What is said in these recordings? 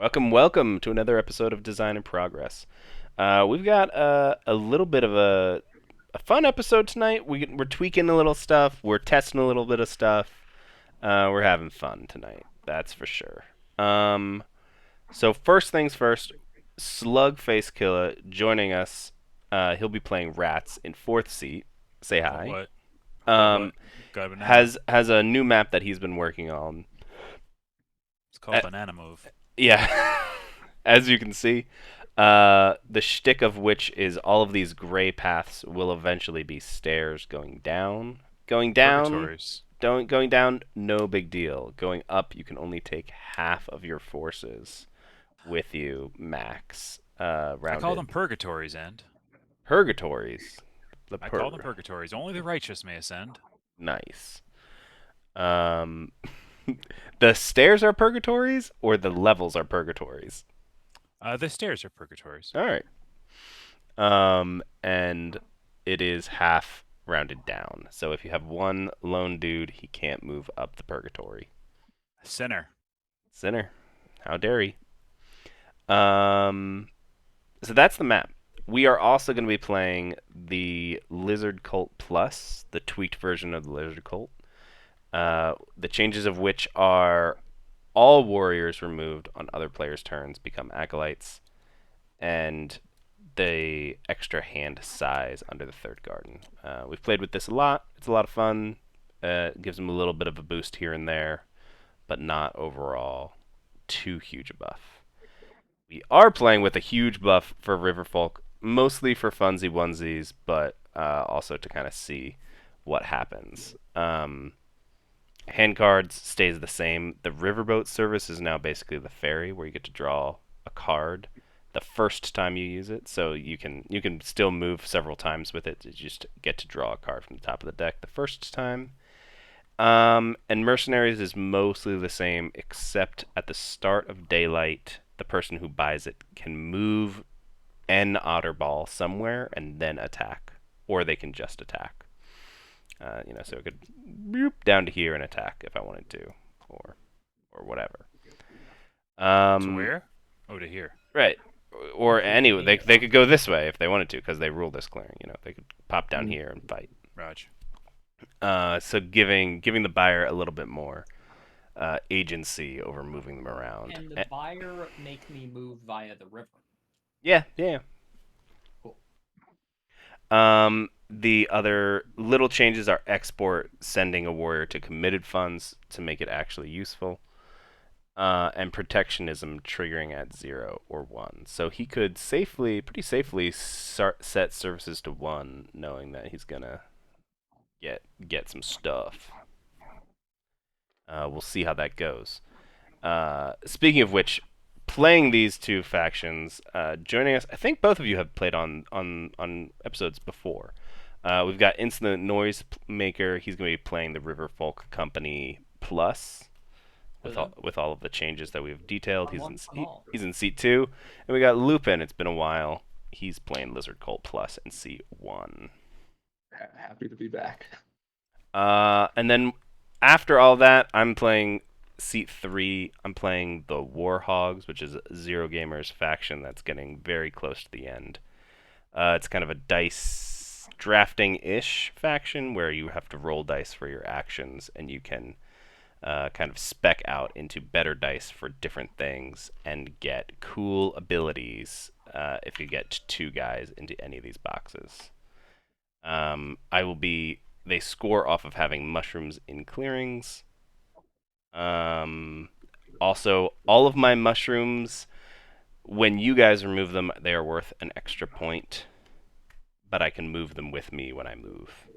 Welcome to another episode of Design in Progress. We've got a little bit of a fun episode tonight. We're tweaking a little stuff. We're testing a little bit of stuff. We're having fun tonight. That's for sure. Um, so first things first, Slugfacekillahs joining us. He'll be playing rats in fourth seat. Say Oh hi. what? What? Um, Got a banana. has a new map that he's been working on. It's called Uh, banana move. yeah, as you can see. The shtick of which is all of these gray paths will eventually be stairs going down. Going down, Purgatories. don't going down, no big deal. Going up, you can only take half of your forces with you, max. I call them Rounded. purgatories, and Purgatories. The I call them purgatories. Only the righteous may ascend. nice. Um, the stairs are purgatories, or the levels are purgatories. The stairs are purgatories. All right. And it is half rounded down. So if you have one lone dude, he can't move up the purgatory. Sinner. Sinner, how dare he? Um, so that's the map. We are also going to be playing the Lizard Cult Plus, the tweaked version of the Lizard Cult. The changes of which are all warriors removed on other players' turns become acolytes, and the extra hand size under the third garden. We've played with this a lot. It's a lot of fun. It gives them a little bit of a boost here and there, but not overall too huge a buff. We are playing with a huge buff for Riverfolk, mostly for funsy onesies, but also to kind of see what happens. Hand cards stays the same. The riverboat service is now basically the ferry, where you get to draw a card the first time you use it. So you can still move several times with it. You just get to draw a card from the top of the deck the first time. And mercenaries is mostly the same, except at the start of daylight, the person who buys it can move an otter ball somewhere and then attack, or they can just attack. So it could boop down to here and attack if I wanted to, or whatever. To Um, where? Oh, to here. right. Or anyway, they could go this way if they wanted to, because they rule this clearing. They could pop down here and fight. Raj. So giving the buyer a little bit more agency over moving them around. Can the buyer make me move via the river? Yeah, yeah. Cool. The other little changes are export, sending a warrior to committed funds to make it actually useful, and protectionism triggering at 0 or 1. So he could pretty safely, set services to 1, knowing that he's gonna get some stuff. We'll see how that goes. Speaking of which, playing these two factions, joining us, I think both of you have played on episodes before. We've got Insolent Noise Maker. He's going to be playing the River Folk Company Plus with all of the changes that we've detailed. He's in seat 2, and we got Lupin. It's been a while. He's playing Lizard Cult Plus in seat 1. Happy to be back. And then after all that, I'm playing seat 3. I'm playing the War Hogs, which is Zero Gamer's faction that's getting very close to the end. It's kind of a dice drafting-ish faction where you have to roll dice for your actions, and you can kind of spec out into better dice for different things and get cool abilities if you get 2 guys into any of these boxes. They score off of having mushrooms in clearings. Also, all of my mushrooms, when you guys remove them, they are worth an extra point, but I can move them with me when I move.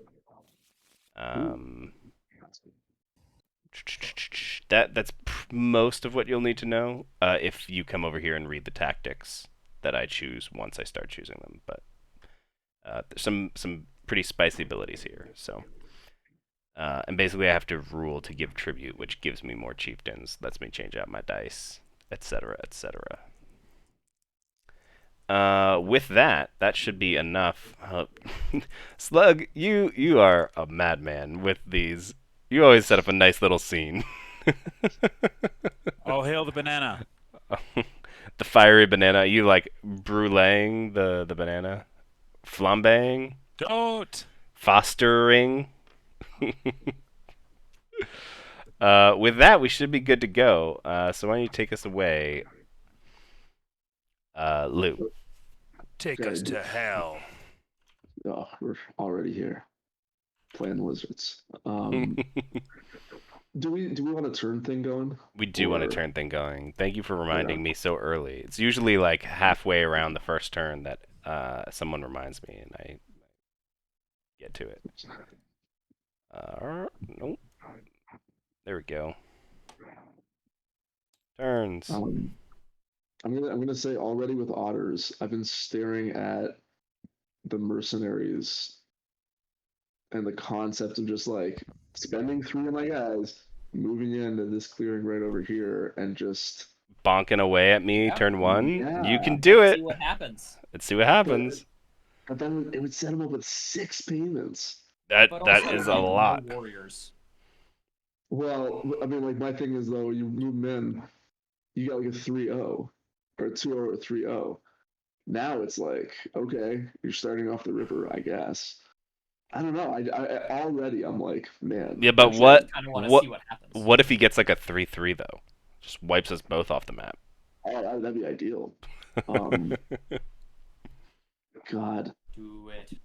That's most of what you'll need to know if you come over here and read the tactics that I choose once I start choosing them. But there's some pretty spicy abilities here. So, and basically I have to rule to give tribute, which gives me more chieftains, lets me change out my dice, etc., etc. With that should be enough. Slug, you are a madman with these. You always set up a nice little scene. Oh, hail the banana. The fiery banana. You like bruleeing the banana, flambeing, Don't. fostering. With that, we should be good to go. So why don't you take us away, Lou? Take us Okay. to hell. Oh, we're already here. Playing lizards. Do we want a turn thing going? We do want to Or- turn thing going. Thank you for reminding Okay. me so early. It's usually like halfway around the first turn that someone reminds me and I get to it. Nope. There we go. Turns. I'm gonna say already with Otters, I've been staring at the mercenaries and the concept of just like spending 3 of my guys, moving into this clearing right over here, and just Bonking away at me, Yeah. turn 1. You Yeah. can do Let's it. see what happens. Let's see what happens. but then it would set them up with 6 payments. That But that also, is a like, lot. no warriors. Well, I mean, like my thing is though, you move them in, you got like a 3-0 or a 2-0 or a 3-0. Now it's like, okay, you're starting off the river, I guess. I don't know. I already I'm like, man. Yeah, but that's I what just kind of want to what see what happens. what if he gets like a 3-3 though? Just wipes us both off the map. Oh, that'd be ideal. God, Do it.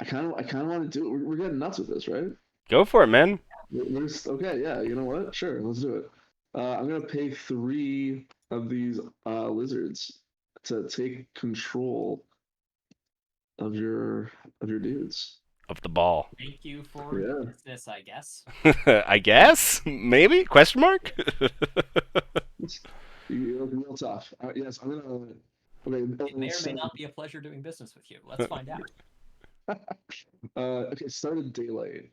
I kind of want to do it. We're getting nuts with this, right? Go for it, man. We're just, okay. Yeah, you know what? Sure, let's do it. I'm gonna pay 3 of these lizards to take control of your dudes. Of the ball. Thank you for Yeah. business, I guess. I guess? Maybe? Question mark? You're looking real tough. Yes, I'm gonna. Okay, It may or may not be a pleasure doing business with you. Let's find out. Okay, started daylight.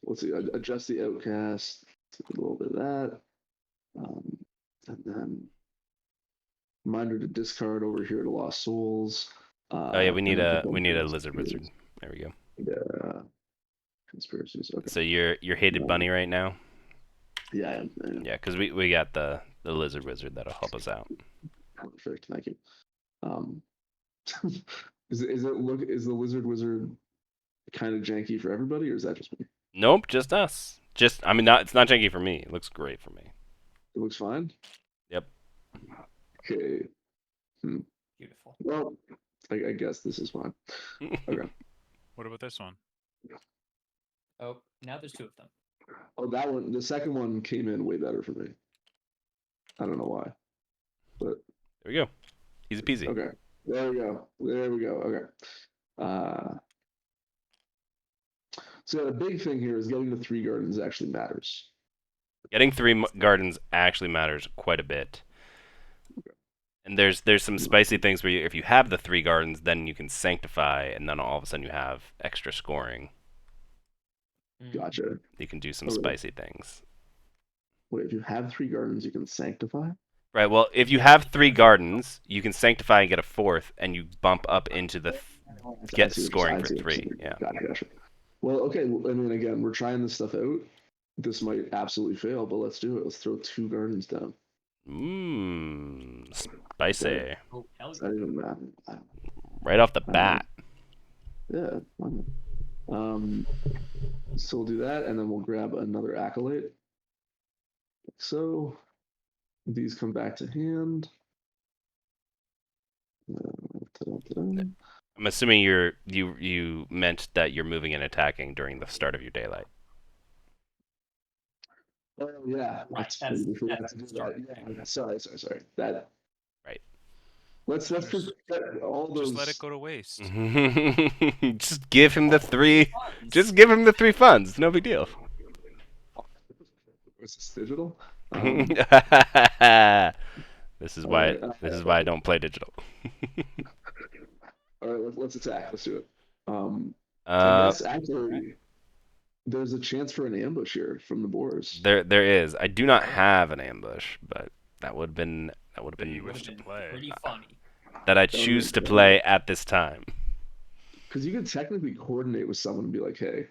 Let's see. Adjust the outcast. A little bit of that. And then reminder to discard over here to Lost Souls. Oh yeah, we need and a then we need a lizard wizard. There we go. Yeah. Conspiracies. Okay. So you're hated bunny right now? Yeah, I am. Yeah, because we got the lizard wizard that'll help us out. Perfect. Thank you. Um, is the lizard wizard kind of janky for everybody, or is that just me? Nope, just us. Just I mean not it's not janky for me. It looks great for me. It looks fine. Yep. Okay. Beautiful. Well, I guess this is fine. Okay. What about this one? Oh, now there's 2 of them. Oh, that one. The second one came in way better for me. I don't know why, but There we go. Easy peasy. okay. There we go. There we go. Okay. So the big thing here is getting the 3 gardens actually matters. Getting 3 gardens actually matters quite a bit. And there's some spicy things where if you have the 3 gardens, then you can sanctify, and then all of a sudden you have extra scoring. Gotcha. You can do some Okay. spicy things. Wait, if you have 3 gardens, you can sanctify? Right. Well, if you have 3 gardens, you can sanctify and get a 4th, and you bump up into the get scoring for 3. Yeah. Gotcha. Well, okay. I mean, again, we're trying this stuff out. This might absolutely fail, but let's do it. Let's throw 2 gardens down. Mmm, spicy. Oh, hell It's not even matter. Right off the bat. Yeah. Why not? So we'll do that, and then we'll grab another acolyte. So these come back to hand. Ta-da-ta-da. I'm assuming you meant that you're moving and attacking during the start of your daylight. Oh yeah, Right, we forgot that's to do start. that. Yeah, sorry. That Right. let's forget all those. Just let it go to waste. Just give him the 3. Funds. Just give him the 3 funds. No big deal. Was this digital? This is why Alright, this is why I don't play digital. All right, let's attack. Let's do it. I Uh, guess actually, there's a chance for an ambush here from the boars. there is. I do not have an ambush, but that would have been You Would wish have to been play. pretty funny. that I choose to play at this time. Because you could technically coordinate with someone and be like, "Hey,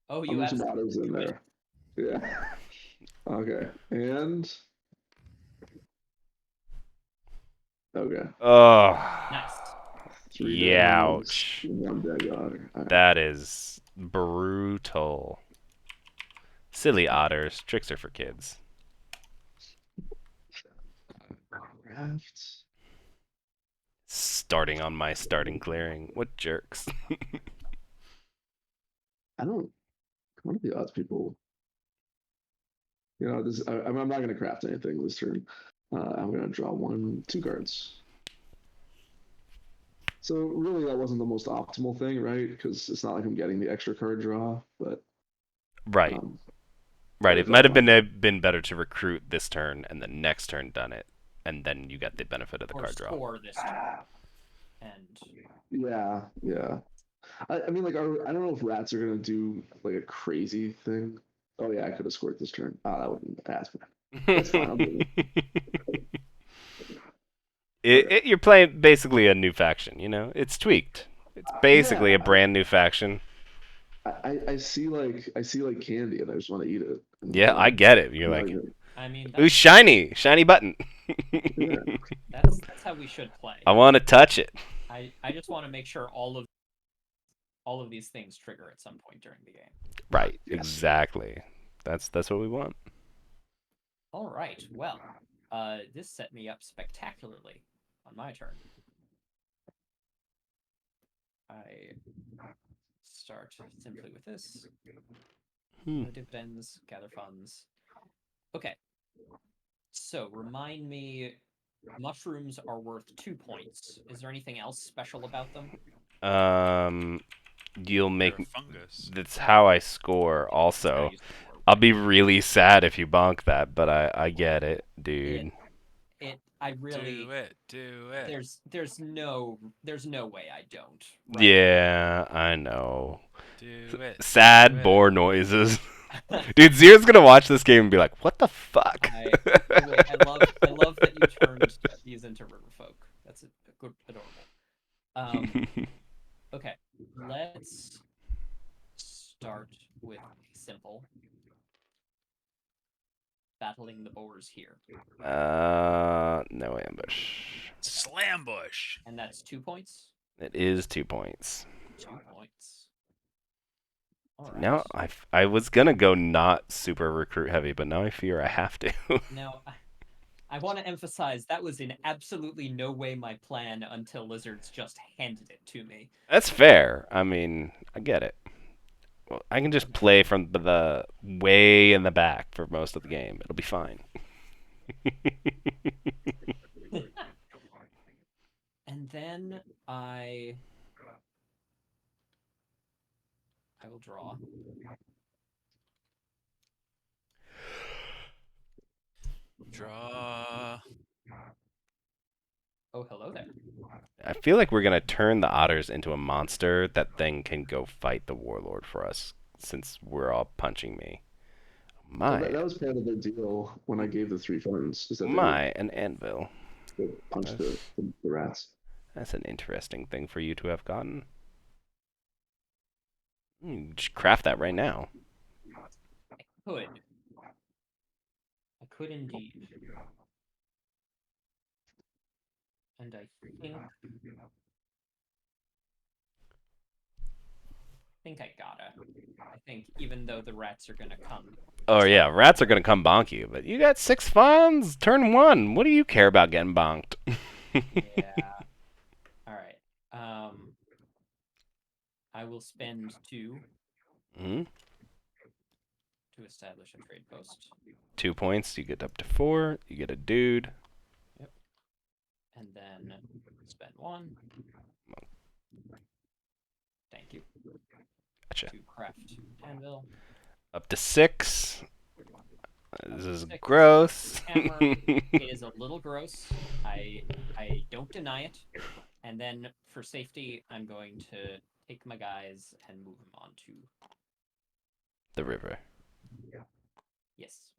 Oh, I'm you gonna some absolutely autos in could. there." Yeah. Okay, and Okay. Oh, Nice. 3 dead humans, youch. 1 dead otter. All right. That is brutal. Silly otters. Tricks are for kids. Craft. Starting on my starting clearing. What jerks. I don't. What are the odds people? This. I'm not gonna craft anything this turn. I'm gonna draw 2 cards. So really, that wasn't the most optimal thing, right? Because it's not like I'm getting the extra card draw, but Right. um, Right. it It might felt have fine. been better to recruit this turn and the next turn done it, and then you get the benefit of the Or card draw. score this turn. And Yeah, yeah. I mean, like, I don't know if rats are gonna do like a crazy thing. Oh yeah, I could have scored this turn. Oh, that wouldn't pass. That's fine. I'll do it. Okay. You're playing basically a new faction. It's tweaked. It's basically Yeah, a brand new faction. I see like candy and I just want to eat it. And, Yeah, I get it. You're I'm not like, even- I mean, ooh, shiny button. yeah. that's how we should play. I want to touch it. I just want to make sure all of these things trigger at some point during the game. Right. Yes. Exactly. That's what we want. All right. Well, this set me up spectacularly on my turn. I start simply with this. Dividends, gather funds. Okay. So remind me, mushrooms are worth 2 points. Is there anything else special about them? You'll They're make. a fungus. That's how I score. That's how Also, you score. I'll be really sad if you bonk that, but I get it, dude. I really Do it. there's no way I don't. Right? Yeah, I know. Do it. Sad Do boar noises. Dude, Zira's gonna watch this game and be like, "What the fuck?" I love that you turned these into river folk. That's good, adorable. Okay, let's start with simple. Battling the boars here. No ambush. Slambush. And that's 2 points. It is 2 points. 2 points. All right. Now I was gonna go not super recruit heavy, but now I fear I have to. Now, I want to emphasize that was in absolutely no way my plan until Lizards just handed it to me. That's fair. I mean, I get it. Well, I can just play from the way in the back for most of the game. It'll be fine. And then I will draw. Draw. Oh, hello there. I feel like we're gonna turn the otters into a monster that then can go fight the warlord for us, since we're all punching me. Well, My, that was part of the deal when I gave the 3 funds. Is that an anvil. they would punch the rats. That's an interesting thing for you to have gotten. You just craft that right now. I could indeed. And I think I gotta. I think even though the rats are gonna come. Oh yeah, rats are gonna come bonk you, but you got 6 funds. Turn 1. What do you care about getting bonked? Yeah. All right. I will spend 2 Hmm? to establish a trade post. 2 points. You get up to 4. You get a dude. Yep. And then spend 1. Thank you. Gotcha. To craft anvil. Up to 6. This is 6. gross. Hammer. It is a little gross. I don't deny it. And then for safety, I'm going to take my guys and move them on to The river. yes.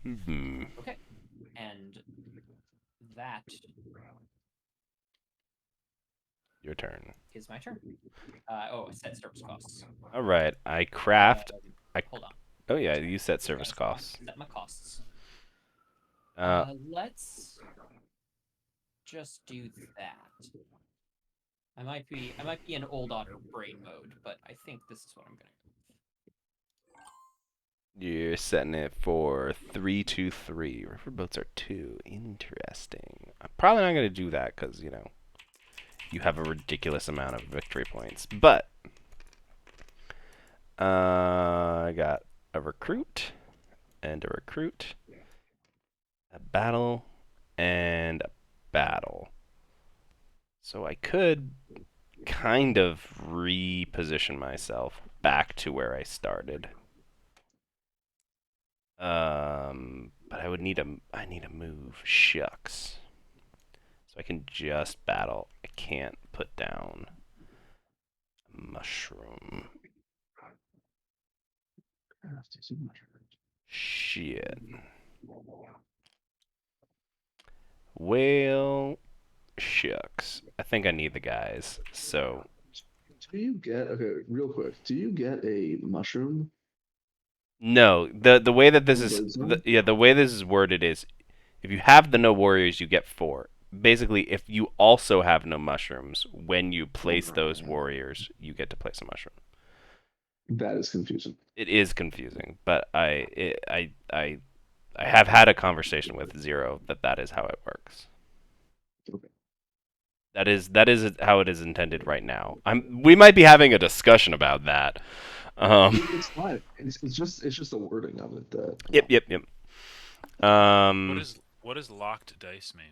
Hmm. Okay. And that Your turn. is my turn. I set service costs. All right. I craft. Hold on. Oh yeah, you set service Okay, costs. Set my costs. Uh, Let's just do that. I might be in old otter brain mode, but I think this is what I'm gonna do. You're setting it for 3-2-3. River boats are 2. Interesting. I'm probably not going to do that because, you know, you have a ridiculous amount of victory points. But I got a recruit and a recruit, a battle, and a battle. So I could kind of reposition myself back to where I started. But I need a move. Shucks. So I can just battle. I can't put down a mushroom. Shit. Well, shucks. I think I need the guys. So Do you get okay? Real quick, do you get a mushroom? no, the way that this In is Birdsong? the way this is worded is if you have the no warriors, you get 4. Basically, if you also have no mushrooms, when you place those warriors, you get to place a mushroom. That is confusing. It is confusing, but I have had a conversation with Zero that is how it works. Okay. That is how it is intended right now. We might be having a discussion about that. It's fine. It's just the wording of it that. Yep. What does locked dice mean?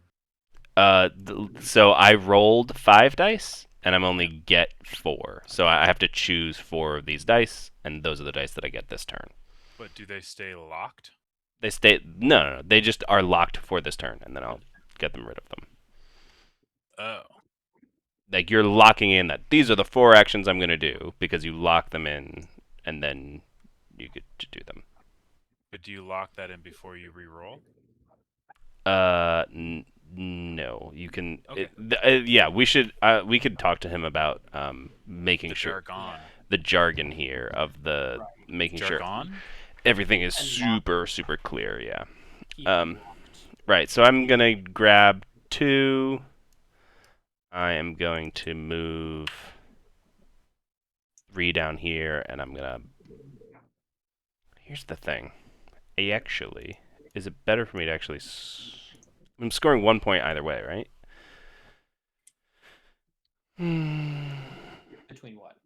So I rolled 5 dice, and I'm only get 4. So I have to choose 4 of these dice, and those are the dice that I get this turn. But do they stay locked? They stay no. They just are locked for this turn, and then I'll get them rid of them. Oh. Like you're locking in that these are the 4 actions I'm gonna do because you lock them in, and then you get to do them. But do you lock that in before you re-roll? No, you can. Okay. Yeah, we could talk to him about making The sure jargon. the jargon here of the Right. making sure Jargon? everything is And lock. super clear. Yeah. Keep them locked. Right. So I'm gonna grab 2. I am going to move 3 down here, and I'm gonna. Here's the thing. Is it better for me to actually? I'm scoring 1 point either way, right? Between what?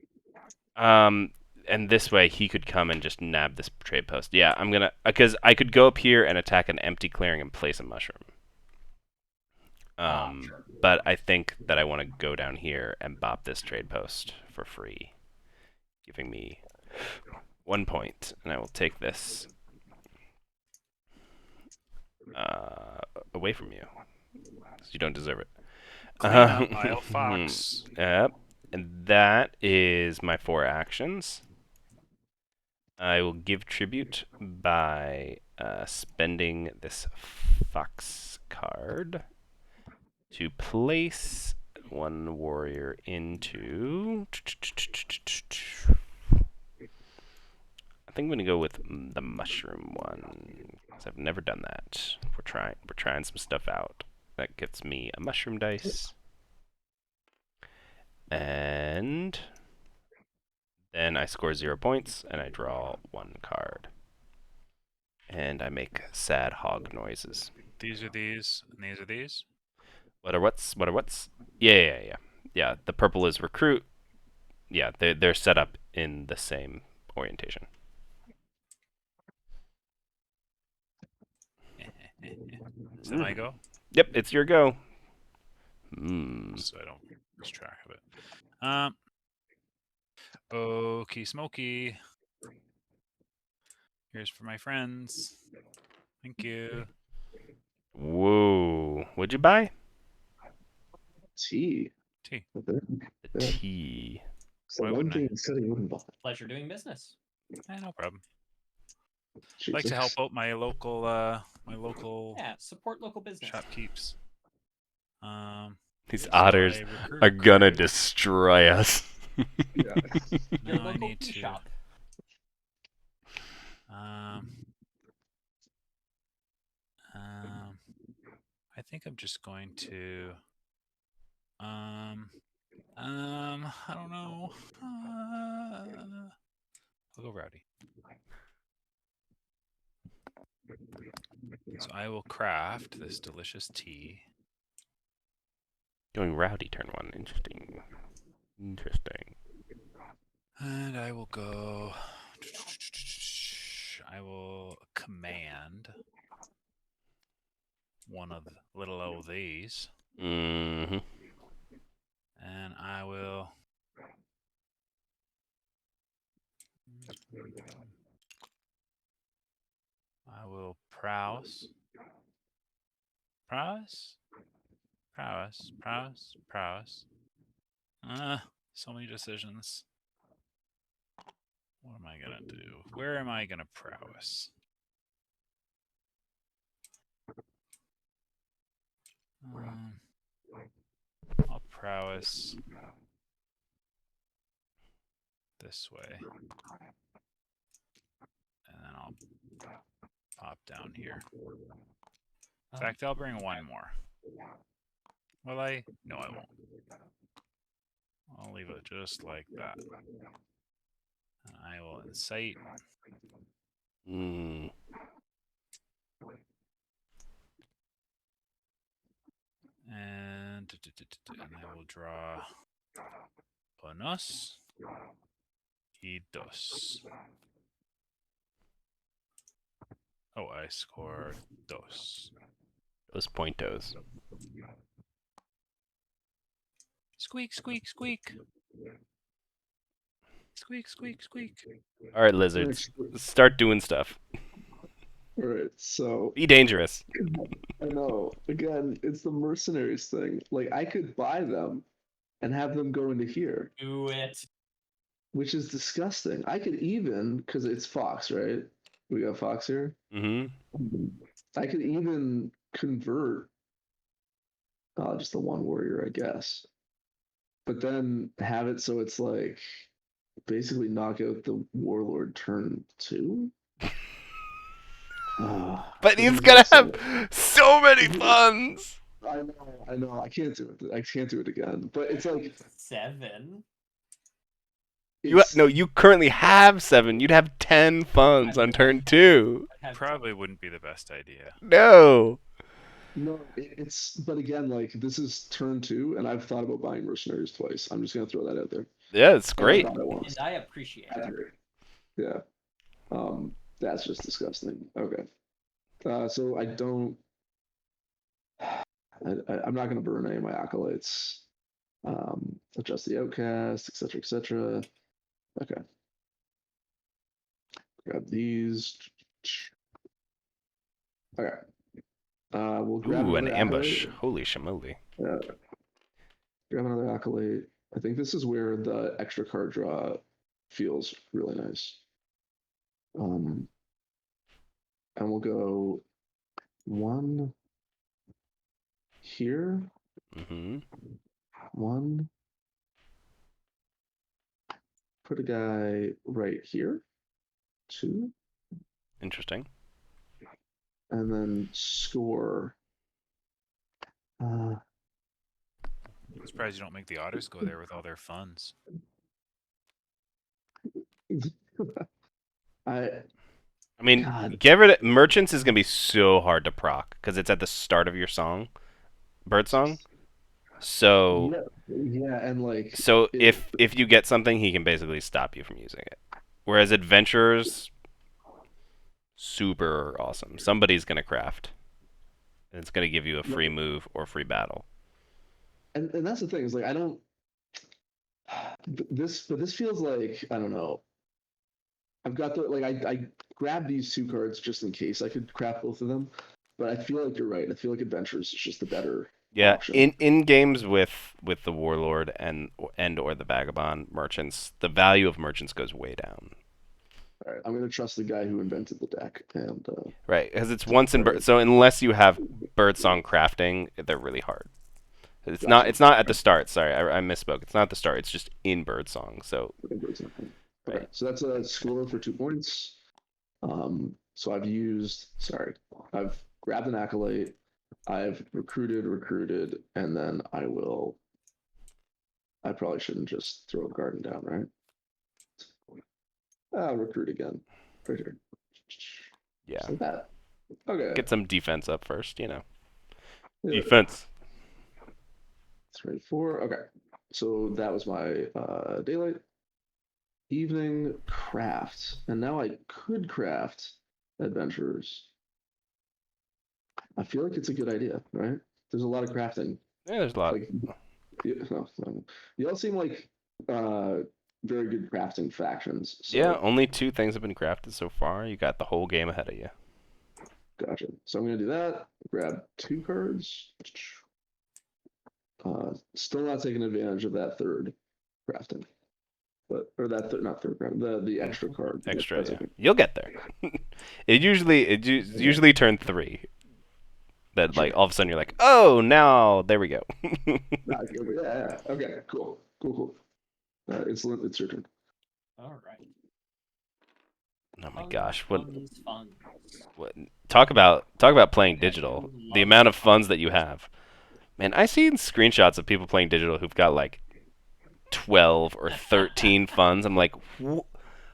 And this way he could come and just nab this trade post. Yeah, I'm gonna because I could go up here and attack an empty clearing and place a mushroom. Sure. But I think that I want to go down here and bop this trade post for free, giving me 1 point, and I will take this away from you. So you don't deserve it. Clean up Isle Fox. Yep. And that is my 4 actions. I will give tribute by spending this Fox card to place 1 warrior into. I think I'm gonna go with the mushroom one because I've never done that. We're trying some stuff out. That gets me a mushroom dice, and then I score 0 points and I draw 1 card, and I make sad hog noises. These are these, and these are these. What are what's? Yeah. The purple is recruit. Yeah, they're set up in the same orientation. Is that my go? Yep, it's your go. So I don't lose track of it. Okie smoky. Here's for my friends. Thank you. Whoa. What'd you buy? Tea. Tea. The Yeah. tea. So Why one wouldn't I? thing instead you wouldn't buy. Pleasure doing business. No problem. Jesus. Like to help out my local Yeah, support local business. shopkeeps. These so otters I recruit are gonna recruit. destroy us. Yeah. Your Now I local need tea to. shop. I think I'm just going to I don't know. I'll go rowdy. So I will craft this delicious tea. Going rowdy turn 1. Interesting. Interesting. And I will go. I will command one of little old these. Mm-hmm. And I will. I will prowess. Prowess? Prowess. Prowess. Prowess. So many decisions. What am I gonna do? Where am I gonna prowess? I'll prowess this way. And then I'll pop down here. In fact, I'll bring one more. Will I? No, I won't. I'll leave it just like that. And I will incite. Mm. And I will draw unos y dos. Oh, I scored dos. Those pointos. Squeak, squeak, squeak. Squeak, squeak, squeak. All right, lizards. Start doing stuff. All right, so Be dangerous. I know. Again, it's the mercenaries thing. Like I could buy them and have them go into here, Do it. which is disgusting. I could even, because it's Fox, right? We got Fox here. Mm-hmm. I could even convert just the one warrior, I guess. But then have it so it's like basically knock out the warlord turn 2. But he's gonna have so many funds. I know. I can't do it. I can't do it again. But it's like 7. You currently have 7. You'd have 10 funds on turn 2. Probably wouldn't be the best idea. No. No, it's but again, like this is turn 2, and I've thought about buying mercenaries twice. I'm just gonna throw that out there. Yeah, it's great. And I appreciate it. Yeah. That's just disgusting. Okay. So I don't. I'm not gonna burn any of my acolytes. Adjust the outcast, etc., etc. Okay. Grab these. Okay. We'll grab Ooh, an another ambush. acolyte. Holy shamoly. Grab another acolyte. I think this is where the extra card draw feels really nice. And we'll go 1 here. Mm-hmm. 1. Put a guy right here. 2. Interesting. And then score. I'm surprised you don't make the Otters go there with all their funds. I mean, God. get rid of merchants is gonna be so hard to proc because it's at the start of your song, bird song. So yeah, and like so if you get something, he can basically stop you from using it. Whereas adventurers, super awesome. Somebody's gonna craft, and it's gonna give you a free move or free battle. and that's the thing is like I don't this feels like I don't know. I've got the like I grabbed these 2 cards just in case I could craft both of them, but I feel like you're right. I feel like adventurers is just the better option. In games with the warlord and or the vagabond merchants, the value of merchants goes way down. All right, I'm gonna trust the guy who invented the deck, and right, because it's once in so unless you have birdsong crafting, they're really hard. It's not at the start. Sorry, I misspoke. It's not at the start. It's just in birdsong. So okay, right. so that's a score for 2 points. So I've grabbed an acolyte, I've recruited, and then I will I probably shouldn't just throw a garden down, right? Recruit again. Right here. Yeah. Just like that. Okay. Get some defense up first, Yeah. Defense. 3, 4. Okay. So that was my daylight. Evening craft. And now I could craft adventurers. I feel like it's a good idea, right? There's a lot of crafting. Yeah, there's a lot. Like, you all seem like very good crafting factions. So Yeah, only 2 things have been crafted so far. You got the whole game ahead of you. gotcha. So I'm gonna do that. Grab 2 cards. Still not taking advantage of that third crafting, but or that not third craft, the extra card. Extra, That's yeah. okay. You'll get there. It usually turn 3. That like all of a sudden you're like, oh, now there we go. Yeah. Okay. Cool. It's your turn. All right. Oh my gosh, Funds. what talk about playing digital. The amount of funds that you have. Man, I've seen screenshots of people playing digital who've got like 12 or 13 funds. I'm like,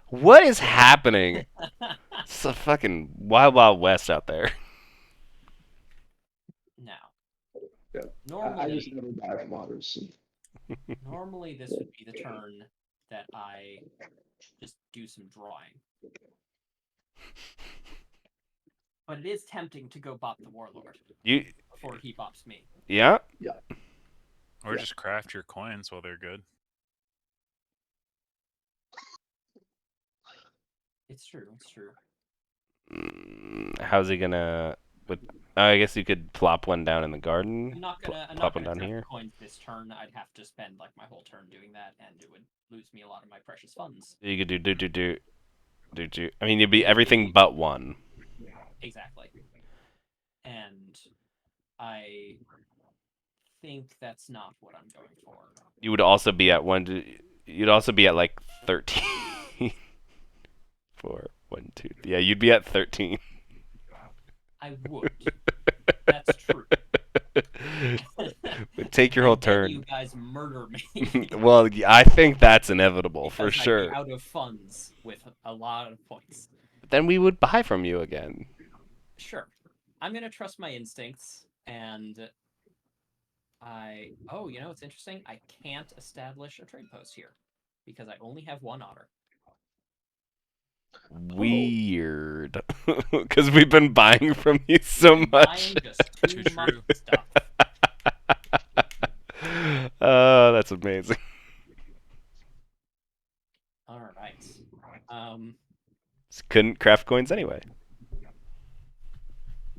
what is happening? It's a fucking wild, wild west out there. Now, Yeah. normally, I just never buy from Otters. normally this would be the turn that I just do some drawing. But it is tempting to go bop the warlord You, before he bops me. yeah. Or just craft your coins while they're good. It's true. How's he gonna? With, I guess you could plop one down in the garden. I'm not plop one gonna down craft here. coins this turn. I'd have to spend like my whole turn doing that, and it would lose me a lot of my precious funds. You could do. I mean, you'd be everything but one. Exactly. And I think that's not what I'm going for. You would also be at one. You'd also be at like 13. 4, 1, 2. Yeah, you'd be at 13. I would. That's true. But take your whole And then turn. you guys murder me. Well, I think that's inevitable for Because I'd sure. be out of funds with a lot of points. But then we would buy from you again. Sure. I'm gonna trust my instincts, and oh, you know what's interesting? I can't establish a trade post here because I only have 1 otter. Weird. Because we've been buying from you so much. Buying just too Too much true. stuff. Oh, that's amazing. All right. Couldn't craft coins anyway.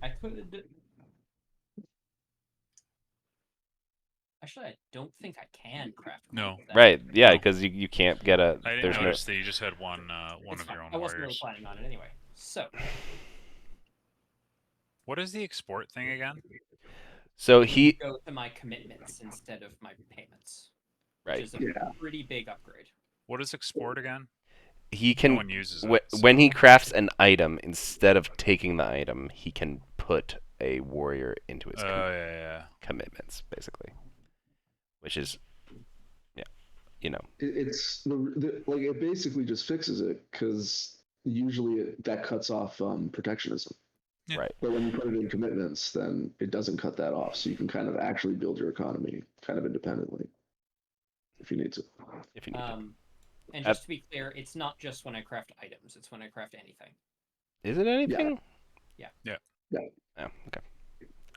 I could. Actually, I don't think I can craft. No. coins, Right, yeah, No. because you can't get a... I didn't There's no... notice that you just had one It's of fine. your own I wasn't really warriors. planning on it anyway. So, What is the export thing again? So he... go to my commitments instead of my payments. Right. Which is a pretty big upgrade. What is export again? He No can... one uses it. When he crafts an item, instead of taking the item, he can put a warrior into his yeah. commitments, basically. Which is... Yeah, you know. It's like it basically just fixes it because usually that cuts off protectionism. Yeah. Right. But when you put it in commitments, then it doesn't cut that off. So you can kind of actually build your economy kind of independently if you need to. If you need to. And just to be clear, it's not just when I craft items; it's when I craft anything. Is it anything? Yeah. Oh, okay.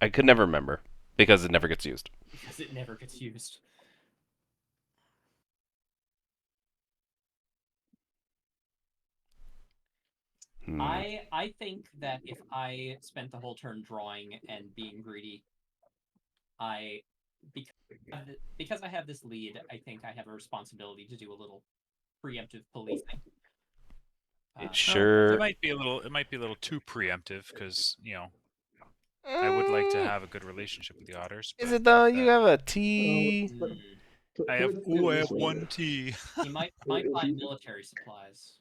I could never remember because it never gets used. Because it never gets used. I think that if I spent the whole turn drawing and being greedy, because I have this lead, I think I have a responsibility to do a little preemptive policing. It sure... It might be a little too preemptive because I would like to have a good relationship with the Otters. Is it though? You have a T. I have one T. He might buy military supplies.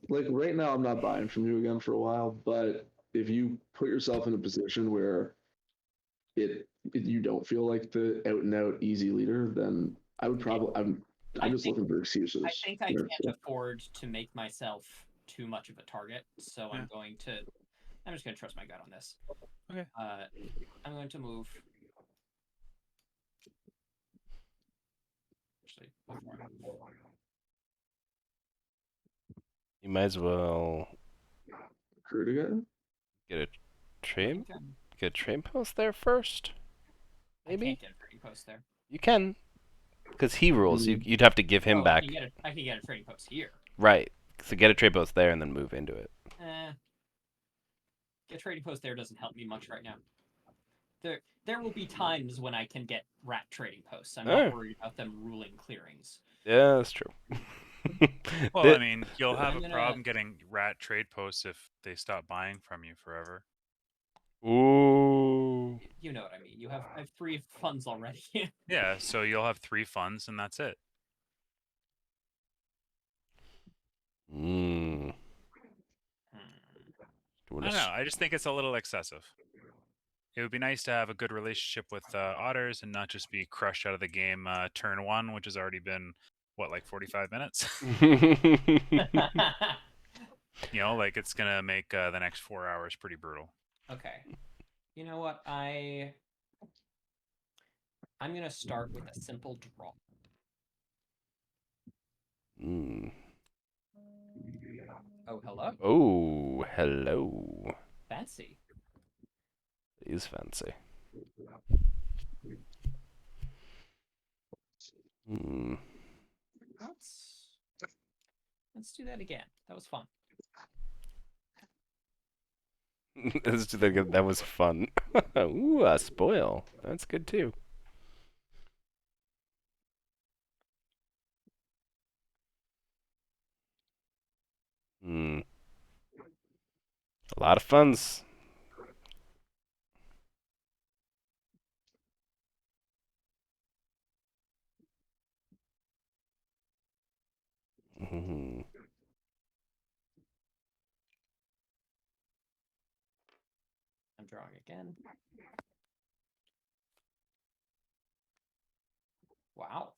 Like right now, I'm not buying from you again for a while, but if you put yourself in a position where you don't feel like the out and out easy leader, then I would probably. I'm just think- looking for excuses. I think I here, can't so. afford to make myself too much of a target, so Yeah. I'm just going to trust my gut on this. Okay. I'm going to move. Actually, before I move. You might as well Recruit again? get a I trade think I'm- get a trade post there first. I Maybe can't get a trading post there. you can, because he rules. You'd have to give him Oh, back. I can get a trading post here. Right. So get a trade post there and then move into it. A trading post there doesn't help me much right now. There will be times when I can get rat trading posts. I'm not worried about them ruling clearings. Yeah, that's true. Well, I mean, you'll have I'm a gonna- problem getting rat trade posts if they stop buying from you forever. Ooh. You know what I mean. I have 3 funds already. Yeah, so you'll have 3 funds and that's it. Mm. I don't know. I just think it's a little excessive. It would be nice to have a good relationship with Otters and not just be crushed out of the game turn 1, which has already been, what, like 45 minutes? You know, like it's going to make the next 4 hours pretty brutal. Okay. You know what? I'm gonna start with a simple draw. Mm. Oh, hello. Oh, hello. Fancy. He's fancy. Hmm. Let's do that again. That was fun. Let's do that again. That was fun. Ooh, a spoil. That's good too. Hmm. A lot of funds. Hmm. I'm drawing again. Wow.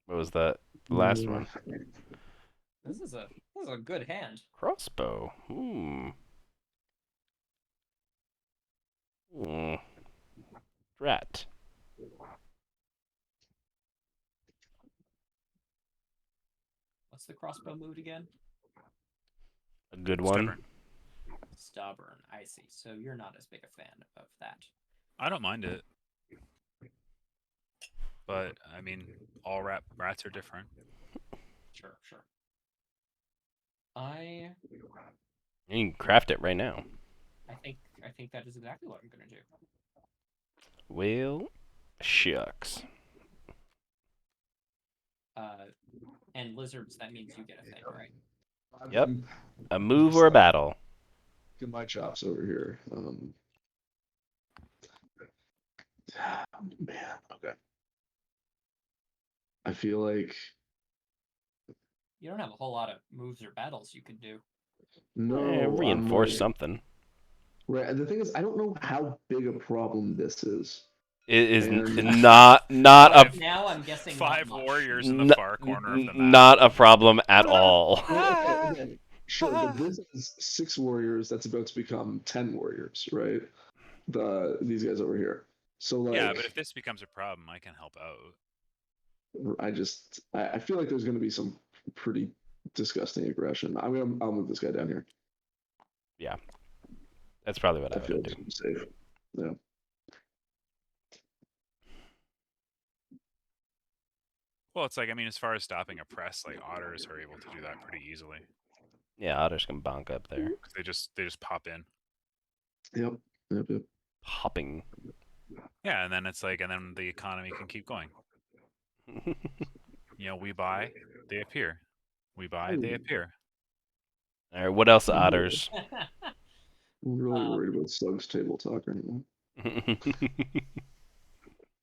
What was that? The last Yeah. one. This is a good hand. Crossbow. Hmm. Hmm. Rat. What's the crossbow mood again? A good one. Stubborn. Stubborn. I see. So you're not as big a fan of that. I don't mind it. But, I mean, all rats are different. Sure. I You can craft it right now. think that is exactly what I'm gonna do. Well, shucks. And lizards, that means you get a thing, right? Yep. A move or a battle. Get my chops over here. Man, okay. I feel like You don't have a whole lot of moves or battles you could do. no. Reinforce something. Right. And the thing is, I don't know how big a problem this is. It is And- not a Now I'm guessing 5 not much. warriors in the far corner of the map. not a problem at all. Okay, sure, but this is 6 warriors that's about to become 10 warriors, right? These guys over here. So like, Yeah, but if this becomes a problem, I can help out. I feel like there's going to be some pretty disgusting aggression. I'll move this guy down here. Yeah, that's probably what I feel would do. it's safe. Yeah. Well, it's like, I mean, as far as stopping a press, like Otters are able to do that pretty easily. Yeah, Otters can bonk up there. 'Cause they just pop in. Yep. Hopping. Yeah, and then it's like, and then the economy can keep going. You know, we buy, they appear. We buy, they appear. All right, what else, Otters? I'm really worried about Slug's table talk right now.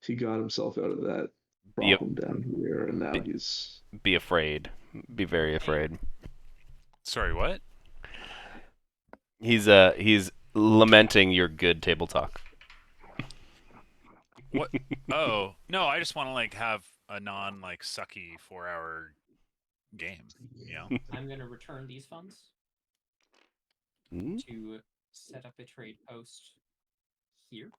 He got himself out of that problem down here, and now he's... Be afraid. Be very afraid. Sorry, what? He's lamenting your good table talk. What? Oh, no, I just want to like have a non like sucky 4-hour game. You know? I'm gonna return these funds Hmm? to set up a trade post here.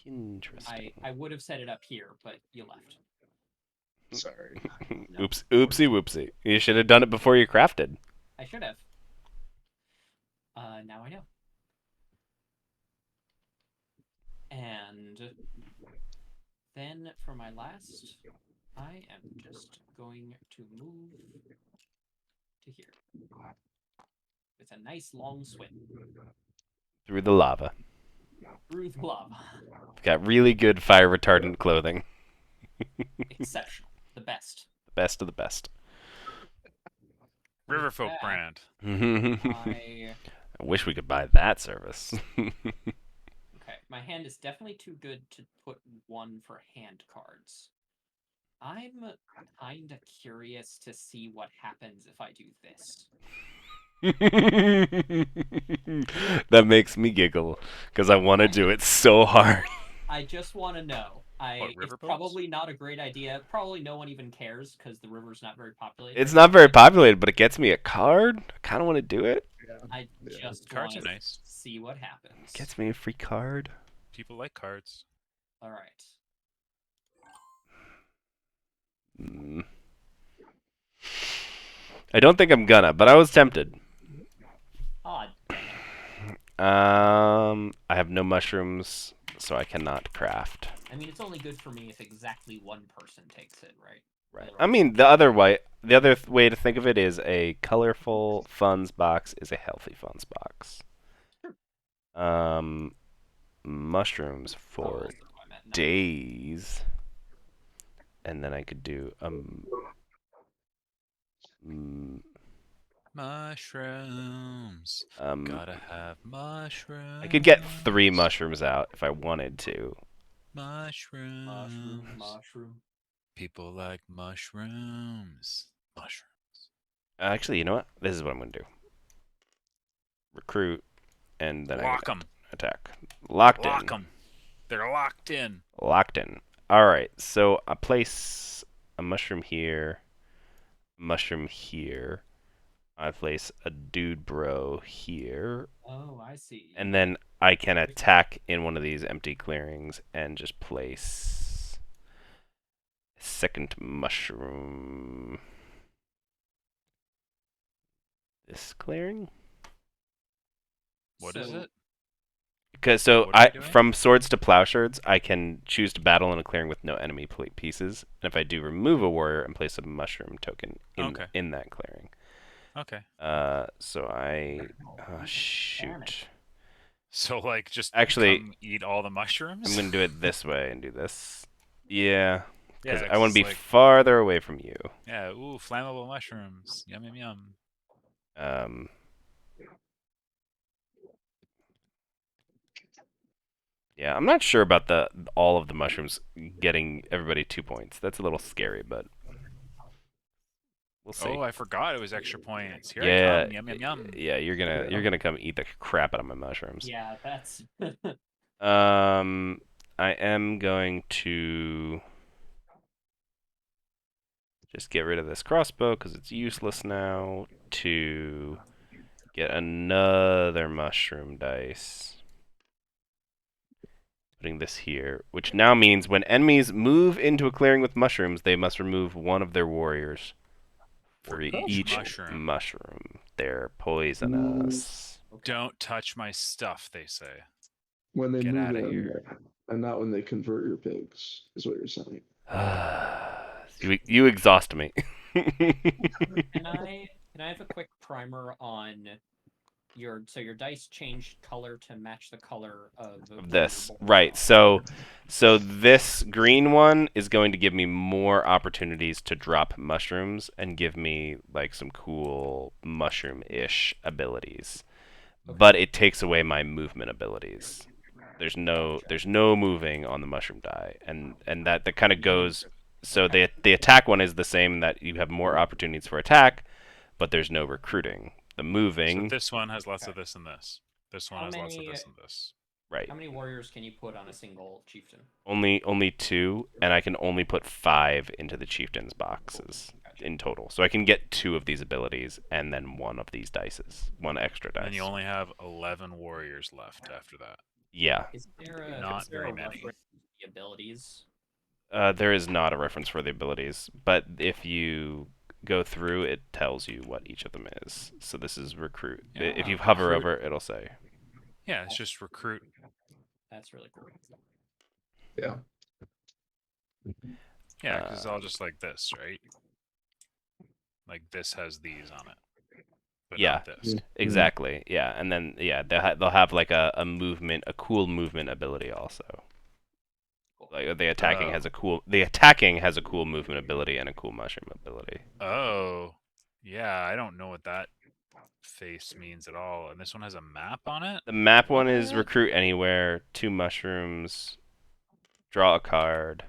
Interesting. I would have set it up here, but you left. Sorry. No, Oops, oopsie whoopsie. You should have done it before you crafted. I should have. Now I know. And then for my last, I am just going to move to here. With a nice long swim Through the lava. through the lava. Got really good fire retardant clothing. Exceptional. The best. The best of the best. With Riverfolk that, brand. I I wish we could buy that service. Okay, my hand is definitely too good to put one for hand cards. I'm kinda curious to see what happens if I do this. That makes me giggle because I want to do it so hard. I just want to know. What, It's river boats? probably not a great idea. Probably no one even cares because the river's not very populated. It's not very populated, but it gets me a card. I kind of want to do it. I just Cards want are to nice. see what happens. Gets me a free card. People like cards. All right. Mm. I don't think I'm gonna, but I was tempted. Odd. I have no mushrooms, so I cannot craft. I mean, it's only good for me if exactly one person takes it, right? Right. I mean, the other way to think of it is a colorful funds box is a healthy funds box. Mushrooms Oh, for that's what I meant. No. days, and then I could do Mushrooms. Gotta have mushrooms. I could get 3 mushrooms out if I wanted to. Mushrooms. Mushroom. People like mushrooms. Mushrooms. Actually, you know what? This is what I'm gonna do. Recruit, and then Lock I them. attack. Locked in. Lock them. They're locked in. Locked in. All right. So I place a mushroom here. Mushroom here. I place a dude bro here. Oh, I see. And then I can attack in one of these empty clearings and just place a second mushroom. This clearing? What is it? Because so What are you doing? from swords to plowshares, I can choose to battle in a clearing with no enemy pieces. And if I do remove a warrior and place a mushroom token in that clearing. Okay. So I shoot. So like just Actually, come eat all the mushrooms? I'm gonna do it this way and do this. Yeah, because Yeah, I want to be like, farther away from you. yeah, ooh, flammable mushrooms. Yum yum yum. Yeah, I'm not sure about all of the mushrooms getting everybody 2 points. That's a little scary, but we'll see. Oh, I forgot it was extra points. Here Yeah, I come. Yum yum yum. yeah, you're gonna come eat the crap out of my mushrooms. Yeah, that's. I am going to just get rid of this crossbow because it's useless now to get another mushroom dice. Putting this here, which now means when enemies move into a clearing with mushrooms, they must remove one of their warriors for each mushroom. They're poisonous. Don't touch my stuff, they say. When they Get move outta in, here. and not when they convert your pigs, is what you're saying. You exhaust me. Can I have a quick primer on your dice changed color to match the color of this? Right. So this green one is going to give me more opportunities to drop mushrooms and give me like some cool mushroom-ish abilities. Okay. But it takes away my movement abilities. There's no moving on the mushroom die, and that kind of goes. So the attack one is the same, that you have more opportunities for attack, but there's no recruiting. The moving. So this one has lots of this and this. This one has lots of this and this. Right. How many warriors can you put on a single chieftain? Only 2, and I can only put 5 into the chieftain's boxes Gotcha. in total. So I can get 2 of these abilities and then 1 of these dices, 1 extra dice. And you only have 11 warriors left after that. Yeah. Is there a, Not is there very a many. reference to the abilities? There is not a reference for the abilities, but if you go through, it tells you what each of them is. So this is recruit. Yeah, If you hover recruit. over, it'll say. Yeah, it's just recruit. That's really cool. Yeah. Yeah, because it's all just like this, right? Like this has these on it, but Yeah. not this. Exactly. Yeah, and then they'll have like a movement, a cool movement ability also. Cool. Like the attacking Oh. has a cool movement ability and a cool mushroom ability. Oh, yeah, I don't know what that face means at all. And this one has a map on it? The map one is What? recruit anywhere, 2 mushrooms, draw a card.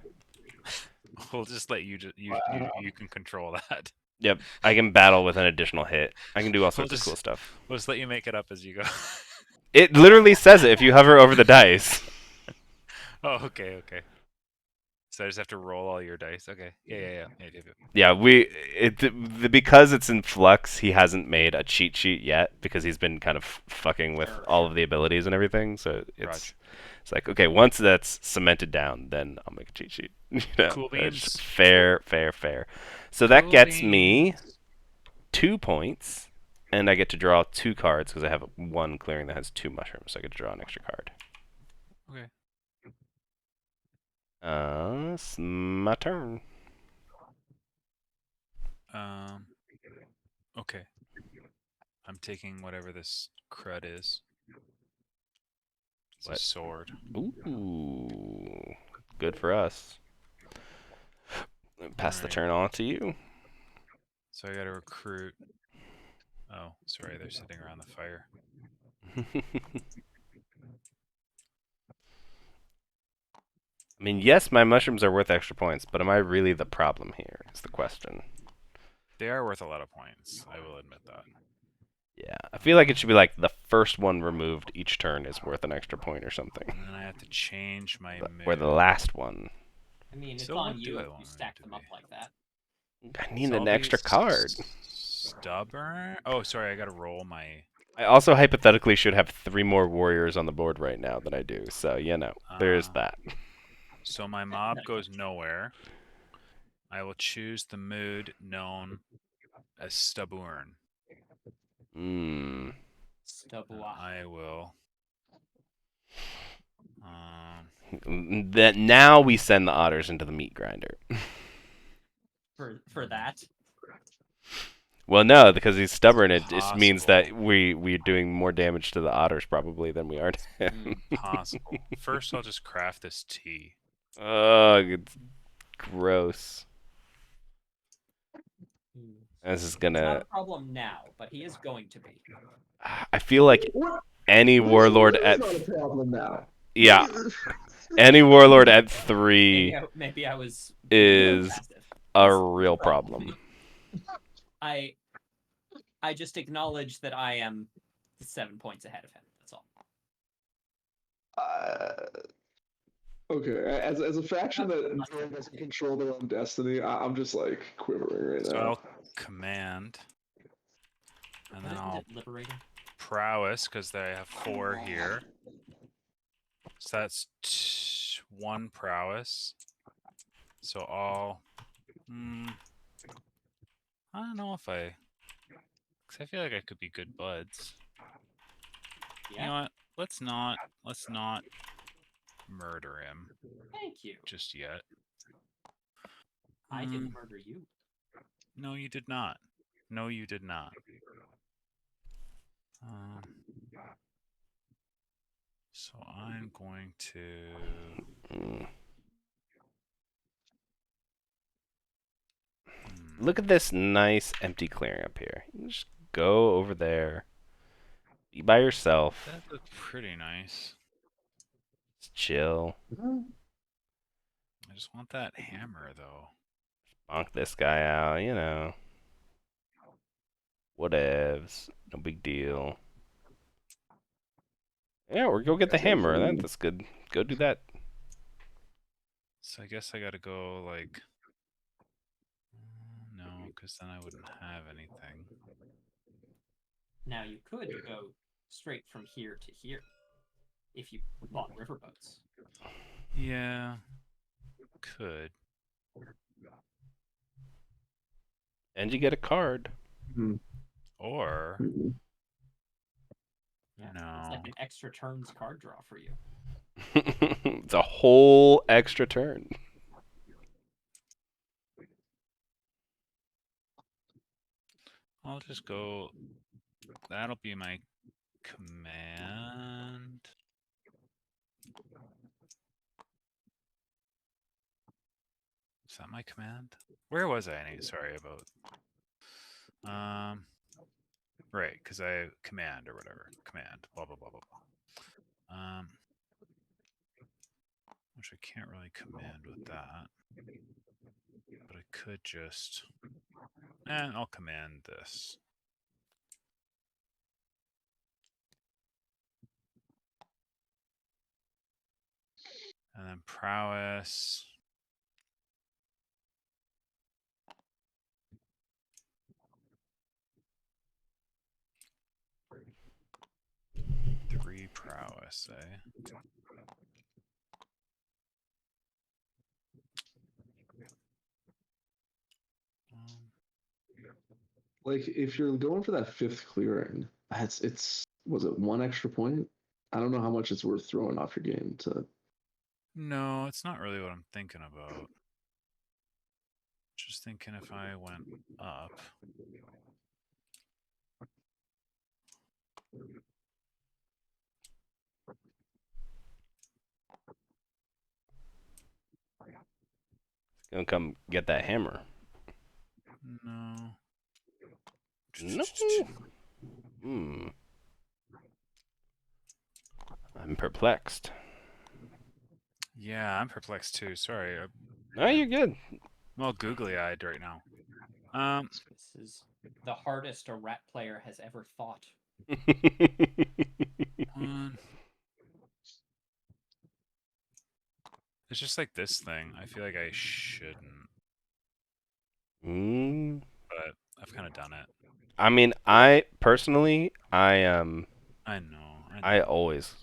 We'll just let you you can control that. Yep, I can battle with an additional hit. I can do all sorts of just- cool stuff. We'll just let you make it up as you go. It literally says it if you hover over the dice. Oh, okay. So I just have to roll all your dice. Okay. Yeah. Yeah, because it's in flux, he hasn't made a cheat sheet yet because he's been kind of fucking with all of the abilities and everything. So Roger. it's like, okay, once that's cemented down, then I'll make a cheat sheet. You know, Cool it's beans. fair. So that Cool gets me beans. 2 points, and I get to draw 2 cards because I have 1 clearing that has 2 mushrooms. So I get to draw an extra card. Okay. It's my turn. Okay. I'm taking whatever this crud is. It's What? a sword. Ooh, good for us. Pass the Alright. turn on to you. So I gotta recruit. Oh, sorry, they're sitting around the fire. I mean, yes, my mushrooms are worth extra points, but am I really the problem here? Is the question. They are worth a lot of points. I will admit that. Yeah, I feel like it should be like the first one removed each turn is worth an extra point or something. And then I have to change my mood. Or the last one. I mean, it's So on what do you I if want you it stack to them up be? like that. I need So an I'll be extra card. Stubborn? Oh, sorry, I gotta roll my... I also hypothetically should have 3 more warriors on the board right now than I do, so you know, there's that. So my mob goes nowhere. I will choose the mood known as stubborn. Hmm. I will... That now we send the otters into the meat grinder. For that. Well, no, because he's stubborn. It just means that Possible. we're doing more damage to the otters probably than we are to him. Possible. First, I'll just craft this tea. Ugh, it's gross. This is It's not gonna. a problem now, but he is going to be. I feel like any warlord at Not a problem now. yeah, any warlord at 3 Maybe I was is passive. a It's real problem. I just acknowledge that I am 7 points ahead of him. That's all. Okay, as a faction that doesn't control their own destiny, I'm just like quivering right So now. I'll command, and then I'll liberating. prowess because I have 4 here. So that's 1 prowess. So I'll. I don't know if I. Because I feel like I could be good buds. Yeah. You know what? Let's not murder him Thank you. just yet. I didn't murder you. No, you did not. No, you did not. So I'm going to. Look at this nice empty clearing up here. You just go over there. Be by yourself. That looks pretty nice. Just chill. I just want that hammer, though. Bonk this guy out, you know. Whatevs. No big deal. Yeah, or go get the That's hammer. actually- That's good. Go do that. So I guess I gotta go like. No, because then I wouldn't have anything. Now you could go straight from here to here if you bought riverboats. Yeah, could. And you get a card. Or Mhm. Yeah, it's no. like an extra turns card draw for you. It's a whole extra turn. I'll just go. That'll be my command. Is that my command? Where was I? Sorry about. Right, because I command or whatever. Command. Blah blah blah blah blah. Which I can't really command with that. But I could just. I'll command this. And then prowess. Three prowess, eh? Like if you're going for that 5th clearing, it's was it 1 extra point? I don't know how much it's worth throwing off your game to. No, it's not really what I'm thinking about. Just thinking if I went up. Gonna come get that hammer. No. No. Hmm. I'm perplexed. Yeah, I'm perplexed too. Sorry. No, you're good. I'm all googly-eyed right now. This is the hardest a rat player has ever thought. One. It's just like this thing. I feel like I shouldn't, Mm. but I've kind of done it. I mean, I personally, I know. I always.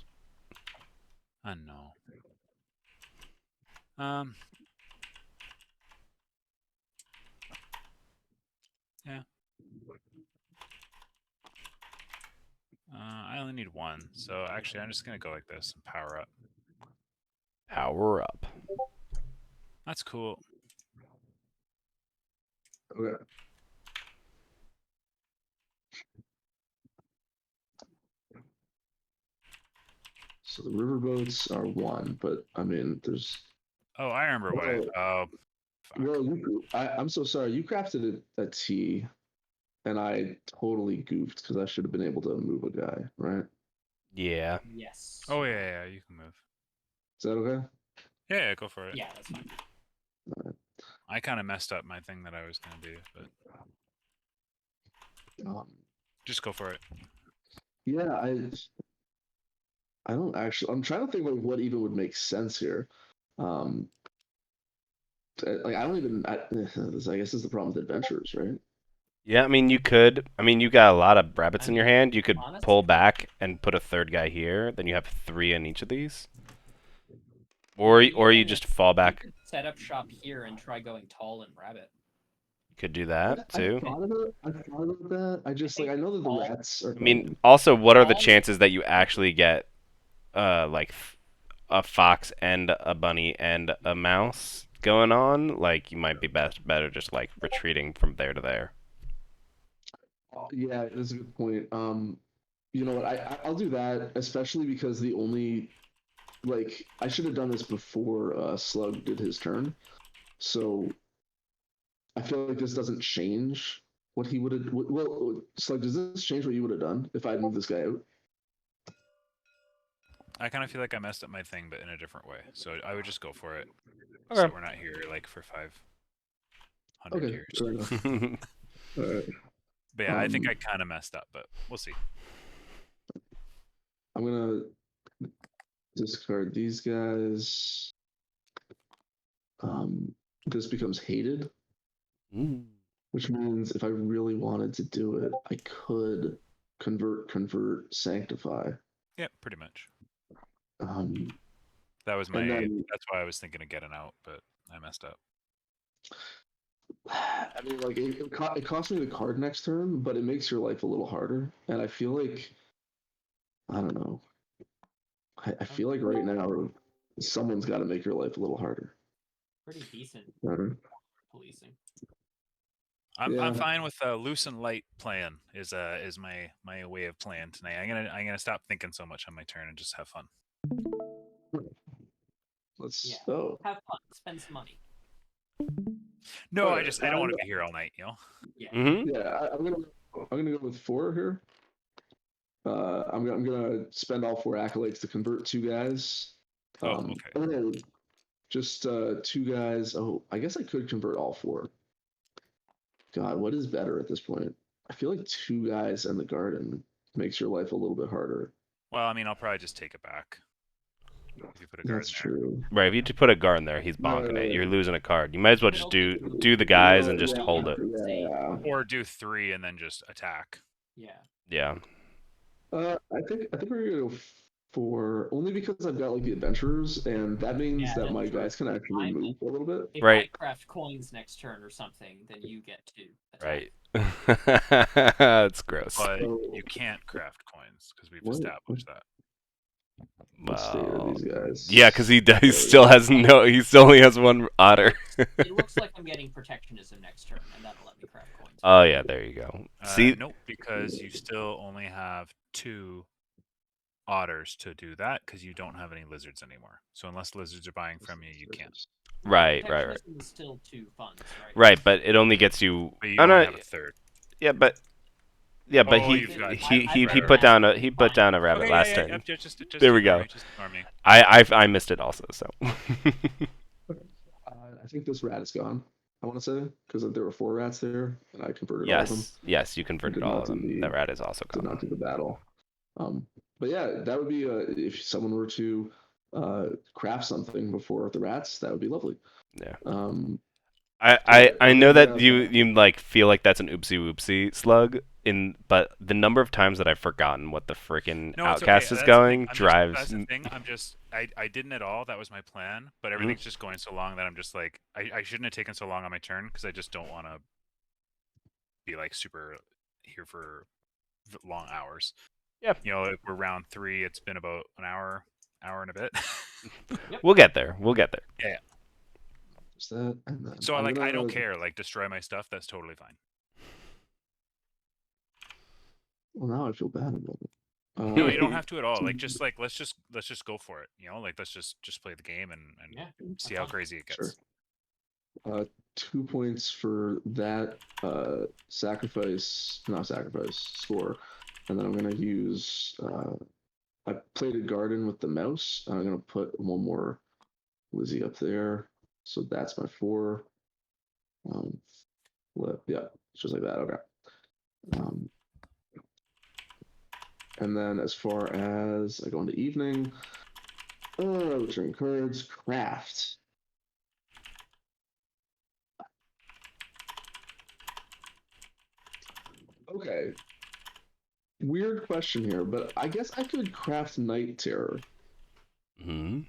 I know. Yeah. I only need one, so actually I'm just gonna go like this and power up. Power up. That's cool. Okay. So the riverboats are 1, but I mean, there's. Oh, I remember what I. Well, Oh, fuck. Well, I'm so sorry. You crafted a T, and I totally goofed because I should have been able to move a guy, right? Yeah. Yes. Oh yeah, you can move. Is that okay? Yeah, go for it. Yeah, that's fine. I kind of messed up my thing that I was gonna do, but Um, just go for it. yeah, I don't actually. I'm trying to think like what even would make sense here. Um, like I don't even. I guess is the problem with adventurers, right? Yeah, I mean, you could. I mean, you got a lot of rabbits I in your mean, hand. You could honestly- pull back and put a 3rd guy here. Then you have 3 in each of these. Or you can- just fall You back. could set up shop here and try going tall and rabbit. Could do that I too. thought about it. I thought about that. I just like I know that the all- rats are. I mean, coming. also, what are the All- chances that you actually get, like, a fox and a bunny and a mouse going on? Like, you might be better just like retreating from there to there. Yeah, that's a good point. You know what? I'll do that, especially because the only like I should have done this before Slug did his turn. So I feel like this doesn't change what he would have. Well, Slug, does this change what you would have done if I had moved this guy out? I kind of feel like I messed up my thing, but in a different way. So I would just go for it. Okay. So we're not here like for 500 Okay, years. fair enough. All right. But yeah, I think I kind of messed up, but we'll see. I'm gonna Discard these guys. This becomes hated, which means if I really wanted to do it, I could convert, sanctify. Yeah, pretty much. Um, That was and my. then, That's why I was thinking of getting out, but I messed up. I mean, like it costs me the card next turn, but it makes your life a little harder. And I feel like I don't know. I feel like right now someone's got to make your life a little harder. Pretty decent Better. policing. I'm Yeah. fine with loose and light plan is my way of playing tonight. I'm gonna stop thinking so much on my turn and just have fun. Let's. Yeah. Oh. Have fun. Spend some money. No, Alright, I don't want to be here all night, you know. Yeah. Mm-hmm. Yeah, I'm gonna go with 4 here. I'm gonna spend all 4 accolades to convert 2 guys. Okay. No, just 2 guys. Oh, I guess I could convert all 4. God, what is better at this point? I feel like 2 guys and the garden makes your life a little bit harder. Well, I mean, I'll probably just take it back if you put a guard That's in there. true. Right, if you just put a guard in there, he's bonking it. You're losing a card. You might as well just do the guys and just hold it. Yeah. Or do 3 and then just attack. Yeah. Yeah. I think we're gonna go 4 only because I've got like the adventurers, and that means that my guys can actually move a little bit. If Right. I craft coins next turn or something, then you get to attack. Right. That's gross. But So- you can't craft coins because we've What? established that. What state are Well, these guys? yeah, because he still has no. He still only has 1 otter. It looks like I'm getting protectionism next turn, and that'll let me craft coins. Oh yeah, there you go. See, Nope, because you still only have 2 otters to do that because you don't have any lizards anymore. So unless lizards are buying from you, you can't. right. Protectionism is still 2 funds, right? Right, but it only gets you. But you Oh, only no, have a third. yeah, but Oh, he you've got- he right, put down a right. rabbit Okay, last yeah, turn. yeah, just There we ignore go. me, just ignore me. I missed it also. So. I think this rat is gone. I want to say because there were 4 rats there, and I converted all of them. Yes, you converted did all not of do them. the- That rat is also Did gone. not do the battle. But yeah, that would be if someone were to craft something before the rats, that would be lovely. Yeah. I know think, that you like feel like that's an oopsie whoopsie slug but the number of times that I've forgotten what the freaking No, it's outcast okay. is That's the going thing. drives. That's the thing. I didn't at all. That was my plan. But everything's just going so long that I'm just like, I shouldn't have taken so long on my turn because I just don't want to be like super here for long hours. Yeah. You know, if we're round 3, it's been about an hour and a bit. We'll get there. Yeah. Just that, and then So I'm I gonna- don't care. Like destroy my stuff. That's totally fine. Well, now I feel bad about it. No, you don't have to at all. Like let's just go for it. You know, like let's just play the game and Yeah. see how crazy it gets. Sure. 2 points for that score, and then I'm gonna use. I played a garden with the mouse. And I'm gonna put 1 more Lizzie up there, so that's my 4. Yeah, just like that. Okay. And then as far as I go into evening, return cards, craft. Okay. Weird question here, but I guess I could craft Night Terror. Hmm.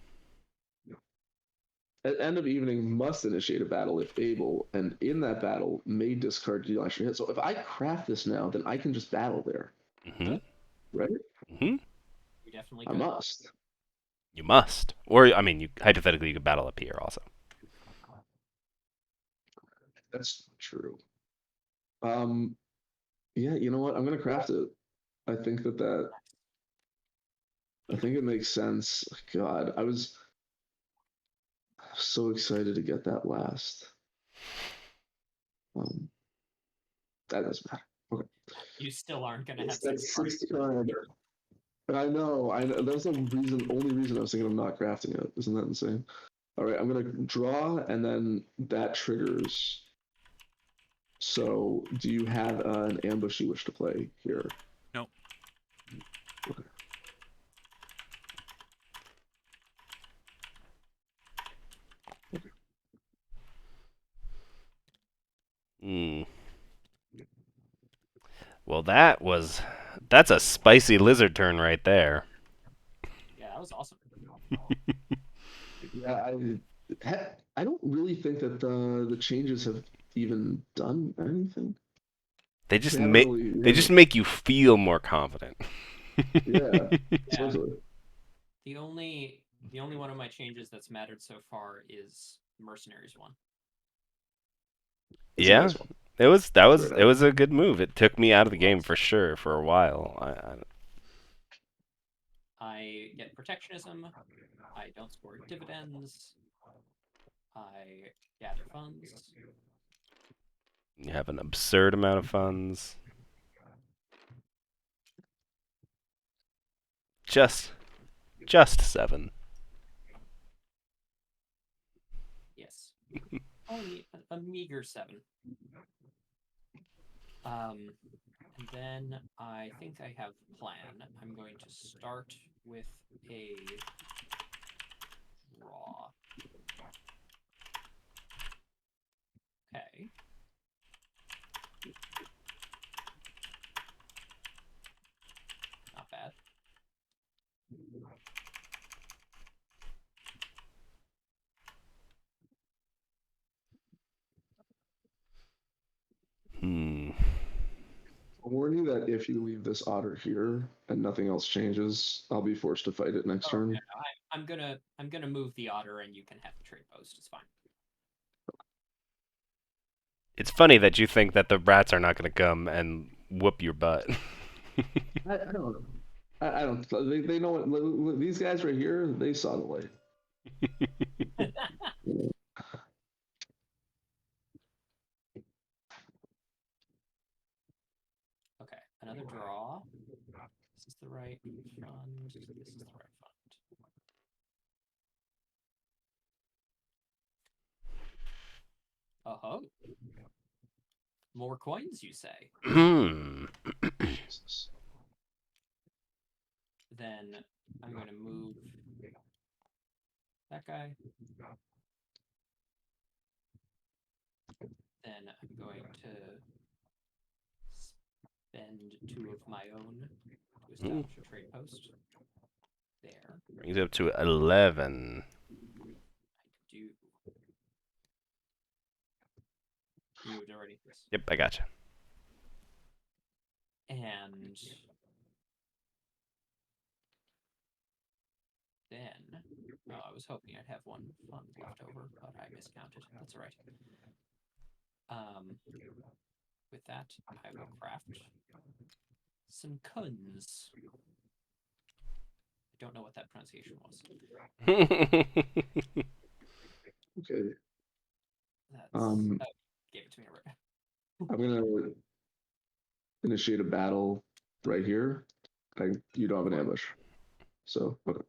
At end of evening, must initiate a battle if able, and in that battle, may discard deal extra hit. So if I craft this now, then I can just battle there, Hmm. right? Hmm. You definitely I could. must. You must, or I mean, you hypothetically you could battle up here also. That's true. Yeah, you know what? I'm gonna craft it. I think I think it makes sense. God, I was so excited to get that last. That doesn't matter. Okay. You still aren't gonna have That's 6 6 cards. card. I know. That's the only reason I was thinking of not crafting it. Isn't that insane? All right, I'm gonna draw, and then that triggers. So, do you have an ambush you wish to play here? Nope. Okay. Well, that's a spicy lizard turn right there. Yeah, that was awesome. Yeah, I don't really think that the changes have even done anything. They They just haven't make really. they just make you feel more confident. Yeah, Yeah. essentially. The only one of my changes that's mattered so far is Mercenaries one. It's a Yeah, nice one. it was a good move. It took me out of the game for sure for a while. I get protectionism. I don't score dividends. I gather funds. You have an absurd amount of funds. Just 7. Yes. Only a meager 7. And then I think I have a plan. I'm going to start with a draw. Okay. Not bad. Hmm. I'll warn you that if you leave this otter here and nothing else changes, I'll be forced to fight it next Oh, no, turn. no, I'm gonna move the otter, and you can have the trade post. It's fine. It's funny that you think that the rats are not going to come and whoop your butt. I don't know. I don't. They know what these guys right here. They saw the light. Okay, another draw. This is the right fund. This is the right fund. Oh, more coins, you say? Hmm. Then I'm going to move that guy. Then I'm going to spend 2 of my own to establish a trade post. There. Brings it up to 11. I do. You moved already. Yep, I gotcha. And then, I was hoping I'd have 1 fund left over, but I miscounted. That's all right. With that, I will craft some kuns. I don't know what that pronunciation was. Okay. That's, Um, gave it to me already. I'm gonna initiate a battle right here. You don't have an ambush, so okay.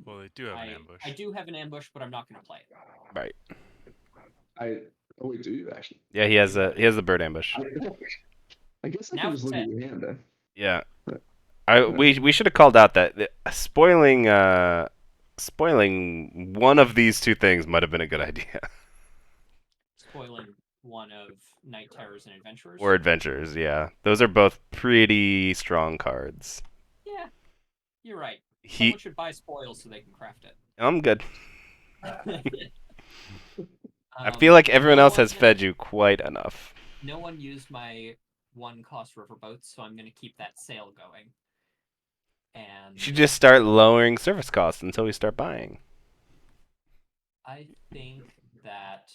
Well, they do have an ambush. I do have an ambush, but I'm not going to play it. Right. Oh wait, do you actually? Yeah, he has the bird ambush. I guess I Now can just it's look at 10. your hand. Yeah. Right. We should have called out that spoiling one of these two things might have been a good idea. Spoiling one of Night Terrors and Adventurers. Or adventures, yeah. Those are both pretty strong cards. Yeah, you're right. Someone should buy spoils so they can craft it. I'm good. I feel like everyone else has fed you quite enough. No one used my 1 cost riverboats, so I'm going to keep that sale going. And You should just start lowering service costs until we start buying. I think that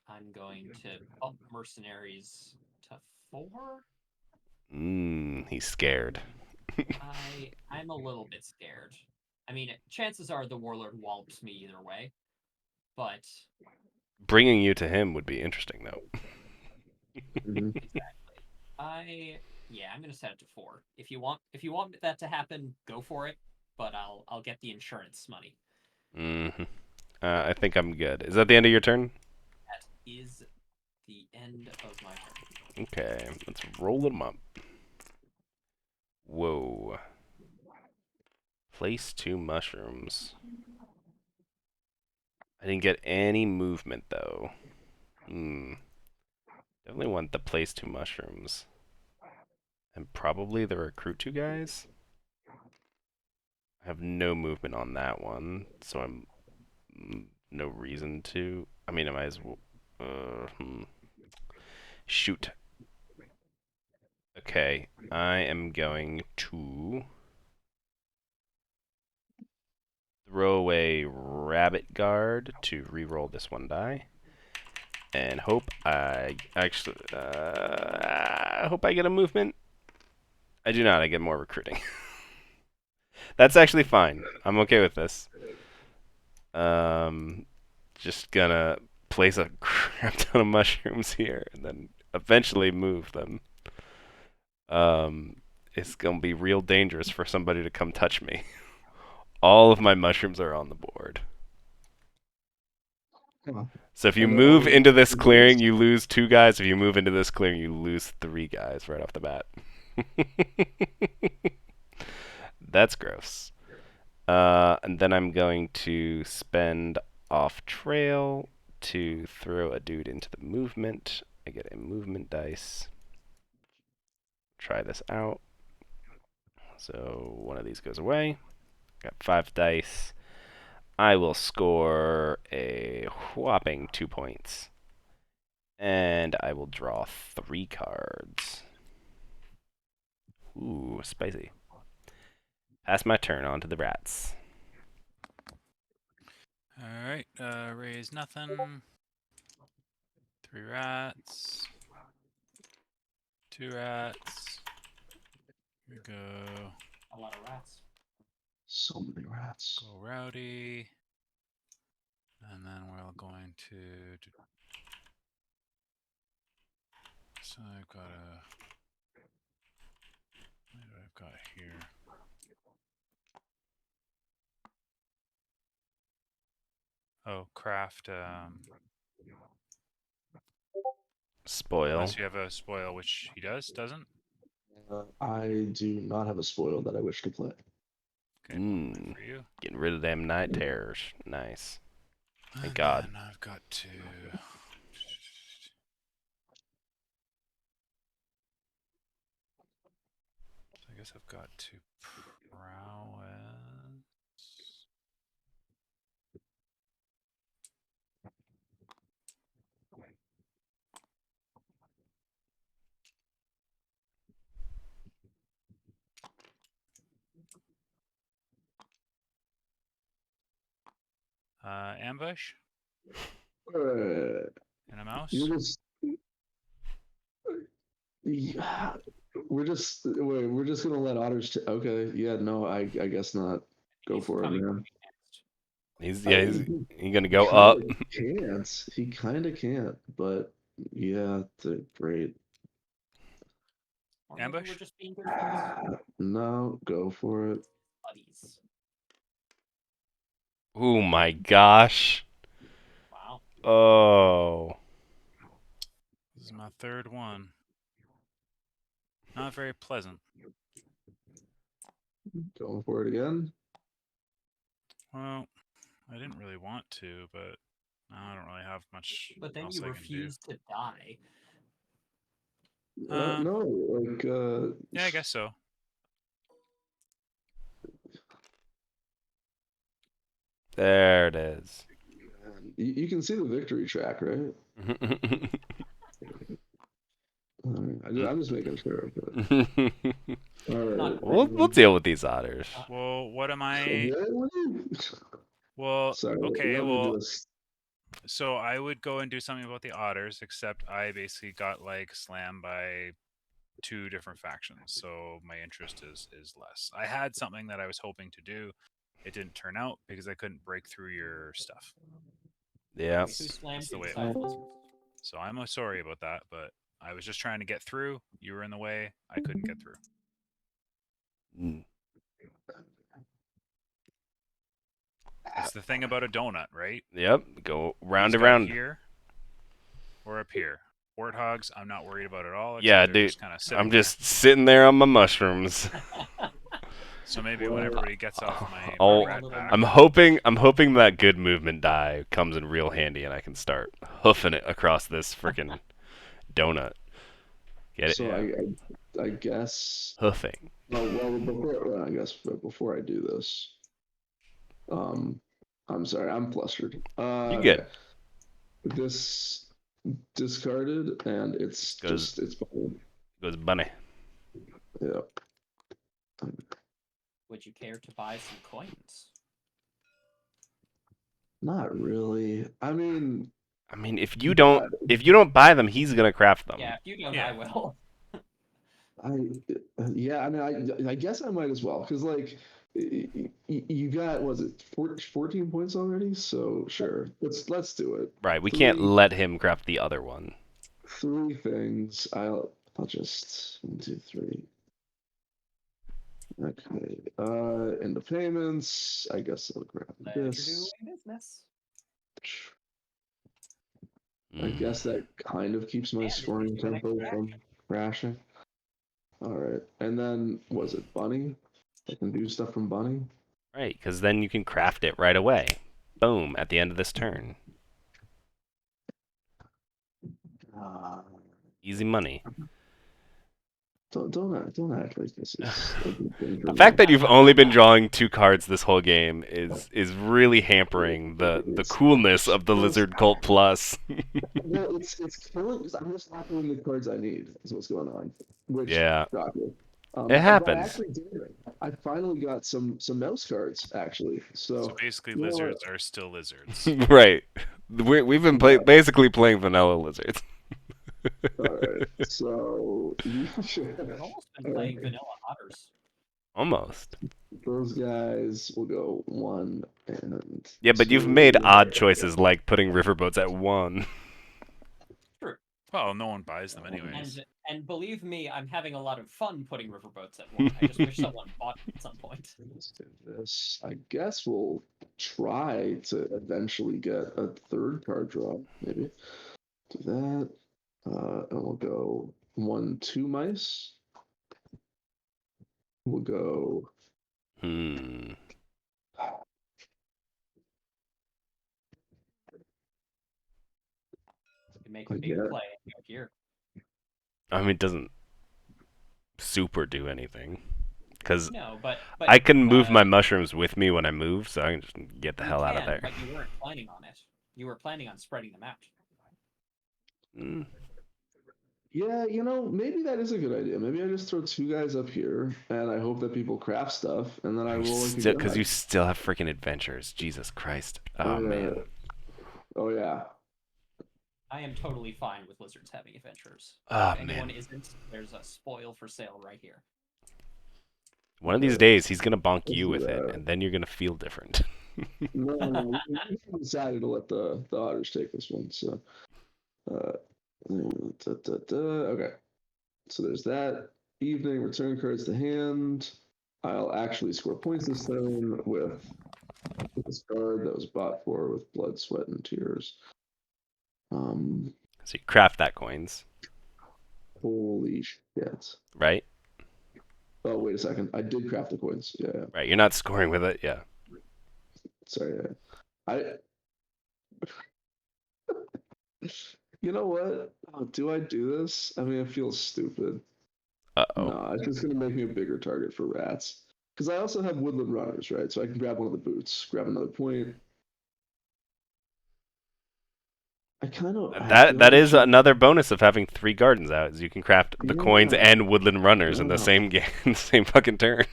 I'm going to up Mercenaries to 4. He's scared. I'm a little bit scared. I mean, chances are the Warlord wallops me either way, but Bringing you to him would be interesting, though. exactly. I'm gonna set it to 4. If you want that to happen, go for it. But I'll get the insurance money. I think I'm good. Is that the end of your turn? That is the end of my turn. Okay, let's roll them up. Whoa. Place 2 mushrooms. I didn't get any movement, though. Don't Definitely want the place 2 mushrooms. And probably the recruit 2 guys. I have no movement on that one, so I'm no reason to. I mean, I might as well. Shoot. Okay, I am going to throw away Rabbit Guard to re-roll this one die, and hope I actually hope I get a movement. I do not. I get more recruiting. That's actually fine. I'm okay with this. Just gonna place a crap ton of mushrooms here, and then eventually move them. It's gonna be real dangerous for somebody to come touch me. All of my mushrooms are on the board. Huh. So if you And move then into this clearing, you lose 2 guys. If you move into this clearing, you lose 3 guys right off the bat. That's gross. And then I'm going to spend off trail to throw a dude into the movement. I get a movement dice. Try this out. So one of these goes away. Got 5 dice. I will score a whopping 2 points. And I will draw 3 cards. Ooh, spicy. Pass my turn on to the rats. Alright, raise nothing. 3 rats. 2 rats. Here we go. A lot of rats. So many rats. Go rowdy. And then we're all going to. So I've got a. What do I've got here? Oh, craft. Spoil. Unless you have a spoil, which he does, doesn't? I do not have a spoil that I wish to play. Okay, well, for you. Getting rid of them night terrors. Nice. Thank And God. then I've got to. I guess I've got to prowess. Ambush and a mouse. You just, yeah, we're just gonna let Otters. Okay, yeah, no, I guess not. Go He's for it, coming man. He's I- he's gonna go up. He kind of can't, but yeah, great. Or maybe Ambush? we're just being good friends. No, go for it. Buddies. Oh my gosh. Wow. Oh. This is my 3rd one. Not very pleasant. Going for it again. Well, I didn't really want to, but I don't really have much But then else you I can do. refuse to die. No, like Yeah, I guess so. There it is. you can see the victory track, right? I'm just making sure. But... All right. We'll deal with these otters. Well, what am I? Well, Sorry. okay, let me well, just- so I would go and do something about the otters, except I basically got like slammed by 2 different factions, so my interest is less. I had something that I was hoping to do. It didn't turn out because I couldn't break through your stuff. Yeah. Who slammed That's the you way it besides was. lizards? So I'm sorry about that, but I was just trying to get through. You were in the way. I couldn't get through. Mm. It's the thing about a donut, right? Yep. Go round He's and got round. here or up here. Warhogs, I'm not worried about at all. except Yeah, they're dude. Just kinda sitting I'm there. just sitting there on my mushrooms. So maybe when everybody gets off my Oh, rat pack, I'm hoping that good movement die comes in real handy and I can start hoofing it across this freaking donut. Get it? So Yeah. I guess. Hoofing. I guess before I do this, I'm sorry, I'm flustered. You Okay. good? This discarded, and it's Goes just it's fine. bunny. Yeah. Would you care to buy some coins? Not really. I mean, I mean, if you don't buy them, he's gonna craft them. Yeah, if you don't, Yeah. I will. I yeah. I mean, I guess I might as well because like you got was it 14 points already? So sure, let's do it. Right. We can't let him craft the other one. Three things. I'll just 1, 2, 3. Okay. Into payments. I guess I'll grab Pleasure this. doing business. I guess that kind of keeps my And scoring it's an tempo extra from crashing. All right. And then was it Bunny? I can do stuff from Bunny. Right, because then you can craft it right away. Boom! At the end of this turn. Uh, Easy money. don't act like this is a good thing for The me. fact that you've only been drawing 2 cards this whole game is really hampering the coolness of the Lizard Cult Plus. No, it's killing because I'm just not doing the cards I need. Is what's going on. Which Yeah. shocker. It But I happens. actually did. I finally got some mouse cards actually. So basically, you know what? lizards are still lizards. Right. We've been basically playing vanilla lizards. All right. So you should. I've almost been playing vanilla otters. Almost. Those guys will go 1 and Yeah, but you've 2. made odd choices like putting riverboats at 1. True. Well, no one buys them anyways. And believe me, I'm having a lot of fun putting riverboats at 1. I just wish someone bought it at some point. Let's do this. I guess we'll try to eventually get a third card draw. Maybe do that. And we'll go 1, 2 mice. We'll go. Hmm. You make a big play and go here. I mean, it doesn't super do anything. Because No, but I can move my mushrooms with me when I move, so I can just get the you hell out of can, there. But you weren't planning on it. You were planning on spreading them out. Mm. Yeah, maybe that is a good idea. Maybe I just throw 2 guys up here, and I hope that people craft stuff, and then I roll like a Because god. you still have freaking adventures. Jesus Christ. Oh, man. Oh yeah. I am totally fine with lizards having adventures. Oh, If anyone man. isn't, there's a spoil for sale right here. One of these days, he's going to bonk Let's you do with it, that. and then you're going to feel different. No, we decided to let the otters take this one. So, okay. So there's that. Evening return cards to hand. I'll actually score points this turn with this card that was bought for with blood, sweat, and tears. So you craft that coins, Holy shit. right? Oh, wait a second. I did craft the coins. Yeah. Right, you're not scoring with it, yeah. Sorry. I. You know what? Oh, do I do this? I mean, it feels stupid. Uh-oh. No, it's just gonna make me a bigger target for rats. Because I also have woodland runners, right? So I can grab one of the boots, grab another point. I kind of That is another bonus of having 3 gardens out, is you can craft the coins Yeah. and woodland runners in the Yeah. same game, the same fucking turn.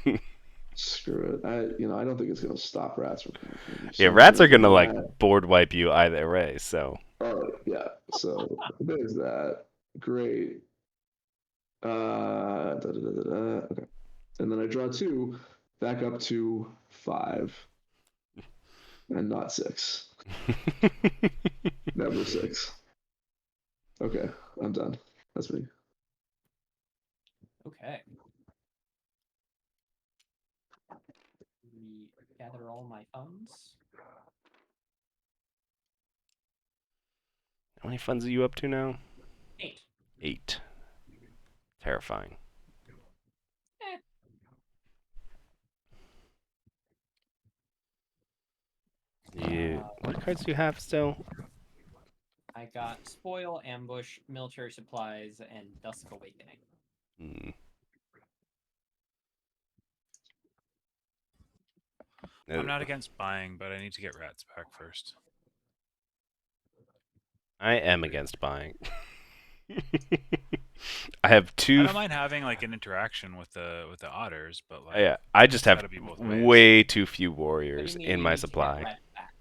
Screw it. I don't think it's gonna stop rats from coming from me. Yeah, So rats are there's gonna like that. board wipe you either way, so. Oh yeah. So there's that. Great. Okay. And then I draw 2, back up to 5, and not 6. Never 6. Okay, I'm done. That's me. Okay. Gather all my funds. How many funds are you up to now? 8. 8. Terrifying. What cards do you have still? I got spoil, ambush, military supplies, and Dusk Awakening. Hmm. I'm not against buying, but I need to get rats back first. I am against buying. I have I two. don't mind having like an interaction with the otters, but like Yeah, I just it's have gotta be both ways. way too few What do warriors you mean in you my need to get supply. rat back?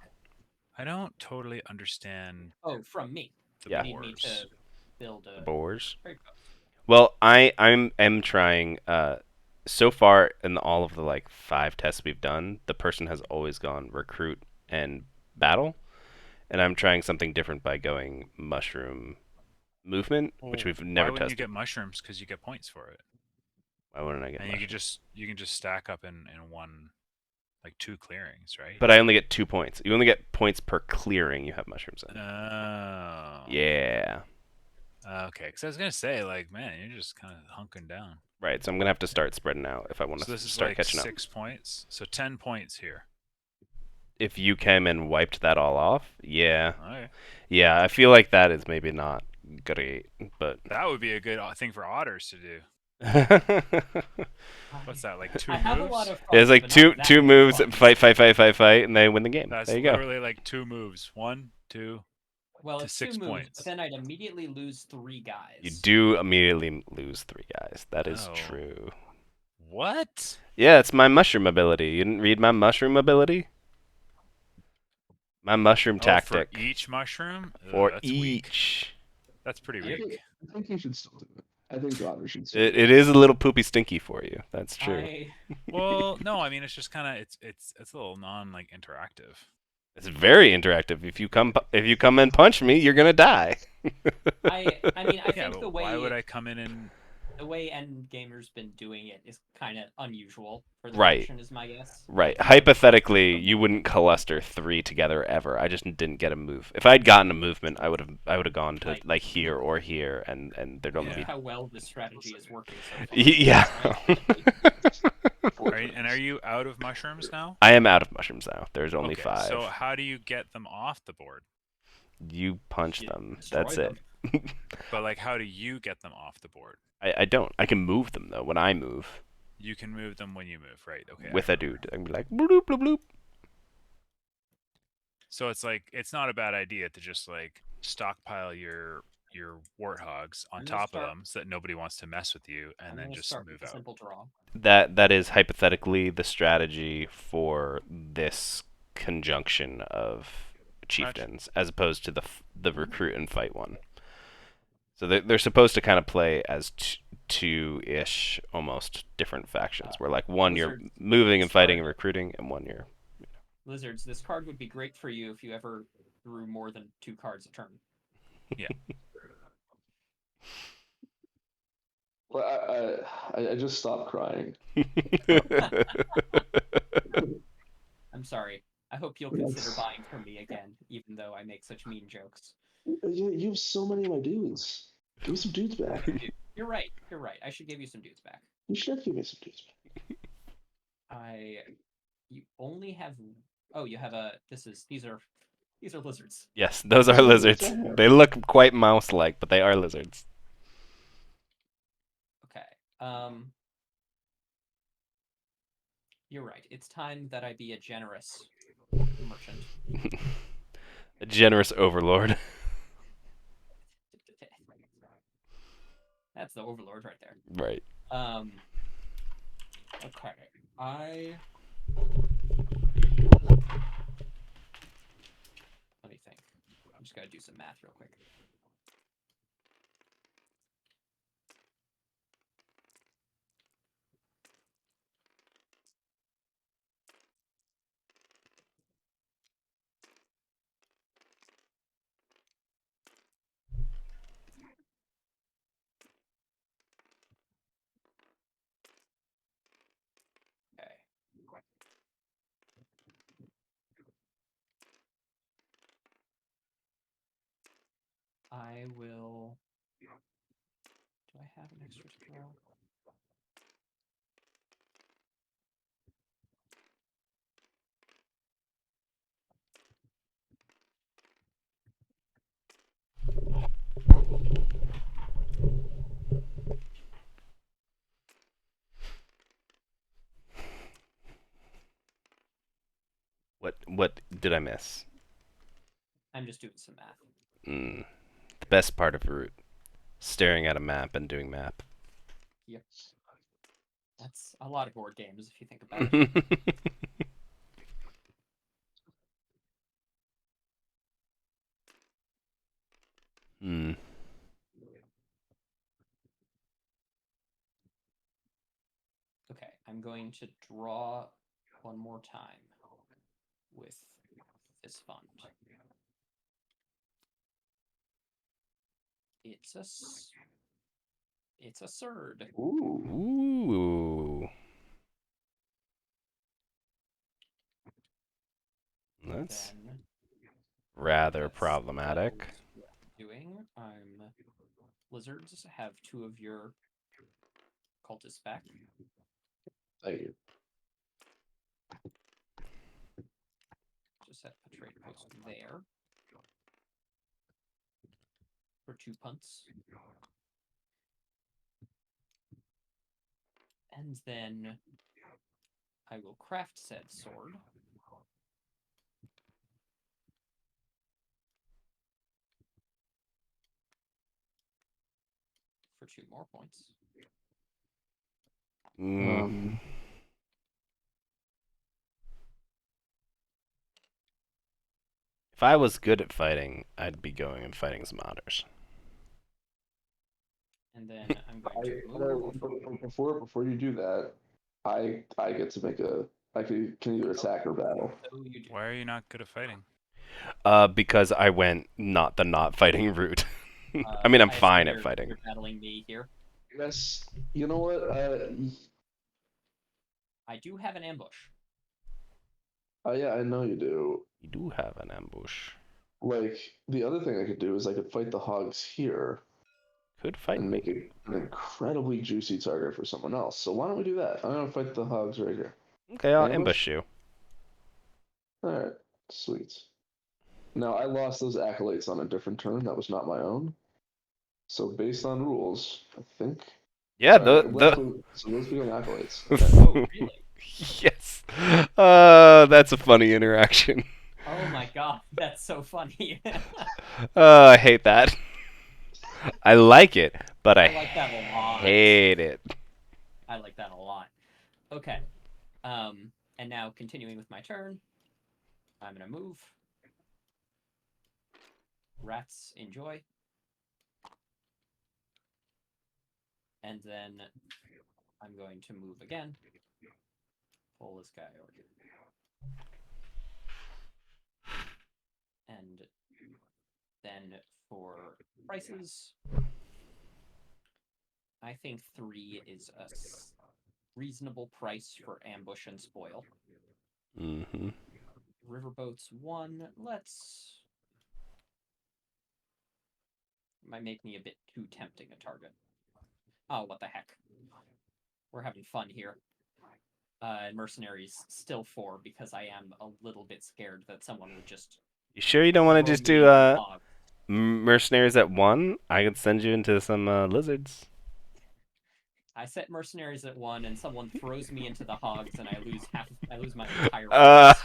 I don't totally understand Oh, from me. the Yeah. You need me to boars. build The a boars. trade post. Well, I am trying. So far in all of the like 5 tests we've done, the person has always gone recruit and battle, and I'm trying something different by going mushroom movement, which Well, we've why never wouldn't you tested. get mushrooms? Because you get points for it, Why wouldn't I get and mushrooms? you can just stack up in one like 2 clearings, right? But I only get 2 points. You only get points per clearing you have mushrooms in. Oh. Yeah. Okay, because I was gonna say like, man, you're just kind of hunking down. Right. So I'm gonna have to start spreading out if I want So to this is start like catching up. 6 points. So 10 points here. If you came and wiped that all off, yeah, Okay. yeah. I feel like that is maybe not great, but That would be a good thing for otters to do. What's that, like 2 I have a lot moves? of fun, it's like but two not that two much moves, fun. fight, and they win the game. That's There you go. literally like 2 moves. 1, 2 Well, to it's 6 2 moves, points. but then I'd immediately lose 3 guys. You do immediately lose 3 guys. That is Oh. true. What? Yeah, it's my mushroom ability. You didn't read my mushroom ability? My mushroom tactic. For each mushroom? For That's weak. each. That's pretty I- weak. I think you should still do it. I think Otter should still It, do it is a little poopy stinky for you. That's true. Well, no, I mean it's just kind of it's a little non like interactive. It's very interactive. If you come and punch me, you're gonna die. I mean, I Yeah, think but the why would way I come in and the way Endgamer's been doing it is kind of unusual for the Right. faction, is my guess. Right. Like, Hypothetically, you wouldn't cluster 3 together ever. I just didn't get a move. If I'd gotten a movement, I would have gone to Like- like here or here, and there'd only look be how well this strategy is working so far. yeah. are you out of mushrooms now? I am out of mushrooms now. There's only Okay, 5. so how do you get them off the board? You punch You them. destroy That's them. it. But like, how do you get them off the board? I don't. I can move them though. When I move You can move them when you move, right? Okay. with I a remember. dude, I can be like bloop bloop bloop. So it's like it's not a bad idea to just like stockpile your warthogs on I'm gonna top of start- them so that nobody wants to mess with you, and I'm then gonna just start move with a out. simple draw. That is hypothetically the strategy for this conjunction of chieftains, as opposed to the recruit and fight one. So they're supposed to kind of play as two-ish, almost different factions. Where like one you're Wizards moving and fighting start- and recruiting, and one you're Lizards, this card would be great for you if you ever drew more than 2 cards a turn. Well, I just stopped crying. I'm sorry. I hope you'll consider buying from me again, even though I make such mean jokes. You have so many of my dudes. Give me some dudes back. You're right. You're right. I should give you some dudes back. You should give me some dudes back. You only have. Oh, you have a. These are lizards. Yes, those are lizards. They look quite mouse-like, but they are lizards. Okay. You're right. It's time that I be a generous merchant. A generous overlord. That's the overlord right there. Right. Okay. Let me think. I'm just gonna do some math real quick. Okay. I will. Do I have an extra spell? What did I miss? I'm just doing some math. The best part of route: staring at a map and doing map. Yep. That's a lot of board games if you think about it. Hmm. Okay, I'm going to draw one more time with this fund. It's a surd. Ooh. Ooh. That's Then rather that's problematic. what I'm doing. Lizards have 2 of your cultists back. Thank you. Just set a trade post there for 2 punts. And then I will craft said sword. For 2 more points. If I was good at fighting, I'd be going and fighting some otters. And then I'm going to move. Before you do that, I get to make a. Can either attack or battle. So you do. Why are you not good at fighting? Because I went not fighting route. I mean, I'm fine at fighting. You're battling me here. Yes. You know what? I do have an ambush. Yeah, I know you do. You do have an ambush. Like the other thing I could do is I could fight the hogs here Could fight and me. make it an incredibly juicy target for someone else. So why don't we do that? I'm gonna fight the hogs right here. Okay, I'll ambush you. All right, sweet. Now I lost those acolytes on a different turn. That was not my own. So based on rules, I think. Yeah, So let's be on acolytes. Okay. Oh, really? Yes. That's a funny interaction. Oh my god, that's so funny. I hate that. I like it, but I like that a lot. hate it. I like that a lot. Okay. And now continuing with my turn, I'm gonna move. Rats enjoy. And then I'm going to move again. Pull this guy over here. And then for prices, I think 3 is a reasonable price for ambush and spoil. Mm-hmm. Riverboats 1, let's... Might make me a bit too tempting a target. Oh, what the heck. We're having fun here. Mercenaries still 4 because I am a little bit scared that someone would just... You sure you don't want to just do mercenaries at 1? I could send you into some lizards. I set mercenaries at 1, and someone throws me into the hogs, and I lose my entire race.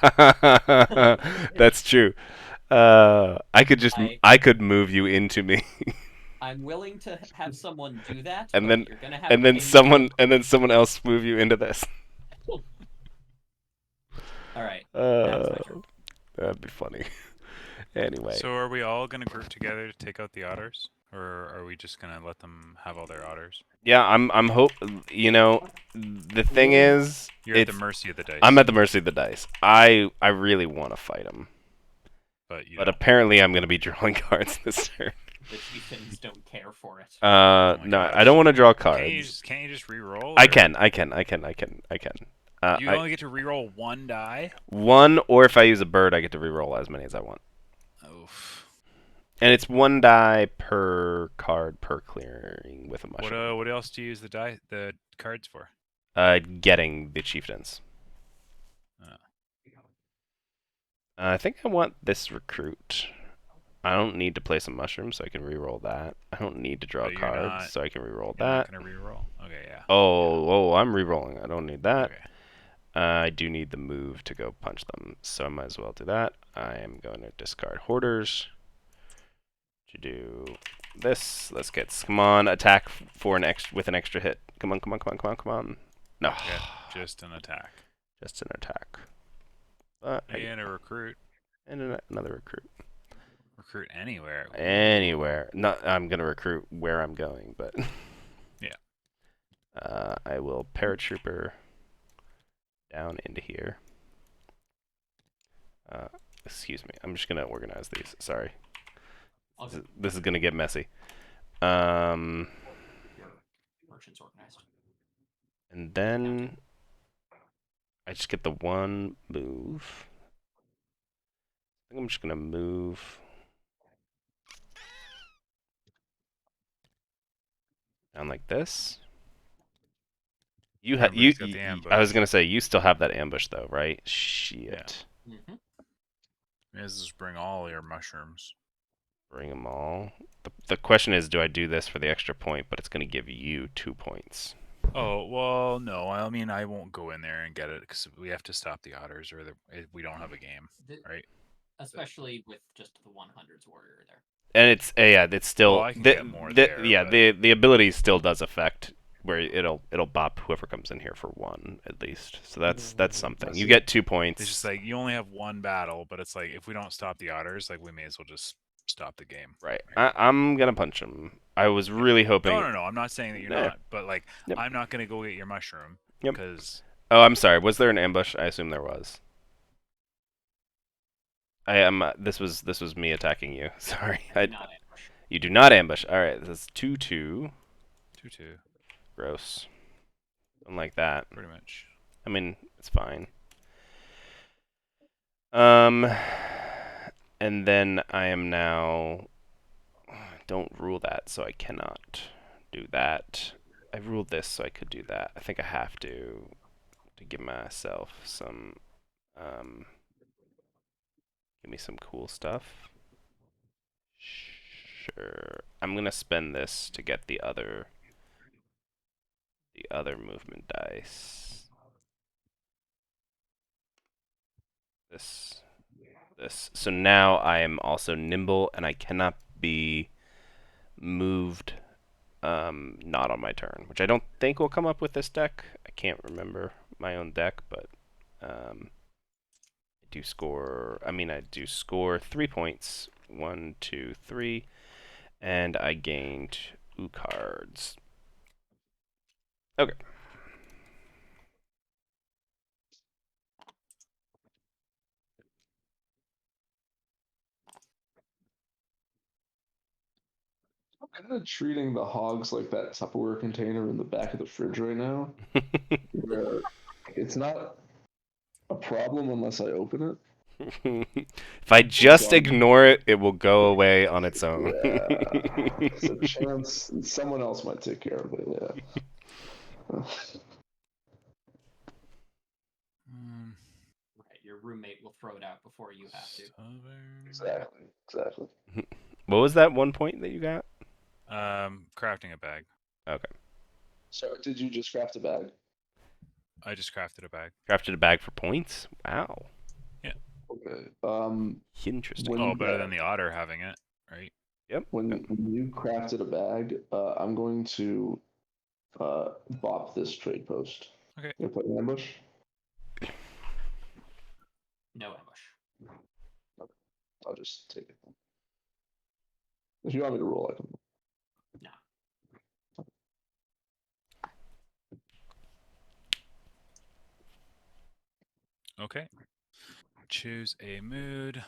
That's true. I could move you into me. I'm willing to have someone do that, and but then you're gonna have and then someone else move you into this. All right. That'd be funny. Anyway. So are we all gonna group together to take out the otters, or are we just gonna let them have all their otters? Yeah, I'm you know, the thing is, you're at the mercy of the dice. I'm at the mercy of the dice. I really want to fight them. But apparently I'm going to be drawing cards this turn. The chieftains don't care for it. No, gosh. I don't want to draw cards. Can't you just re-roll? I can. You only get to re-roll 1 die? 1, or if I use a bird, I get to re-roll as many as I want. Oof. And it's 1 die per card per clearing with a mushroom. What else do you use the cards for? Getting the chieftains. I think I want this recruit. I don't need to play some mushrooms, so I can re-roll that. I don't need to draw cards, so I can re-roll that. You're not gonna re-roll? Okay, yeah. Oh, I'm re-rolling. I don't need that. I do need the move to go punch them, so I might as well do that. I am going to discard Hoarders to do this. Let's get, come on, attack for an extra with an extra hit. Come on, come on, come on, come on, come on. No, Yeah, just an attack. just an attack. But And a recruit. and another recruit. Recruit anywhere. Ooh. Anywhere. Not, I'm gonna recruit where I'm going, but Yeah. I will paratrooper down into here. Excuse me. I'm just gonna organize these. Sorry. This is gonna get messy. Merchants organized. And then I just get the one move. I think I'm just gonna move down like this. You have Remember, he's got the I was ambush. gonna say you still have that ambush though, right? Shit. Yeah. Let's just bring all your mushrooms. Bring them all. The question is, do I do this for the extra point? But it's gonna give you 2 points. Oh, well, no. I mean, I won't go in there and get it because we have to stop the Otters or we don't have a game, right? Especially with just the 100s warrior there. And it's yeah, it's still Well, I can get more there, yeah, but... the ability still does affect where it'll bop whoever comes in here for 1 at least. So that's something. You get 2 points. It's just like you only have 1 battle, but it's like if we don't stop the Otters, like we may as well just stop the game. Right. I'm gonna punch him. I was really hoping. No. I'm not saying that you're not, but like I'm not gonna go get your mushroom because. Oh, I'm sorry. Was there an ambush? I assume there was. I am. This was me attacking you. Sorry. You do not ambush. All right. This is 2-2. 2-2. Gross. Something like that. Pretty much. I mean, it's fine. And then I am now. Don't rule that, so I cannot do that. I ruled this, so I could do that. I think I have to give myself some. Give me some cool stuff. Sure. I'm gonna spend this to get the other movement dice. This. So now I am also nimble, and I cannot be moved not on my turn, which I don't think will come up with this deck. I can't remember my own deck, but I do score 3 points. 1, 2, 3, and I gained 2 cards. Okay. I'm kind of treating the hogs like that Tupperware container in the back of the fridge right now. Where it's not a problem unless I open it. If I just ignore it, it will go away on its own. Yeah. It's a chance someone else might take care of it, yeah. Right, your roommate will throw it out before you have to. Exactly. What was that 1 point that you got? Crafting a bag. Okay. So did you just craft a bag? I just crafted a bag. Crafted a bag for points? Wow. Yeah. Okay. Interesting. Better than the otter having it, right? Yep. When you crafted a bag, I'm going to bop this trade post. Okay. You put an ambush? No ambush. Okay. I'll just take it. If you want me to roll, I can. No. Okay. Choose a mood.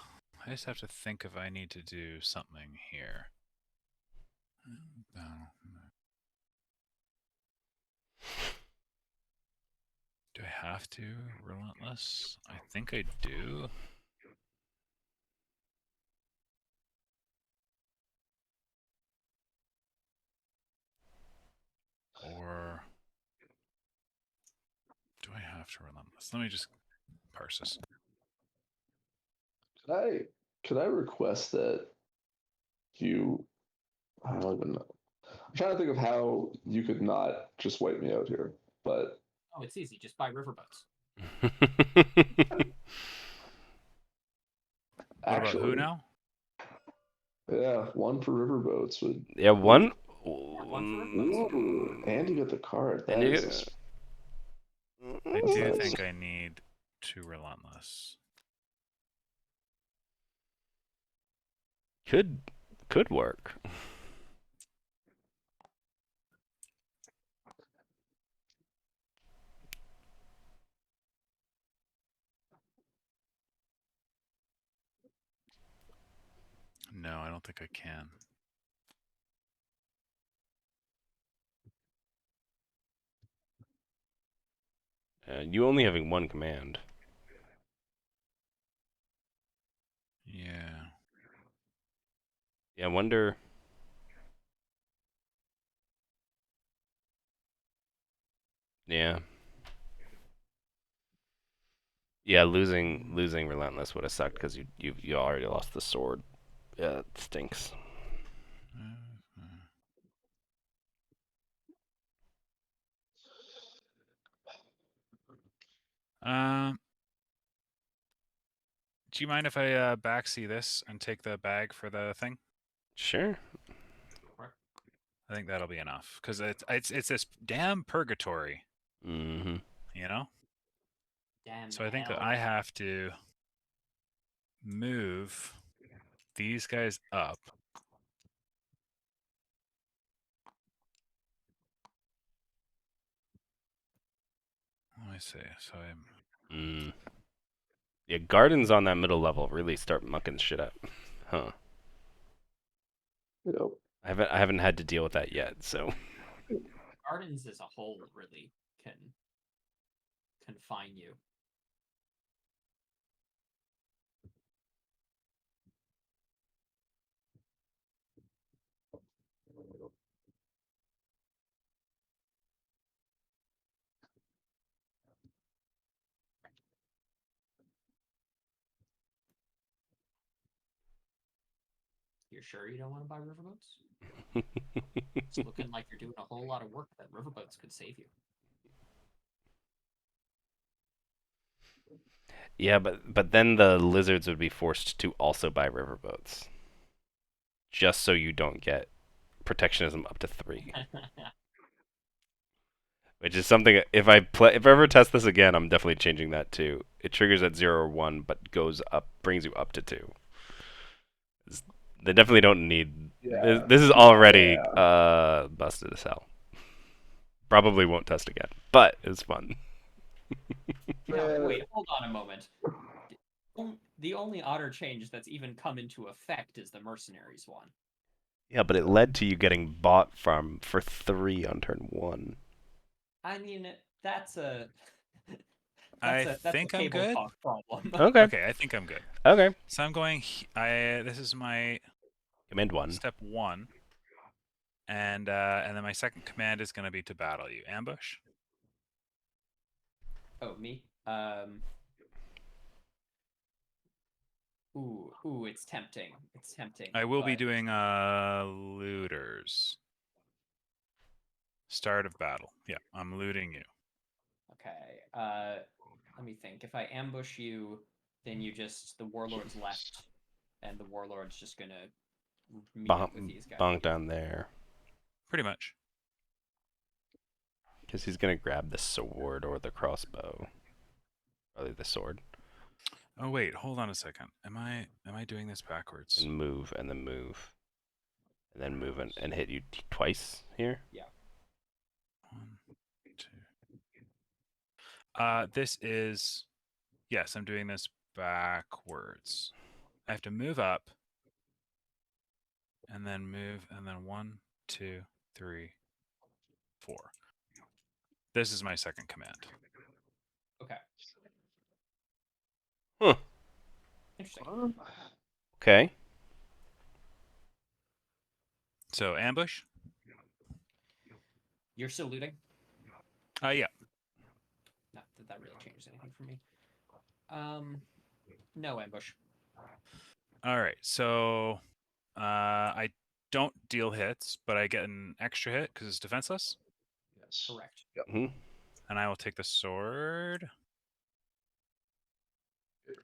I just have to think if I need to do something here. Do I have to? Relentless? I think I do. Or do I have to relentless? Let me just parse this. Could I request that you? I don't even know. I'm trying to think of how you could not just wipe me out here, but Oh, it's easy. Just buy riverboats. What about who Actually, now? yeah, one for riverboats would. Yeah, one. One for riverboats. Ooh, and you get the card. And That you is get. I That's do nice. think I need 2 relentless. Could work. No, I don't think I can. You only having one command. Yeah. Yeah, I wonder. Yeah. Yeah, losing relentless would have sucked because you already lost the sword. Yeah, it stinks. Um, do you mind if I backsee this and take the bag for the thing? Sure. I think that'll be enough because it's this damn purgatory, Mm-hmm. you know. Damn So I think that hell. I have to move these guys up. Let me see. So I'm. Mm. Yeah, gardens on that middle level really start mucking shit up. Huh. Yep. I haven't had to deal with that yet, so. Gardens as a whole really can confine you. You're sure you don't want to buy riverboats? It's looking like you're doing a whole lot of work that riverboats could save you. Yeah, but then the lizards would be forced to also buy riverboats, just so you don't get protectionism up to 3. Which is something if I ever test this again, I'm definitely changing that too. It triggers at 0 or 1, but goes up, brings you up to 2. They definitely don't need. Yeah. This is already Yeah. busted as hell. Probably won't test again, but it's fun. Now, wait, hold on a moment. The only otter change that's even come into effect is the mercenaries one. Yeah, but it led to you getting bought for 3 on turn 1. I mean, that's a I that's a think I'm table good. talk problem. Okay. Okay, I think I'm good. Okay. So I'm going. This is my Command 1. step 1, and then my second command is going to be to battle you. Ambush. Oh, me? Ooh, it's tempting. It's tempting. I will be but- doing looters. Start of battle. Yeah, I'm looting you. Okay. Let me think. If I ambush you, then the warlord's left, and the warlord's just gonna meet up with these guys. Bonk down there. Pretty much. Because he's going to grab the sword or the crossbow. Probably the sword. Oh wait, hold on a second. Am I doing this backwards? And move, and then move. And then move and hit you twice here. Yeah. 1, 2. This is. Yes, I'm doing this backwards. I have to move up, and then move, and then 1, 2, 3, 4. This is my second command. Okay. Huh. Interesting. Okay. So ambush. You're still looting? Yeah. Not that that really changes anything for me. No ambush. All right. So I don't deal hits, but I get an extra hit because it's defenseless, Yes. Correct. Hmm. and I will take the sword.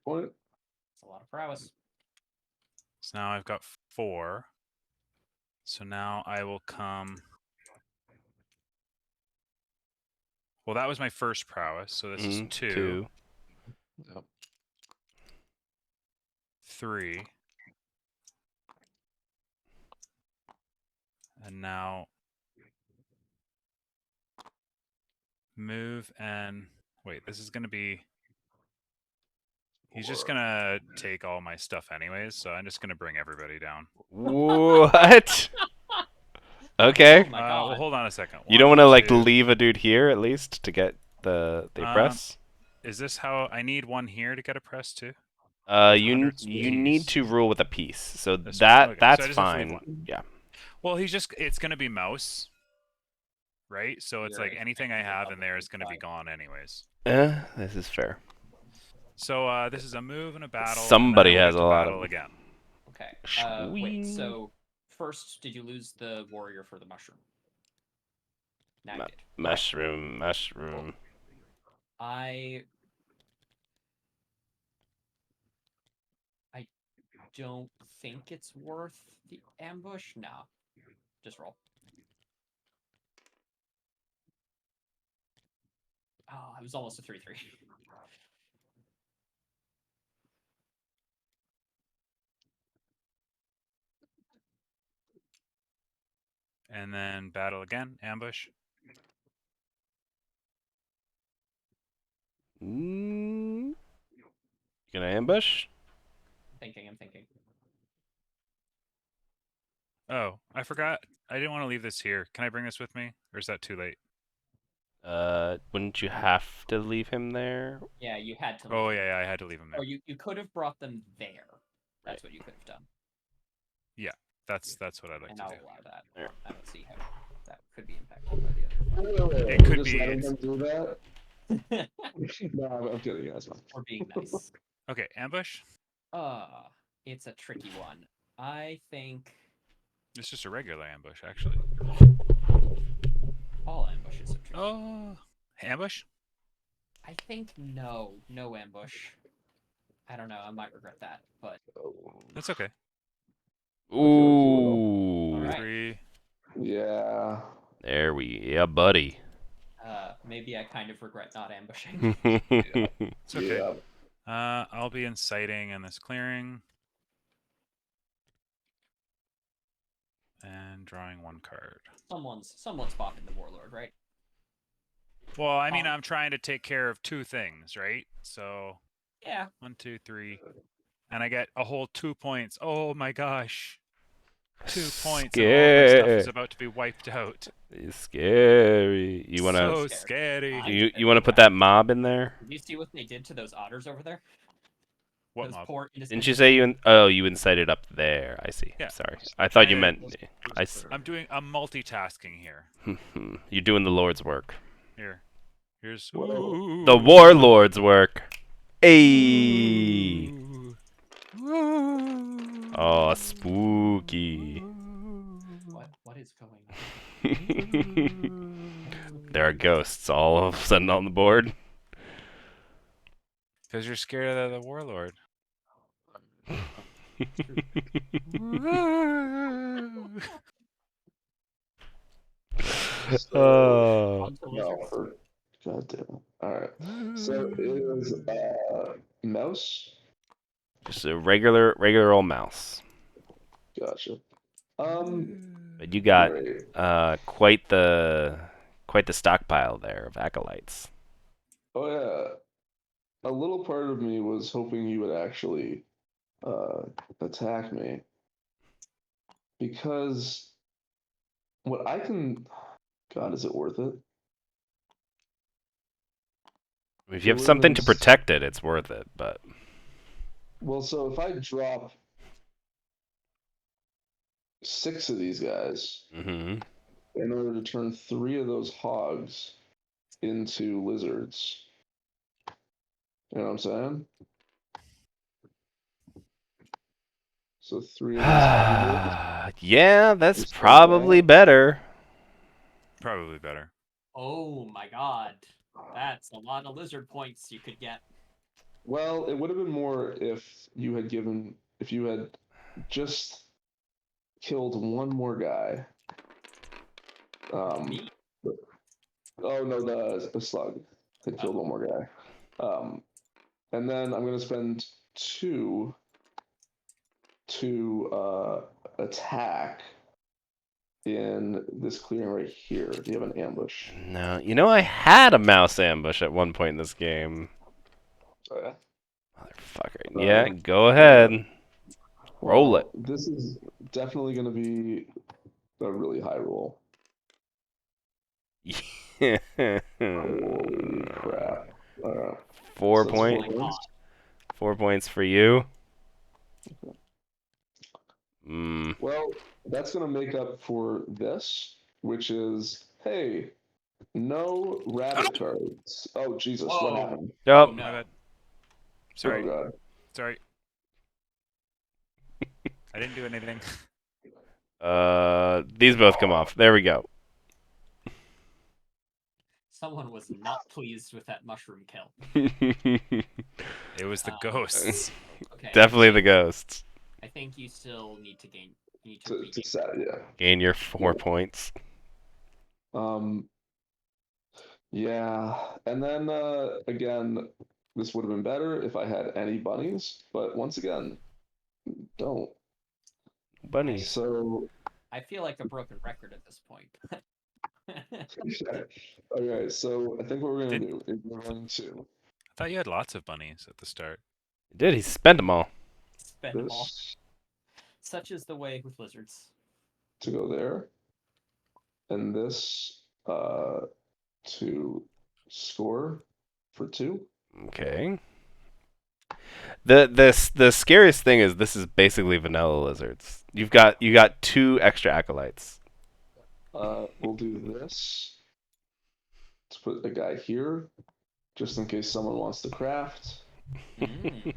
point. It's a lot of prowess. So now I've got 4. So now I will come. Well, that was my first prowess. So this is 2, 2. Yep. 3. And now move and wait, this is going to be. He's just going to take all my stuff anyways, so I'm just going to bring everybody down. What? Okay. Oh my god. Well, hold on a second. You don't One, want to like 2. leave a dude here at least to get the press? Is this how I need one here to get a press too? You 100 need piece. to rule with a piece, so This that one. Okay, so I that's just have to leave fine. one. Yeah. Well, it's going to be mouse, right? So it's like You're anything I have in there is probably going to be fine. gone anyways. This is fair. So this is a move and a battle. Somebody and then I has will a get to lot battle of. again. Okay. Wait. Shwing. So first, did you lose the warrior for the mushroom? Now you did. Mushroom, mushroom. I don't think it's worth the ambush. Nah. Just roll. Oh, it was almost a 3-3. And then battle again, ambush. You gonna ambush? I'm thinking. Oh, I forgot. I didn't want to leave this here. Can I bring this with me, or is that too late? Wouldn't you have to leave him there? Yeah, you had to. Oh yeah, I had to leave him there. Or you could have brought them there. That's what you could have done. Yeah, that's what I'd like And to I'll do. allow that. Yeah. I don't see how that could be impacted by the It could Just be, letting it's- them do that. other. No, I'm kidding, guys. Or being nice. Okay, ambush. It's a tricky one. I think It's just a regular ambush, actually. all ambushes are tricky. Oh, ambush. I think no ambush. I don't know. I might regret that, but That's okay. Ooh. Alright. 3. Yeah. Yeah, buddy. maybe I kind of regret not ambushing. It's okay. Yeah. I'll be inciting in this clearing. And drawing 1 card. Someone's popping the warlord, right? Well, I mean, I'm trying to take care of 2 things, right? So Yeah. 1, 2, 3, and I get a whole 2 points. Oh my gosh, 2 points, and all of my stuff is about to be wiped out. It's scary. You wanna? So Scary. scary. You wanna put that mob in there? Did you see what they did to those otters over there? What Those mob? poor innocent. Didn't you say you incited up there? I see. Yeah. Sorry. I thought you Yeah, meant. I'm multitasking here. You're doing the Lord's work. Here's Whoa. The warlord's work. Ayy. Oh, spooky. What is going on? There are ghosts all of a sudden on the board. Because you're scared of the warlord. Oh. On to No. lizards. God damn it. Alright. So it is mouse. Just a regular old mouse. Gotcha. But you got Great. quite the stockpile there of acolytes. Oh yeah. A little part of me was hoping you would actually attack me. Because what I can God, is it worth it? If you have something to protect it, it's worth it, but Well, so if I drop 6 of these guys in order to turn 3 of those hogs into lizards. You know what I'm saying? So 3 of these hogs. yeah, that's Just like probably that. better. Probably better. Oh my god. That's a lot of lizard points you could get. Well, it would have been more if you had just killed one more guy. Me. Oh no, the slug had killed one more guy. And then I'm gonna spend 2 to attack in this clearing right here. Do you have an ambush? No, you know I had a mouse ambush at one point in this game. Oh, yeah. Motherfucker. Uh, Yeah, go ahead. Roll it. Well, this is definitely gonna be a really high roll. Holy crap! Four So that's point. 4 points. 4 points for you. Mm. Well, that's gonna make up for this, which is hey, no rabbit cards. Oh Jesus, what Whoa. happened? Oh Yep. My no. bad. Oh Sorry. god. Sorry. I didn't do anything. These both come off. There we go. Someone was not pleased with that mushroom kill. It was the ghosts. Okay. Definitely the ghosts. I think you still need to gain. You need to To regain. set, yeah. Gain your 4 points. Um, yeah, and then again, this would have been better if I had any bunnies, but once again, don't. Bunnies. So, I feel like a broken record at this point. okay, so I think what we're gonna Did- do is we're going to I thought you had lots of bunnies at the start. Did he spend them all? Spend them all. this Such is the way with lizards. to go there, and this to score for 2. Okay. The scariest thing is this is basically vanilla lizards. You got 2 extra acolytes. We'll do this. Let's put a guy here, just in case someone wants to craft. Mm.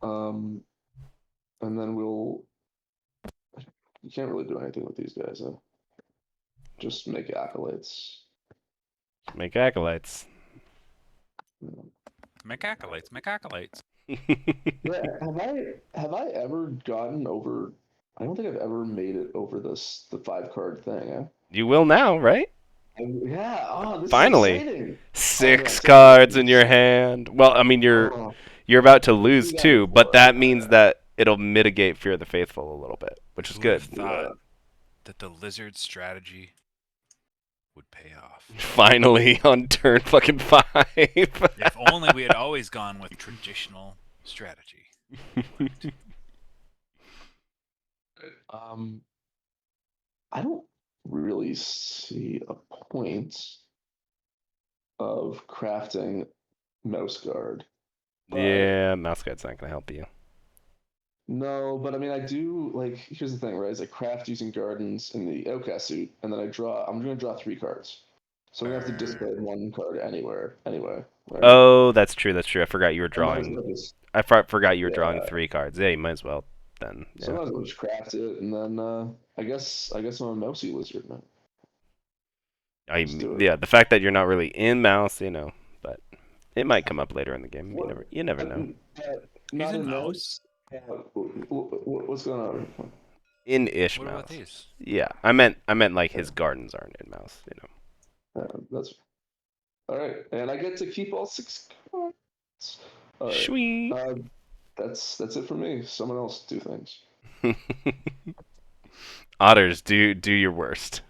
Um, and then we'll. You can't really do anything with these guys, huh? Just make acolytes. Make acolytes. Make acolytes. Make acolytes. Yeah, have I ever gotten over? I don't think I've ever made it over the 5 card thing. Eh? You will now, right? Yeah. Oh, this Finally. is exciting. 6 take cards it. in your hand. Well, I mean Oh, you're about to lose do that 2, but before, that yeah, means yeah. that it'll mitigate Fear of the Faithful a little bit, which is Who good. would have thought that the lizard strategy would pay off? Finally on turn fucking 5. If only we had always gone with traditional strategy. Um, I don't really see a point of crafting mouse guard. But Yeah, mouse guard's not gonna help you. no, but I mean, I do like. Here's the thing, right? Is I craft using gardens in the outcast suit, and then I draw. I'm going to draw 3 cards, so I'm gonna have to discard 1 card anyway. Right? Oh, that's true. That's true. I forgot you were I might as drawing. well just Forgot you were drawing yeah. 3 cards. Yeah, you might as well then. So I Yeah. might as well just craft it, and then I guess I'm a mousy lizard now. Let's do it. Yeah. The fact that you're not really in mouse, but it might come up later in the game. What? You never know. Not He's a in mouse. What's going on? In ish What about mouse. these? Yeah, I meant like his gardens aren't in mouse. That's all right, and I get to keep all 6 cards. All right. Sweet. That's it for me. Someone else do things. Otters, do your worst.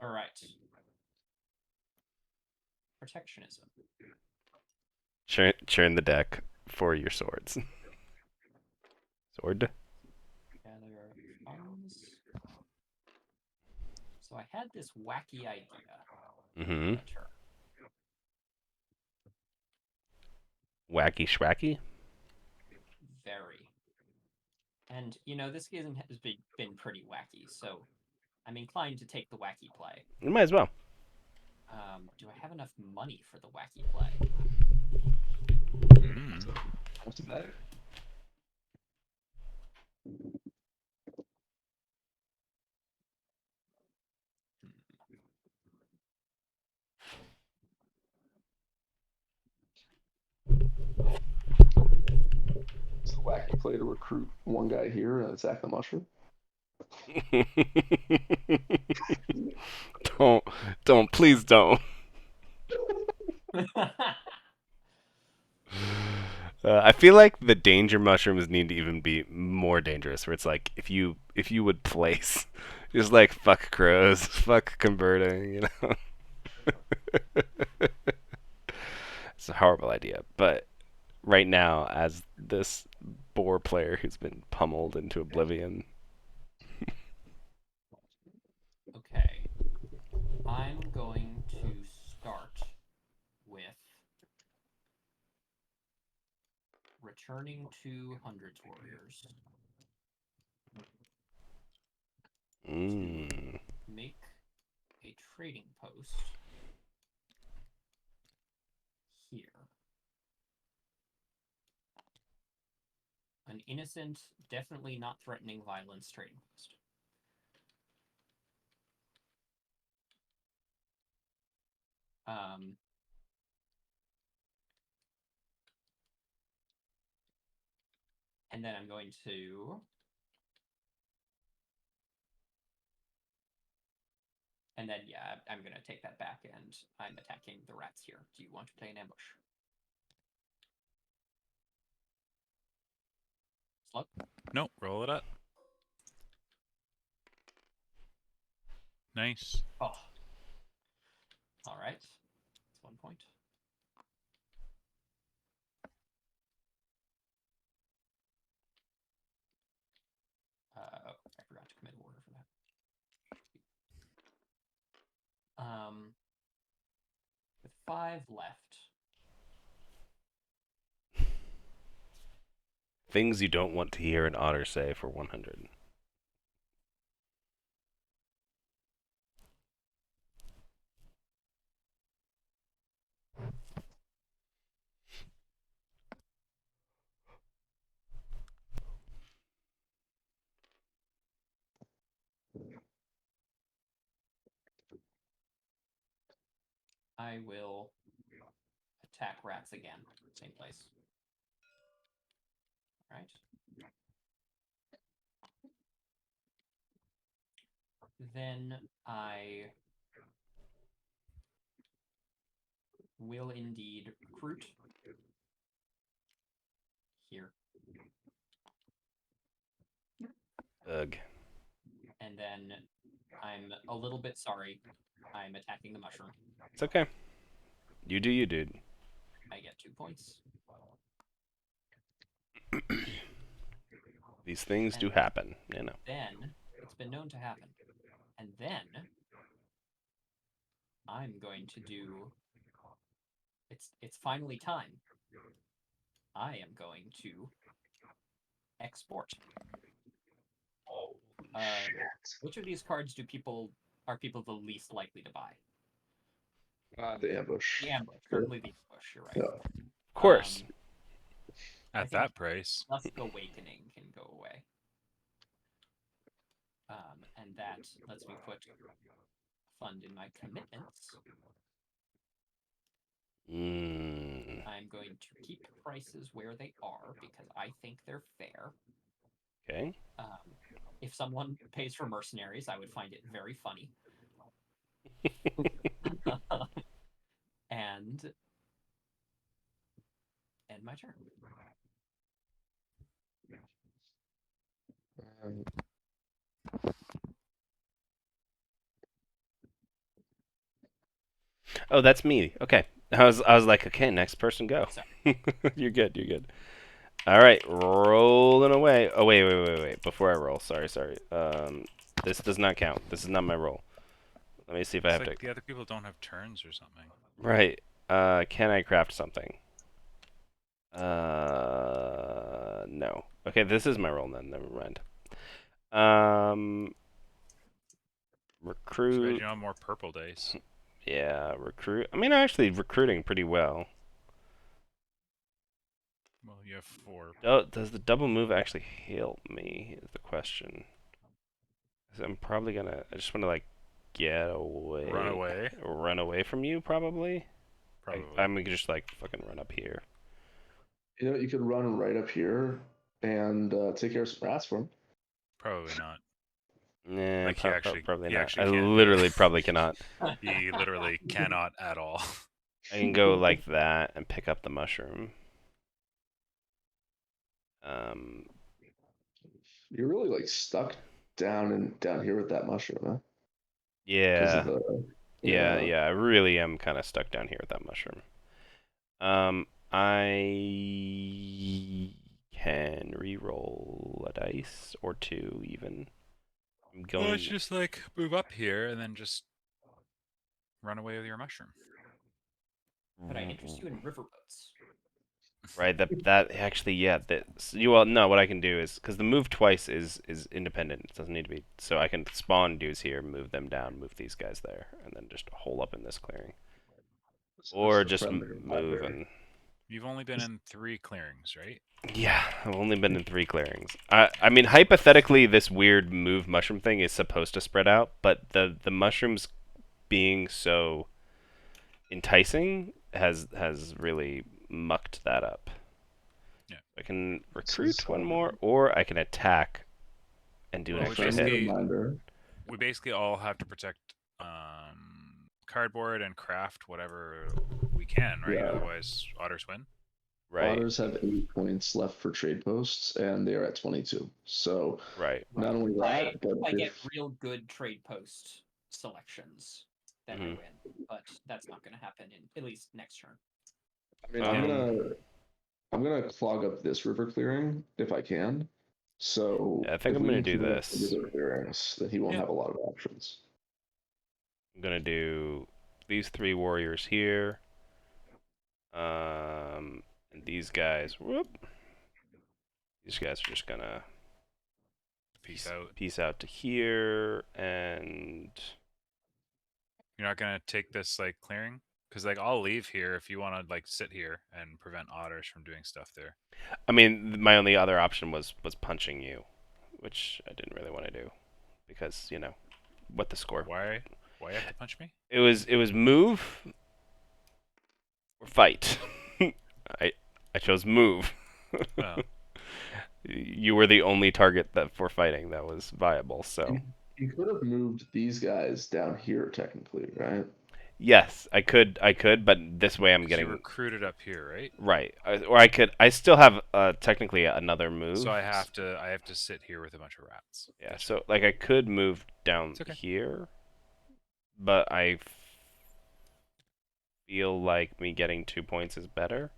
All right. Protectionism. Churn the deck for your swords. Sword. Gather funds. So I had this wacky idea. Mm-hmm. Turn. Wacky schwacky. Very. And this game has been pretty wacky, so I'm inclined to take the wacky play. You might as well. Do I have enough money for the wacky play? What's that? play to recruit one guy here and attack the mushroom? Please don't. I feel like the danger mushrooms need to even be more dangerous. Where it's like if you would place, just like fuck crows, fuck converting, you know. It's a horrible idea, but right now, as this boar player who's been pummeled into oblivion. Okay. I'm going to start with returning to Hundreds Warriors Mm. make a trading post here. An innocent, definitely not threatening violence trading post. And then I'm going to... And then, yeah, I'm going to take that back, and I'm attacking the rats here. Do you want to play an ambush? Slug? Nope, roll it up. Nice. Oh. All right. That's 1 point. I forgot to commit order for that. With 5 left. Things you don't want to hear an otter say for 100. I will attack rats again. Same place. All right. Then I will indeed recruit here. Ugh. And then I'm a little bit sorry. I'm attacking the mushroom. It's okay. You do you, dude. I get 2 points. These things do happen, you know. Then, it's been known to happen. And then, I'm going to do... It's finally time. I am going to export. Which of these cards are people the least likely to buy? The ambush. The ambush, certainly the ambush. You're right. Yeah. Of course. At that price. Dusk Awakening can go away. And that lets me put a fund in my commitments. I'm going to keep prices where they are because I think they're fair. Okay. If someone pays for mercenaries, I would find it very funny. And end my turn. Oh, that's me. Okay. I was like, okay, next person go. You're good. You're good. All right, rolling away. Oh wait. Before I roll, sorry. This does not count. This is not my roll. Let me see if I It's have like to. the other people don't have turns or something. Right. Can I craft something? No. Okay, this is my roll then. Never mind. So Recruit. you have more purple dice. Yeah, recruit. I mean, I'm actually recruiting pretty well. Well, you have 4. Oh, does the double move actually help me? Is the question. 'Cause I'm probably gonna. I just want to like get away. Run away. Run away from you, probably. Probably. I'm gonna just like fucking run up here. You know, you could run right up here, and take care of some rats for him. Probably not. Nah, Like, probably he not. actually I can't do it. literally probably cannot. He literally cannot at all. I can go like that and pick up the mushroom. You're really like stuck down here with that mushroom, huh? Because of Yeah, the yeah, yeah. yeah. I really am kind of stuck down here with that mushroom. I can re-roll a dice or two even. I'm Well, let's going. just like move up here and then just run away with your mushroom. Could I interest you in riverboats? Right, that actually, yeah, well, no, what I can do is because the move twice is independent. It doesn't need to be, so I can spawn dudes here, move them down, move these guys there, and then just hole up in this clearing, This is or a just friendly move library. and You've only been in 3 clearings, right? yeah, I've only been in 3 clearings. I mean, hypothetically, this weird move mushroom thing is supposed to spread out, but the mushrooms being so enticing has really mucked that up. Yeah. I can This recruit is, one more, or I can attack and do an Well, a we extra friendly hit. basically reminder. we basically all have to protect cardboard and craft whatever we can, right? Yeah. Otherwise, otters win. Right, Otters have 8 points left for trade posts, and they are at 22. So right. not only that, but If I get if real good trade post selections, then I Mhm. win. But that's not going to happen in at least next turn. I mean, Um, I'm gonna clog up this river clearing if I can. So yeah, I think if I'm we gonna can do clear up the this. river clearings, then he won't Yeah. have a lot of options. I'm gonna do these 3 warriors here. And these guys. Whoop. These guys are just gonna Peace out. peace out to here, and You're not gonna take this like clearing, because like I'll leave here if you want to like sit here and prevent otters from doing stuff there. I mean, my only other option was punching you, which I didn't really want to do because what the score. Why? Why you have to punch me? It was move or fight. I chose move. Oh, You were the only target that for fighting that was viable. So You could have moved these guys down here technically, right? yes, I could, but this way I'm because you getting recruited up here, right? right. Or I could. I still have technically another move. So I have to sit here with a bunch of rats. Yeah. Gotcha. So like I could move down It's okay. here, but I feel like me getting 2 points is better.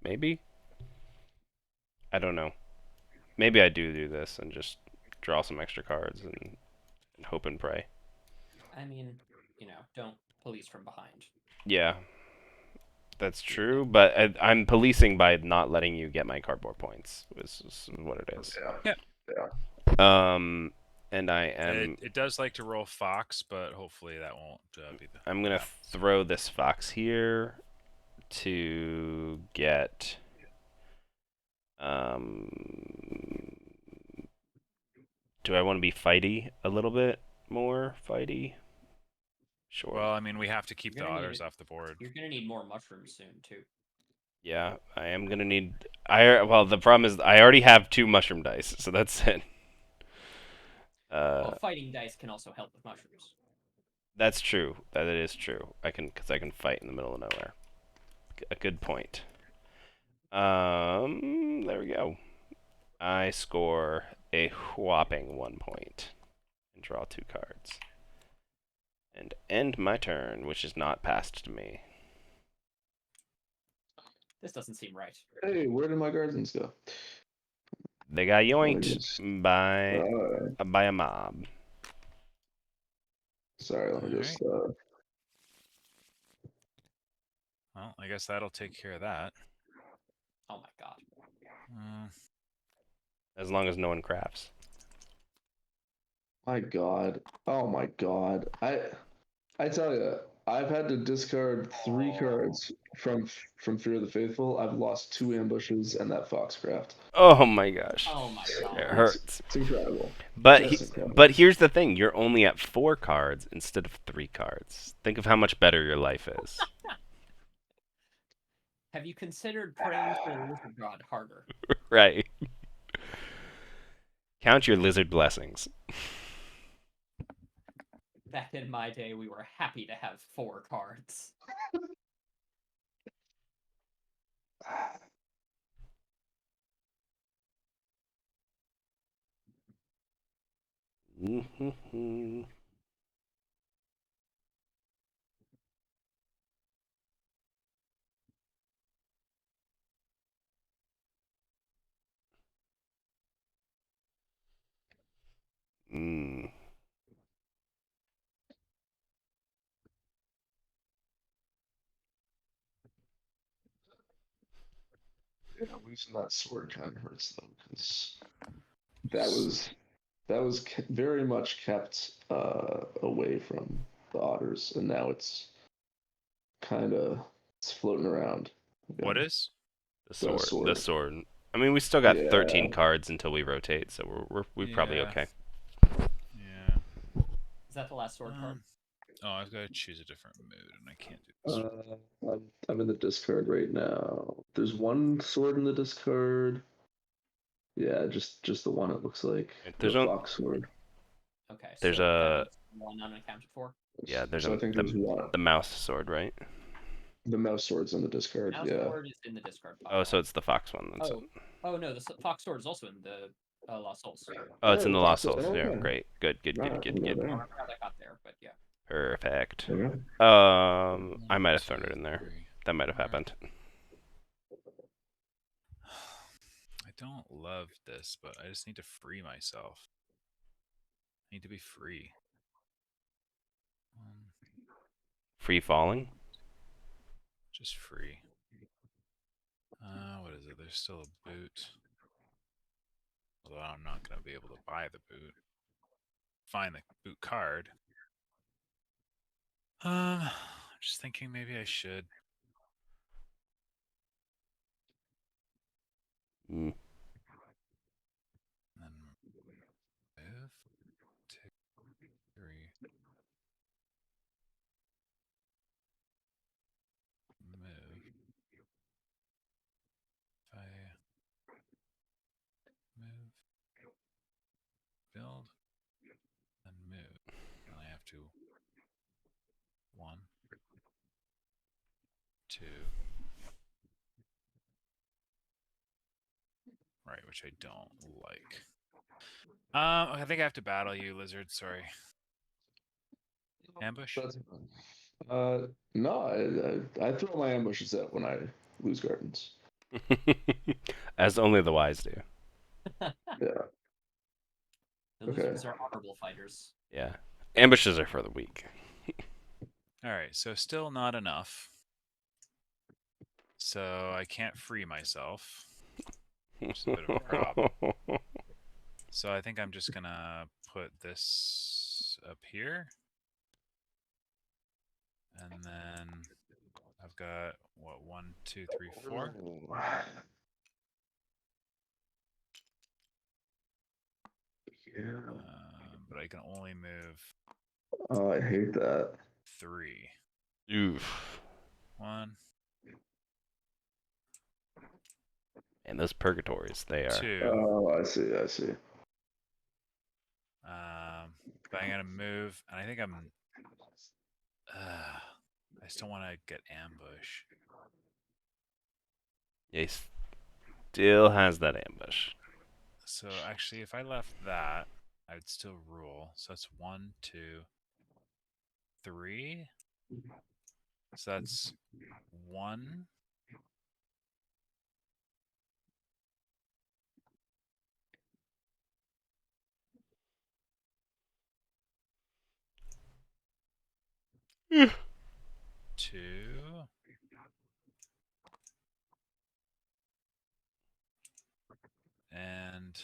Maybe. I don't know. Maybe I do this and just draw some extra cards and hope and pray. I mean, don't police from behind. Yeah, that's true, but I'm policing by not letting you get my cardboard points. Is what it is. Yeah. Yeah. Yeah. And I am. It does like to roll fox, but hopefully that won't be the. I'm gonna throw this fox here to get. Do I want to be fighty a little bit more fighty? Sure. Well, I mean, we have to keep You're the gonna need otters it. off the board. You're going to need more mushrooms soon, too. Yeah, I am gonna need. Well, the problem is I already have 2 mushroom dice, so that's it. Well, fighting dice can also help with mushrooms. That's true. That it is true. Because I can fight in the middle of nowhere. A good point. There we go. I score a whopping 1 point and draw 2 cards. And end my turn, which is not passed to me. This doesn't seem right. Hey, where did my gardens go? They got Let me yoinked just- by a mob. Sorry, let me just. Well, I guess that'll take care of that. Oh my god. As long as no one crafts. My God. Oh my God. I tell you, I've had to discard 3 cards from Fear of the Faithful. I've lost 2 ambushes and that Foxcraft. Oh my gosh. Oh my It god. hurts. It's incredible. But Just incredible. but here's the thing: you're only at 4 cards instead of 3 cards. Think of how much better your life is. Have you considered praying to the lizard god harder? Right. Count your lizard blessings. Back in my day, we were happy to have 4 cards. Mm. Yeah, losing that sword kind of hurts though, because that was very much kept away from the otters, and now it's kind of it's floating around. What is? The The sword. The sword. sword. I mean, we still got Yeah. 13 cards until we rotate, so we're probably Yeah. okay. Yeah. Is that the last sword card? Oh, I've got to choose a different mood, and I can't do this. I'm in the discard right now. There's one sword in the discard. Yeah, just the one. It looks like There's the no- fox sword. Okay, There's so that a means 1 unaccounted for. yeah. There's So I think there's one. the mouse sword, right? The mouse sword's in the discard. Mouse Yeah. sword is in the discard pile. Oh, so it's the fox one. Then, so. Oh no, the fox sword is also in the Lost Souls. Oh, it's in the the Lost fox sword. Souls. Oh, Yeah, okay. great. Good. Right, I don't Good. remember how that got there, but yeah. Perfect. There you I might have thrown it in there. That might have happened. I don't love this, but I just need to free myself. I need to be free. Free falling. Just free. What is it? There's still a boot. Although I'm not going to be able to buy the boot. Find the boot card. I'm just thinking maybe I should. Mm. And then move. 2, 3. Move. If I move. Build. Then move. Then I have to 1, 2. Right, which I don't like. I think I have to battle you, lizard. Sorry. Ambush? That's no, I throw my ambushes out when I lose gardens. As only the wise do. Yeah. The lizards are honorable fighters. Yeah. Ambushes are for the weak. Alright, so still not enough. So I can't free myself. Which is a bit of a problem. So I think I'm just gonna put this up here. And then I've got, what, 1, 2, 3, 4? Yeah. But I can only move Oh, I hate that. 3. Oof. 1, And those purgatories, they are. 2. Oh, I see. But I'm gonna move, and I think I'm. I just don't want to get ambush. Yeah, he still has that ambush. So actually, if I left that, I'd still rule. So that's 1, 2, 3. So that's 1. Two. And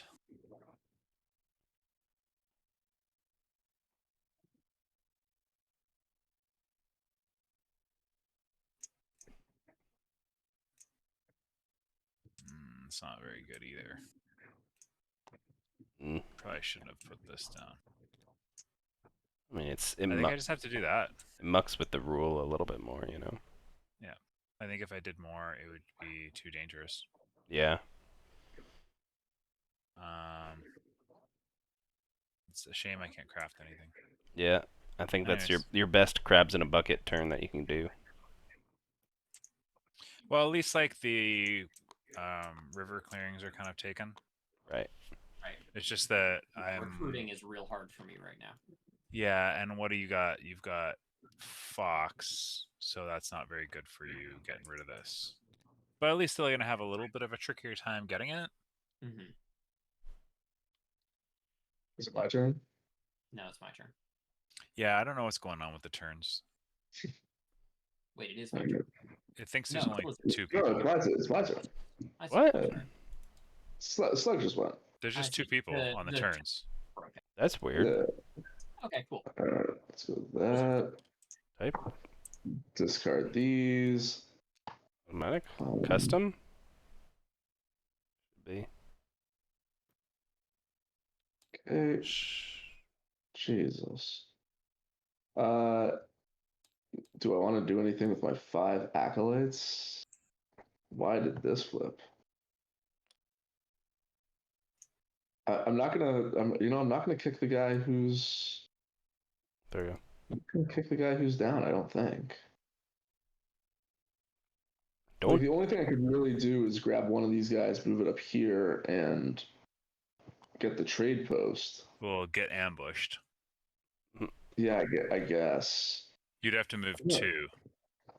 it's not very good either. Probably shouldn't have put this down. I mean, I think I just have to do that. It mucks with the rule a little bit more, you know? Yeah. I think if I did more, it would be too dangerous. Yeah. It's a shame I can't craft anything. Yeah, I think that's Anyways. your best crabs in a bucket turn that you can do. Well, at least like the river clearings are kind of taken. Right. Right. It's just that I'm Recruiting is real hard for me right now. Yeah, and what do you got? You've got Fox, so that's not very good for you getting rid of this. But at least still gonna have a little bit of a trickier time getting it. Mm-hmm. Is it my turn? No, it's my turn. Yeah, I don't know what's going on with the turns. Wait, it is my turn. It thinks No, there's only Blizzard. 2 No, people. it's my turn. I see. What? Slug just went. There's just I 2 see. people on the turns. Okay. That's weird. Yeah. Okay, cool. Alright, let's go with that. Type Discard these. automatic Um, custom. Should be. Okay. Jesus. Do I want to do anything with my 5 acolytes? Why did this flip? I'm not gonna. I'm not gonna kick the guy who's. There you I'm gonna kick the guy who's down. I don't think. go. Like Don't. the only thing I could really do is grab one of these guys, move it up here, and get the trade post. We'll get ambushed. Yeah, I guess. You'd have to move Yeah. 2.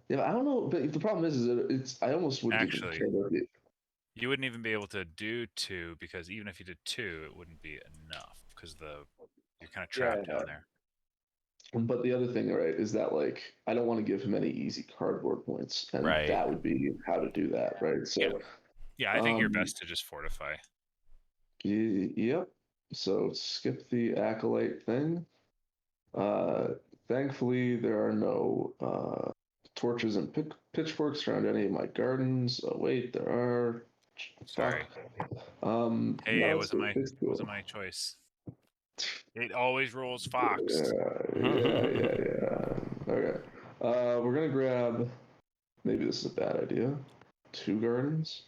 Yeah, I don't know, but the problem is that it's. I almost wouldn't even Actually, care about it. You wouldn't even be able to do 2 because even if you did 2, it wouldn't be enough because you're kind of trapped down there. But the other thing, right, is that like I don't want to give him any easy cardboard points, and Right. that would be how to do that, right? So, Yeah, I think you're best to just fortify. Yep. So skip the acolyte thing. Thankfully, there are no torches and pitchforks around any of my gardens. Oh wait, there are. Sorry. Hey, No, it it's wasn't it's cool. my choice. It always rolls Fox. Yeah. Okay. We're gonna grab. Maybe this is a bad idea. 2 gardens.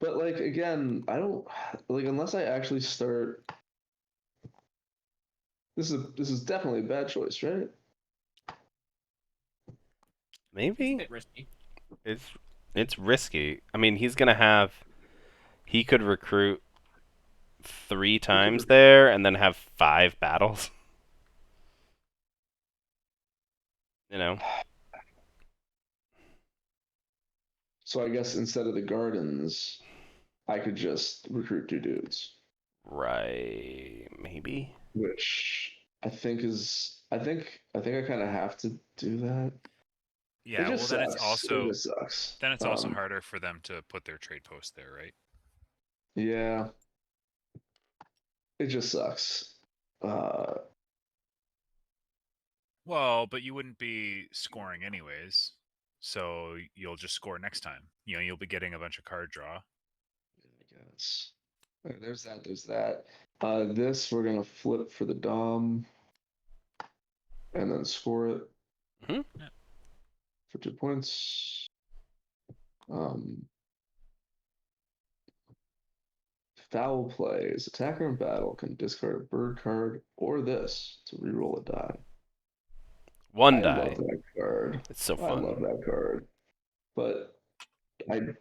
But like again, I don't like unless I actually start. This is definitely a bad choice, right? It's a Maybe bit risky. it's risky. I mean, he's gonna have. He could recruit 3 times there and then have 5 battles. You know. So I guess instead of the gardens, I could just recruit 2 dudes, Right. Maybe. which I think is I kind of have to do that. Yeah, It well just then it's sucks. also It just sucks. harder for them to put their trade post there, right? Yeah. It just sucks. Well, but you wouldn't be scoring anyways. So you'll just score next time. You'll be getting a bunch of card draw. I guess. Alright, there's that. There's that. This we're gonna flip for the Dom, and then score it Mhm. Yeah. for 2 points. Foul plays. Attacker in battle can discard a bird card or this to reroll a die. One I die. love that card. It's so I fun. love that card. But I mean,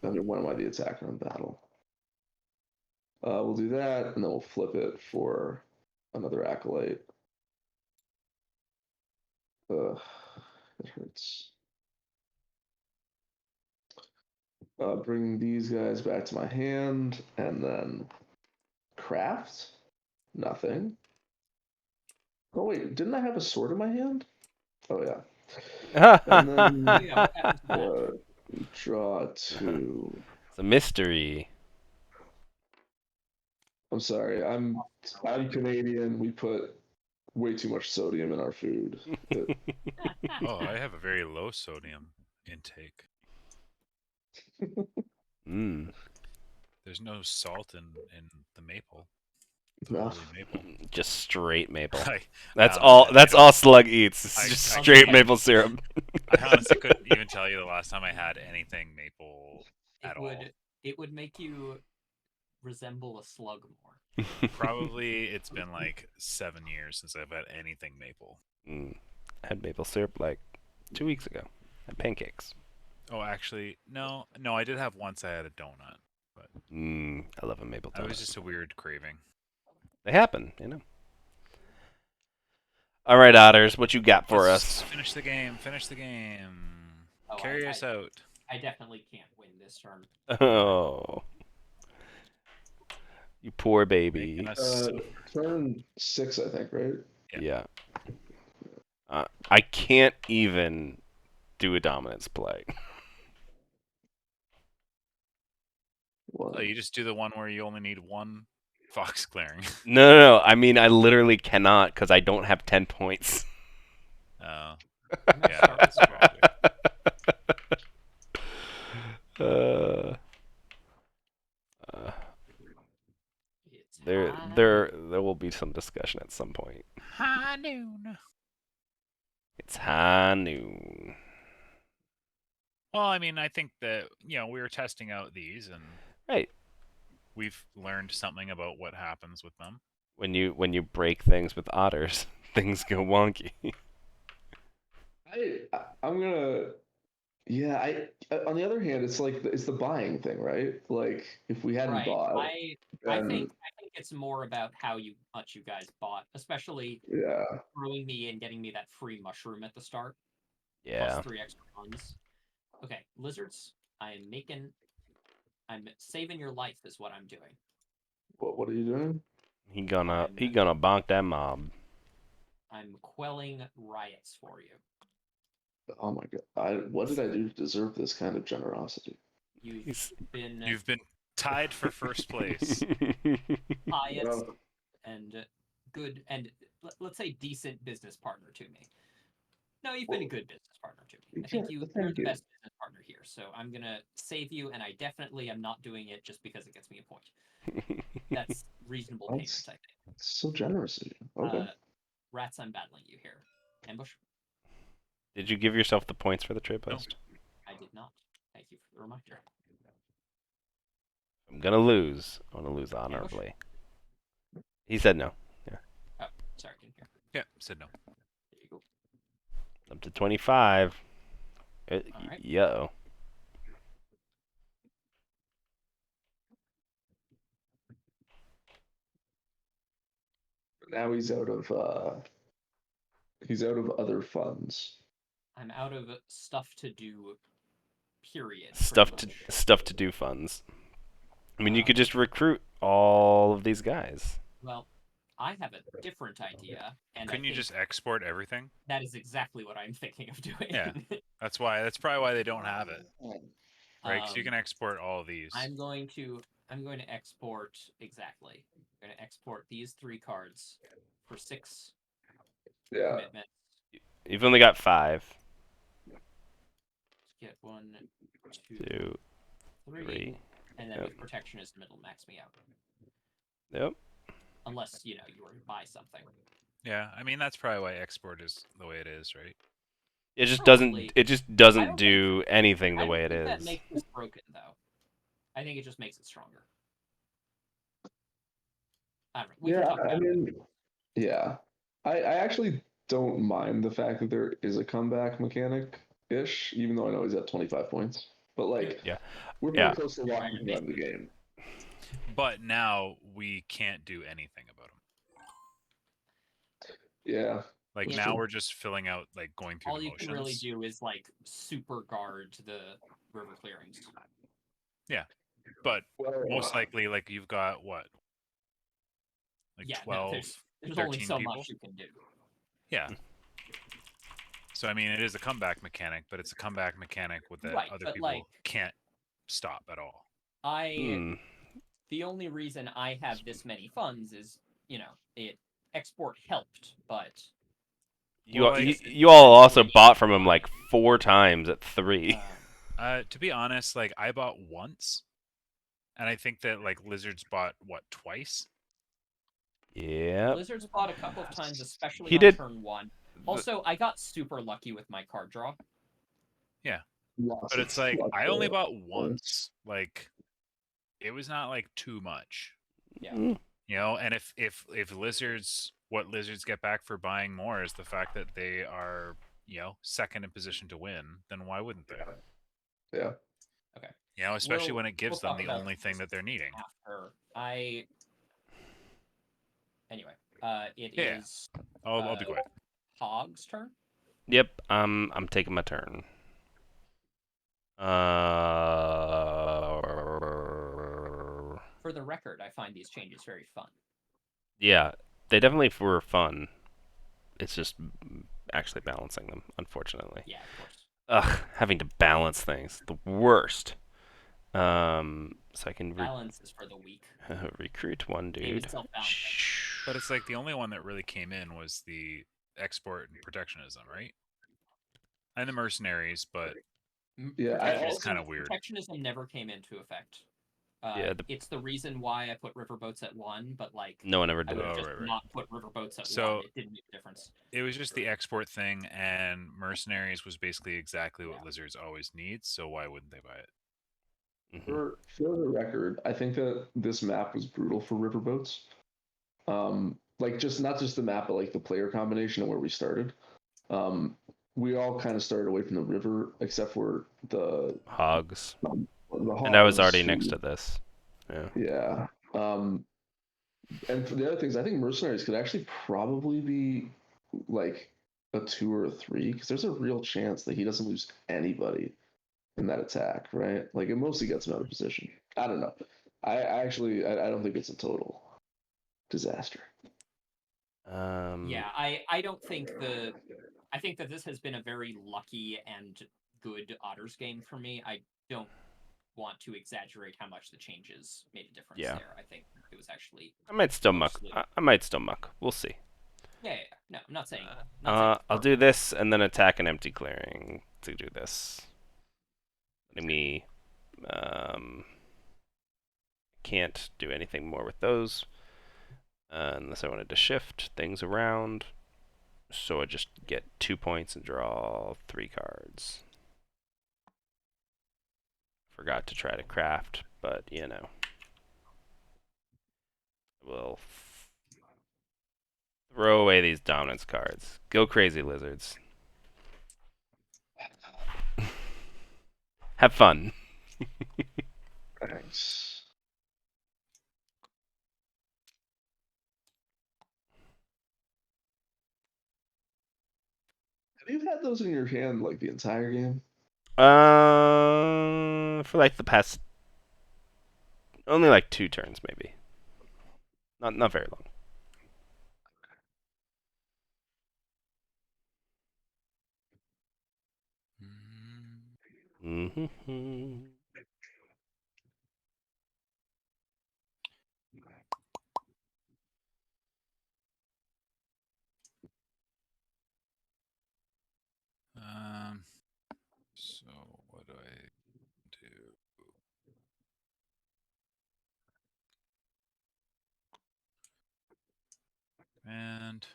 when am I the attacker in battle? We'll do that, and then we'll flip it for another acolyte. Ugh, it hurts. Bring these guys back to my hand, and then craft. Nothing. Oh wait, didn't I have a sword in my hand? Oh yeah. And then Yeah, what happens to that? draw 2. It's a mystery. I'm sorry. I'm Canadian. We put way too much sodium in our food. Oh, I have a very low sodium intake. Mm. There's no salt in the maple. The No. holy maple. Just straight maple. That's That's all Slug eats. It's just I straight can't- maple syrup. I honestly couldn't even tell you the last time I had anything maple at all. It would make you resemble a slug more? Probably it's been like 7 years since I've had anything maple. I had maple syrup like 2 weeks ago. And pancakes. Oh, actually, no. I did have once. I had a donut, but I love a maple that was donut. just a weird craving. They happen, you know. All right, Otters, what you got for Let's us? finish the game. Finish the game. Oh, Carry us out. I definitely can't win this turn. Oh, you poor baby. Making us Turn 6, I think, right? Yeah. I can't even do a dominance play. What? Oh, you just do the one where you only need one fox clearing. No. I mean, I literally cannot because I don't have 10 points. Oh, I'm gonna yeah, start that's with uh, uh, it's there, high there, there will be some discussion at some point. high noon. It's high noon. Well, I mean, I think that we were testing out these, and Right. we've learned something about what happens with them. When you break things with otters, things go wonky. I'm gonna. Yeah, on the other hand, it's like it's the buying thing, right? Like if we hadn't right. bought, I then think it's more about how much you guys bought, especially yeah, throwing me and getting me that free mushroom at the start, Yeah. plus 3 extra ones. Okay, lizards. I'm saving your life is what I'm doing. what are you doing? He gonna bonk that mob. I'm quelling riots for you. Oh my god! What did I do to deserve this kind of generosity? He's- You've been tied for first place. riots Well, and good and let's say decent business partner to me. No, you've been a good business partner to me. I think you're thank the you. best business partner here. So I'm gonna save you, and I definitely am not doing it just because it gets me a point. That's reasonable payment, That's I think. so generous of you. Okay. Rats, I'm battling you here. Ambush? Did you give yourself the points for the trade No. post? I did not. Thank you for the reminder. I'm gonna lose. I wanna lose honorably. He said no. Oh, sorry, didn't hear. Yeah, said no. There you go. Up to 25. Alright. Yo. Now he's out of other funds. I'm out of stuff to do. Period. Stuff pretty to much. stuff to do funds. I mean, you could just recruit all of these guys. Well, I have a different idea, and Couldn't I you think just export everything? that is exactly what I'm thinking of doing. Yeah. That's probably why they don't have it, right? Because you can export all of these. I'm going to export exactly. I'm going to export these 3 cards for 6 Yeah. commitments. You've only got 5. Let's get 1, 2, 2, 3, 3. and then Yep. with protectionism it'll max me out. Yep. Unless you were to buy something. Yeah, I mean that's probably why export is the way it is, right? It just Probably. doesn't do anything the way it I don't think that is. makes this broken though. I think it just makes it stronger. I don't know. We can talk about it. Yeah. I actually don't mind the fact that there is a comeback mechanic ish, even though I know he's at 25 points. But like, Yeah. we're Yeah. pretty close to locking him out of the game. But now we can't do anything about them. Yeah. Like Yeah. now we're just filling out, like going through All the you motions. can really do is like super guard the river clearings. But Well, most likely, like you've got what? Like Yeah, 12, there's 13 only so people? much you can do. Yeah. So I mean, it is a comeback mechanic, but it's a comeback mechanic with that Right, other but, people like- can't stop at all. The only reason I have this many funds is, it export helped, but You Well, all, like- you all also bought from him like 4 times at 3. To be honest, like I bought once, and I think that like Lizards bought what, twice? Yeah. Blizzard's bought a couple of times, especially He on did- turn 1. Also, I got super lucky with my card draw. But it's like I only bought once. Like it was not like too much. Yeah. Mm, You know, and if lizards, what lizards get back for buying more is the fact that they are, you know, second in position to win, then why wouldn't they? Yeah. Okay. You know, especially when it We'll gives them talk the about only thing that they're needing. after. Anyway, it Yeah. is I'll be quiet. Hog's turn. yep, I'm taking my turn. For the record, I find these changes very fun. Yeah, they definitely were fun. It's just actually balancing them, unfortunately. Yeah, of course. Ugh, having to balance things, the worst. So I can Balance is for the weak. recruit one Game is dude. self-balancing. But it's like the only one that really came in was the export and protectionism, right? And the mercenaries, but Yeah, Which is kinda weird. Protectionism never came into effect. Yeah, It's the reason why I put riverboats at 1, but like no one ever I did would it. have just right. not put riverboats at So- 1. It didn't make a difference. it was just the export thing, and mercenaries was basically exactly what lizards always need. So why wouldn't they buy it? Mhm. For the record, I think that this map was brutal for riverboats. Like just not just the map, but like the player combination of where we started. We all kind of started away from the river, except for Hogs. the And I was hogs already who- next to this. Yeah. Yeah. And for the other things, I think mercenaries could actually probably be like a 2 or a 3 because there's a real chance that he doesn't lose anybody in that attack, right? Like it mostly gets him out of position. I don't know. I don't think it's a total disaster. Yeah, I don't think I think that this has been a very lucky and good Otters game for me. I don't want to exaggerate how much the changes made a difference Yeah. there. I think it was actually I might still muck. mostly- I might still muck. We'll see. yeah. No, I'm not saying. Not saying it's I'll do perfect. this and then attack an empty clearing to do this. Letting me can't do anything more with those unless I wanted to shift things around. So I just get 2 points and draw 3 cards. Forgot to try to craft, but you know. We'll throw away these dominance cards. Go crazy, lizards. Have fun. Thanks. Have you had those in your hand like the entire game? For like the past, only like 2 turns maybe. Not very long. Mm-hmm. So what do I do? And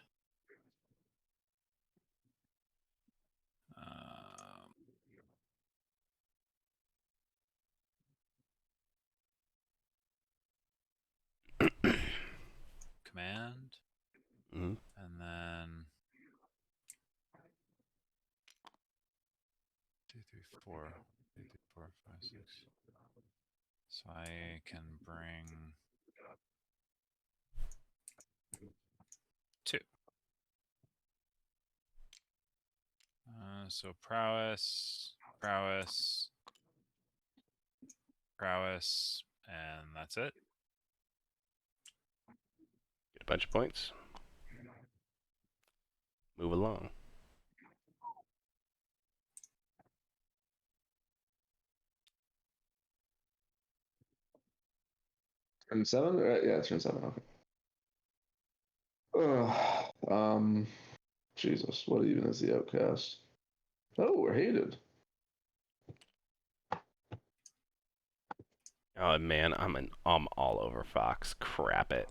command, Mm-hmm. and then 2, 3, 4, 2, 3, 4, 5, 6. So I can bring 2. So prowess, prowess, prowess, and that's it. Get a bunch of points. Move along. Turn 7? Yeah, turn 7. Okay. Jesus, what even is the outcast? Oh, we're hated. Oh man, I'm all over Fox. Crap it.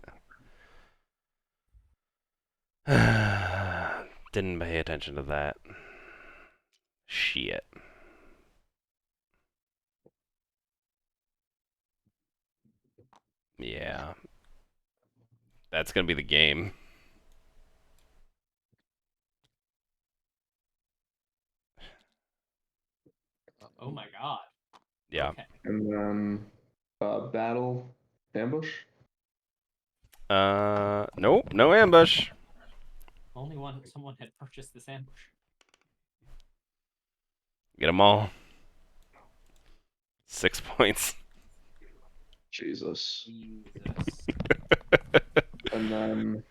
Didn't pay attention to that. Shit. Yeah. That's going to be the game. Oh my god. Yeah. Okay. And then battle ambush. Nope, no ambush. Only one someone had purchased this ambush. Get them all. 6 points. Jesus. Jesus. And then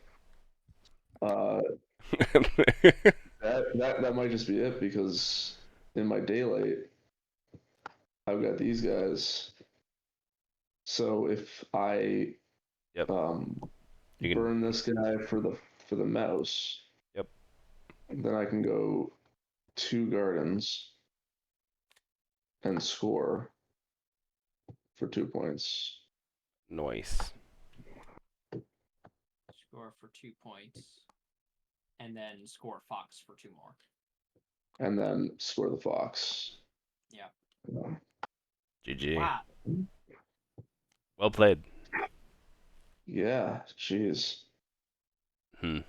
that might just be it because in my daylight I've got these guys. So if I Yep. You can. burn this guy for the mouse, Yep. then I can go 2 gardens and score for 2 points. Noise. Score for 2 points. And then score Fox for 2 more. And then score the fox. Yeah. GG. Wow. Well played. Yeah, jeez. Hmm.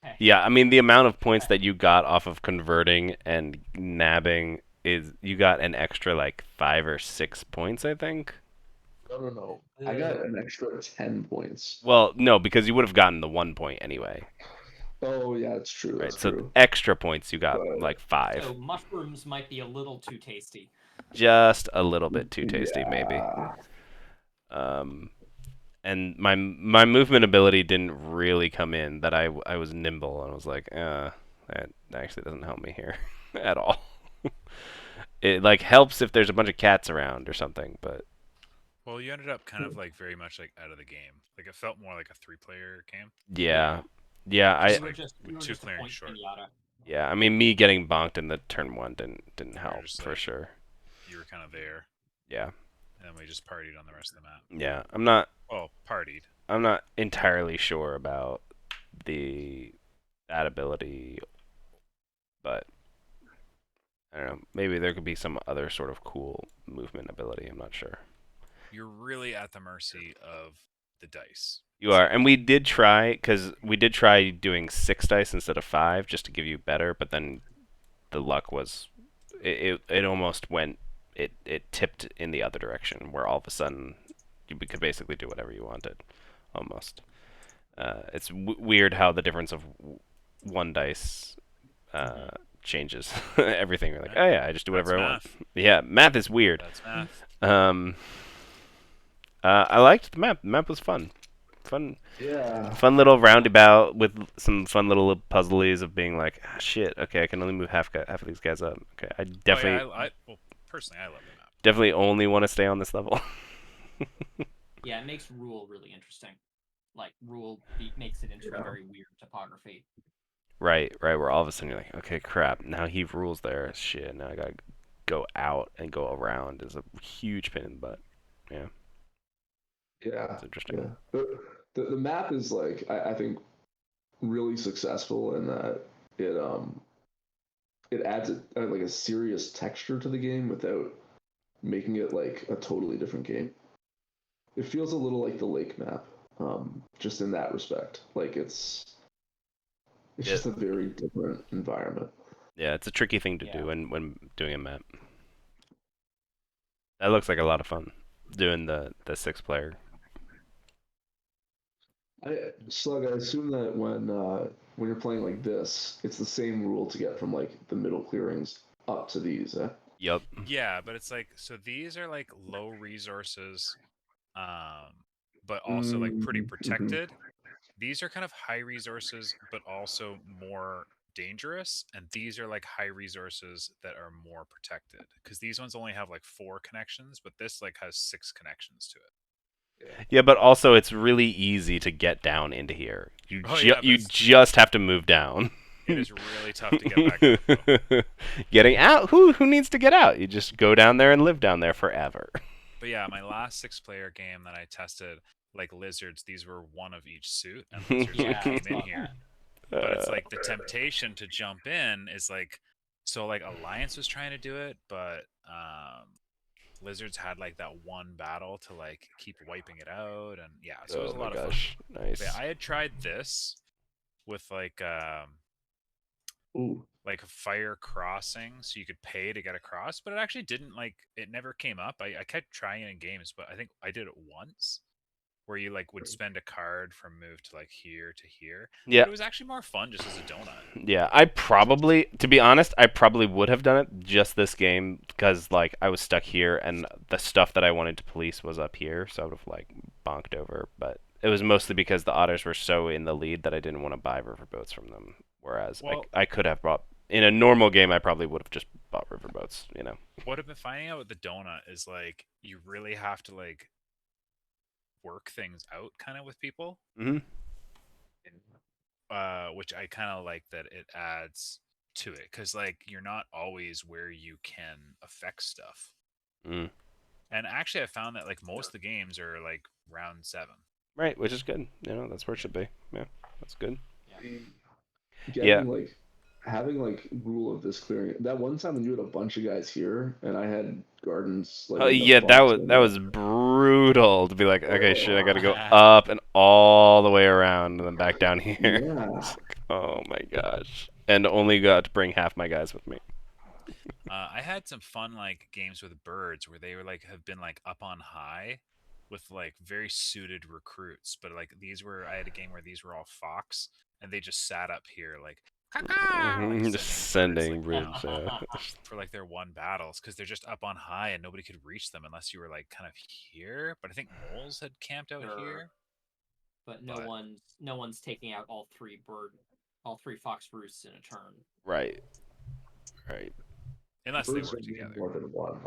Okay. Yeah, I mean the amount of points that you got off of converting and nabbing is you got an extra like 5 or 6 points, I think. No. I got an extra 10 points. Well, no, because you would have gotten the 1 point anyway, Oh yeah, it's true. right? That's So true. extra points you got But like 5. So mushrooms might be a little too tasty. Just a little bit too tasty, maybe. yeah. And my movement ability didn't really come in. That I was nimble and I was like, that actually doesn't help me here at all. It like helps if there's a bunch of cats around or something, but Well, you ended up kind of like very much like out of the game. Like it felt more like a 3-player game. yeah, You I were like, just, with you were 2 just a clearing point short. pinata. yeah. I mean, me getting bonked in the turn 1 didn't help just for like- sure. You were kind of there, Yeah, and then we just partied on the rest of the map. yeah. Well, partied. I'm not entirely sure about that ability, but I don't know. Maybe there could be some other sort of cool movement ability. I'm not sure. You're really at the mercy of the dice. You are, and we did try doing 6 dice instead of 5 just to give you better, but then the luck was it almost went it tipped in the other direction where all of a sudden you could basically do whatever you wanted, almost. It's weird how the difference of 1 dice changes everything. You're like, oh yeah, I just do That's whatever I want. math. Yeah, math is weird. That's math. I liked the map. The map was fun. Yeah. Fun little roundabout with some fun little puzzlies of being like, ah, shit. Okay, I can only move half of these guys up. Okay, I definitely Well, personally, I love the map. definitely only want to stay on this level. Yeah, it makes Rule really interesting. Like, Rule makes it into a very weird topography. Right. Where all of a sudden you're like, okay, crap. Now he rules there. Shit. Now I gotta go out and go around is a huge pain in the butt. Yeah, Yeah. it's interesting. Yeah. The map is like I think really successful in that it adds like a serious texture to the game without making it like a totally different game. It feels a little like the lake map, just in that respect. Like it's just a very different environment. Yeah, it's a tricky thing to Yeah. do when doing a map. That looks like a lot of fun doing the 6-player. Slug, I assume that when you're playing like this, it's the same rule to get from like the middle clearings up to these. Yup. Yeah, but it's like so these are like low resources, but also like pretty Mhm. protected. These are kind of high resources, but also more dangerous. And these are like high resources that are more protected because these ones only have like 4 connections, but this like has 6 connections to it. Yeah, but also it's really easy to get down into here. Oh, yeah, but You it's- just have to move down. It is really tough to get back up. Though. Getting out? Who needs to get out? You just go down there and live down there forever. But yeah, my last 6-player game that I tested, like lizards, these were one of each suit, and lizards Yeah, like I came saw in here. that. But it's like the temptation to jump in is like, so like Alliance was trying to do it, but lizards had like that one battle to like keep wiping it out, and yeah, so it was Oh a my lot of fun. gosh, But yeah, nice. I had tried this with Ooh. like a fire crossing, so you could pay to get across, but it actually didn't like it never came up. I kept trying it in games, but I think I did it once where you like would spend a card from move to like here to here. Yeah, But it was actually more fun just as a donut. yeah. To be honest, I probably would have done it just this game because like I was stuck here and the stuff that I wanted to police was up here, so I would have like bonked over. But it was mostly because the Otters were so in the lead that I didn't want to buy riverboats from them. Whereas Well, I could have bought in a normal game, I probably would have just bought riverboats. You know. what I've been finding out with the donut is like you really have to like work things out kind of with people, Hmm. which I kind of like that it adds to it because like you're not always where you can affect stuff. Mm. And actually, I found that like most of the games are like round 7. Right, which is good. You know, that's where it should be. Yeah, that's good. Yeah. Getting like having like rule of this clearing. That one time when you had a bunch of guys here and I had gardens like Oh in the yeah, box right that now. was brutal to be like, okay, shit, I Oh got to go up and all the way around and then back down here. yeah. It's like, oh my gosh, and only got to bring half my guys with me. I had some fun like games with birds where they were like have been like up on high with like very suited recruits, but like these were I had a game where these were all fox and they just sat up here like caw like Just sending birds sending like ribs. down for like their one battles because they're just up on high and nobody could reach them unless you were like kind of here. But I think moles had camped out Sure. here. But But no one's taking out all three fox roosts in a turn. Right, right. unless they Birds work would need together. more than one.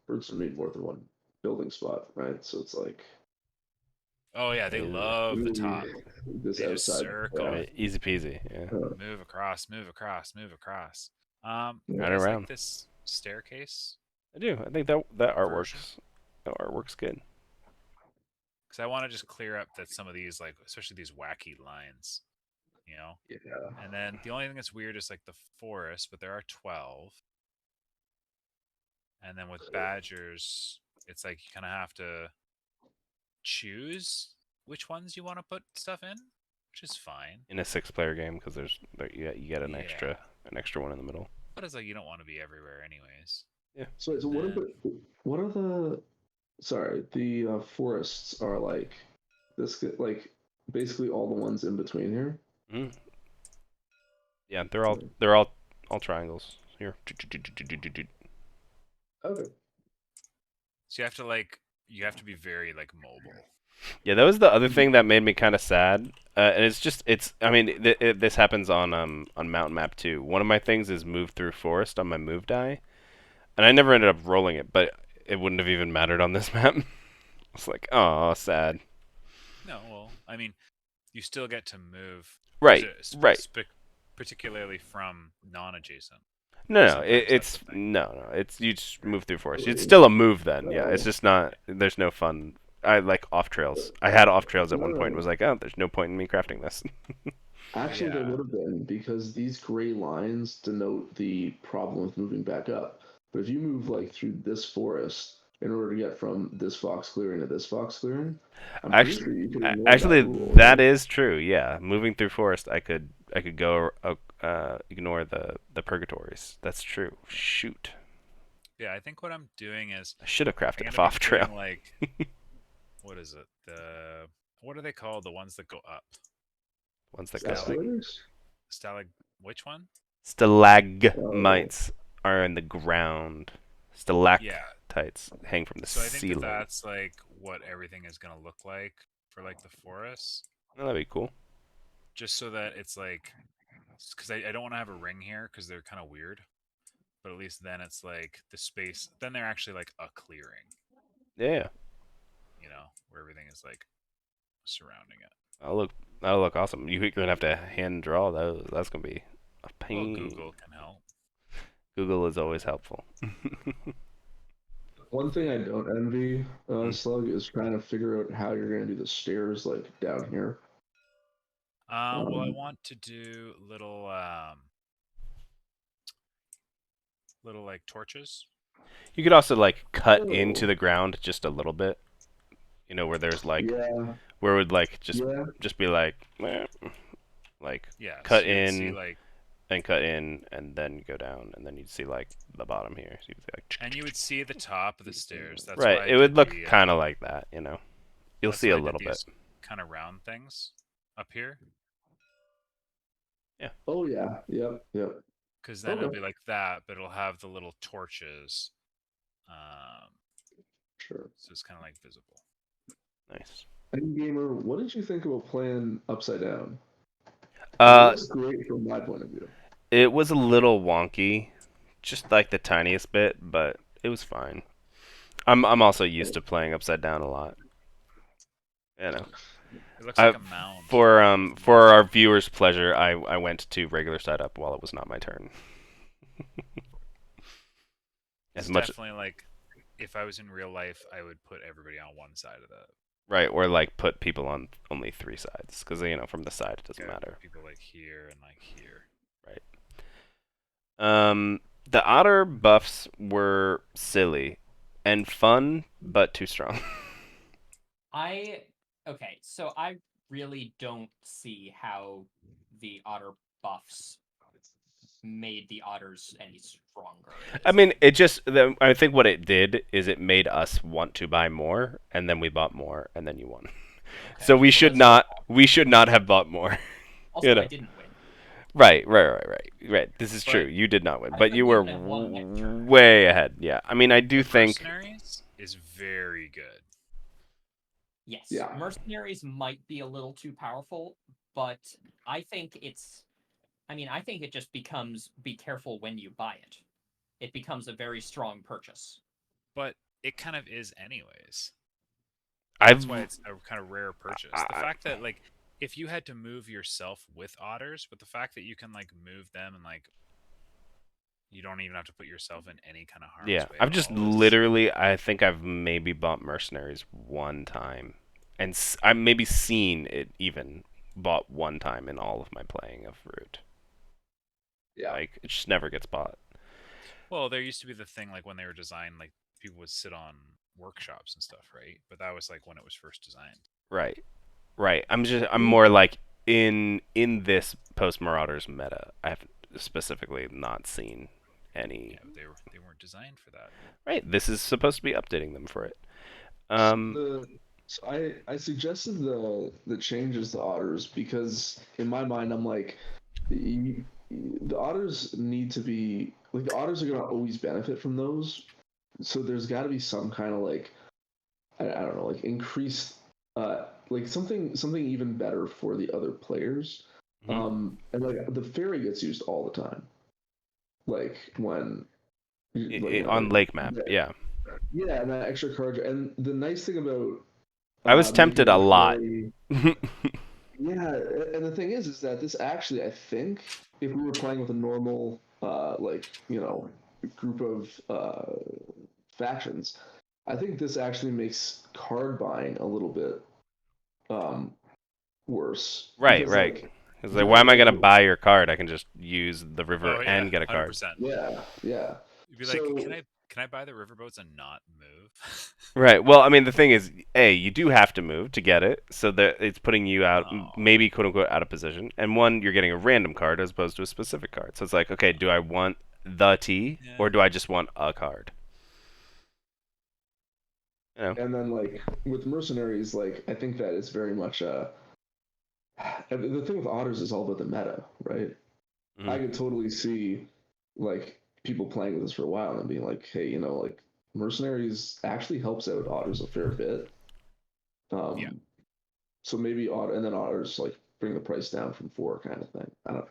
Birds would need more than one building spot, right? So it's like Oh yeah, they Easy. love the top. ooh, this They just outside. Yeah. circle. Right, easy peasy. Yeah, Move across, move across, move across. You Yeah. right guys like around. this staircase I do. I think that version? artwork's good. Because I want to just clear up that some of these, like especially these wacky lines, you know. Yeah. And then the only thing that's weird is like the forest, but there are 12. And then with badgers, it's like you kind of have to choose which ones you want to put stuff in, which is fine. In a six-player game because you get an Yeah, extra one in the middle. but it's like you don't want to be everywhere anyways. Yeah. So And what are the sorry, the forests are like like basically all the ones in between here. Mm. Yeah, all triangles here. Okay. so you have to be very like mobile. Yeah, that was the other thing that made me kind of sad. And it's. I mean, this happens on Mountain Map too. One of my things is move through forest on my move die, and I never ended up rolling it, but it wouldn't have even mattered on this map. It's like, oh, sad. No, well, I mean, you still get to move, Right, right. particularly from non-adjacent. No, no, Sometimes that's it's the thing. it's you just move through forest. It's still a move then. Yeah, it's just not. There's no fun. I like off trails. I had off trails at one point. And was No. like, oh, there's no point in me crafting this. Actually, there Yeah, would have been because these gray lines denote the problem with moving back up. But if you move like through this forest in order to get from this fox clearing to this fox clearing, I'm pretty Actually, sure you could ignore that actually, rule, that right? is true. Yeah, moving through forest, I could go ignore the purgatories. That's true. Shoot, yeah. I think what I'm doing is I should have I'm crafted gonna a be off trail. putting like what is it? What are they called? The ones that go up? Ones that go up. Escalators? Stalag. Which one? Oh, Stalagmites are in the ground. Yeah. Stalactites hang from the So I think that ceiling. that's like what everything is gonna look like for like the forest, Oh, that'd be cool. just so that it's like, because I don't want to have a ring here because they're kind of weird. But at least then it's like the space. Then they're actually like a clearing, Yeah, where everything is like surrounding it. that'll look awesome. You're gonna have to hand draw those. That's gonna be a Well, pain. Google can help. Google is always helpful. one thing I don't envy, Mm. Slug, is trying to figure out how you're going to do the stairs like down here. Well, I Um, want to do little like torches. You could also like cut into Oh, the ground just a little bit. You know, where there's like yeah, where it would like yeah. just be like like Yeah, cut so you would see in like, and cut in and then go down and then you'd see like the bottom here. So you'd see and you would see the top of the stairs. That's right. why I It would did look the kind of like that, you know. You'll that's see why a I did little bit. these kind of round things up here, Yeah. Oh yeah, yep, yep. because then it'll Okay, be like that, but it'll have the little torches, um, sure. so it's kind of like visible. Nice. And gamer, what did you think about playing upside down? 'Cause it Uh, looks great from my point of view. it was a little wonky, just like the tiniest bit, but it was fine. I'm also used to playing upside down a lot. You know. It looks I like a mound. for our viewers' pleasure, I went to regular side up while it was not my turn. It's As much definitely like, if I was in real life, I would put everybody on one side of that. right, or like put people on only three sides, because you know from the side it doesn't Okay, matter. people like here and like here. Right. The otter buffs were silly and fun, but too strong. Okay, so I really don't see how the otter buffs made the otters any stronger. in I this mean, game. it just. I think what it did is it made us want to buy more, and then we bought more, and then you won. Okay, So we well, should that's your not. fault. We should not have bought more. Also, You I know. didn't win. Right. This is But true. You did not win, I but you were couldn't have won next turn. way ahead. Yeah. I mean, I do think. Mercenaries is very good. Yes, Yeah. mercenaries might be a little too powerful, but I think it's. I mean, I think it just becomes be careful when you buy it. It becomes a very strong purchase. But it kind of is anyways. I've. That's why it's a kind of rare purchase. The I, fact that like, if you had to move yourself with otters, but the fact that you can like move them and like you don't even have to put yourself in any kind of yeah. harm's way I've at just all is literally. I think I've maybe bought mercenaries one time, and I've maybe seen it even bought one time in all of my playing of Root. Yeah. Like it just never gets bought. well, there used to be the thing like when they were designed, like people would sit on workshops and stuff, right? But that was like when it was first designed. Right. Right. I'm more like in this post Marauders meta. I've specifically not seen any. Yeah, but they weren't designed for that. Right. This is supposed to be updating them for it. So Um. I suggested the changes to otters because in my mind I'm like the otters need to be like the otters are gonna always benefit from those. So there's got to be some kind of like I don't know like increased like something even better for the other players. mhm. And like the fairy gets used all the time. Like when like you know On like Lake Map. Yeah. yeah, and that extra card. And the nice thing about I was tempted making a the lot. fairy, yeah, and the thing is that this actually, I think, if we were playing with a normal, like you know, group of factions, I think this actually makes card buying a little bit um, worse Right. because Right. like It's like, why am I gonna generally, buy your card? I can just use the river Oh yeah, and get a card. 100%. yeah. You'd be like, So can I buy the riverboats and not move? Right. Well, I mean, the thing is, A, you do have to move to get it, so that it's putting you out, No, maybe quote unquote, out of position. And one, you're getting a random card as opposed to a specific card. So it's like, okay, do I want the T yeah. or do I just want a card? You know? and then like with mercenaries, like I think that is very much the thing with otters is all about the meta, right? I Mhm. could totally see like people playing with this for a while and being like, hey, you know, like mercenaries actually helps out otters a fair bit. Yeah. So maybe otter and then otters like bring the price down from four kind of thing. I don't know.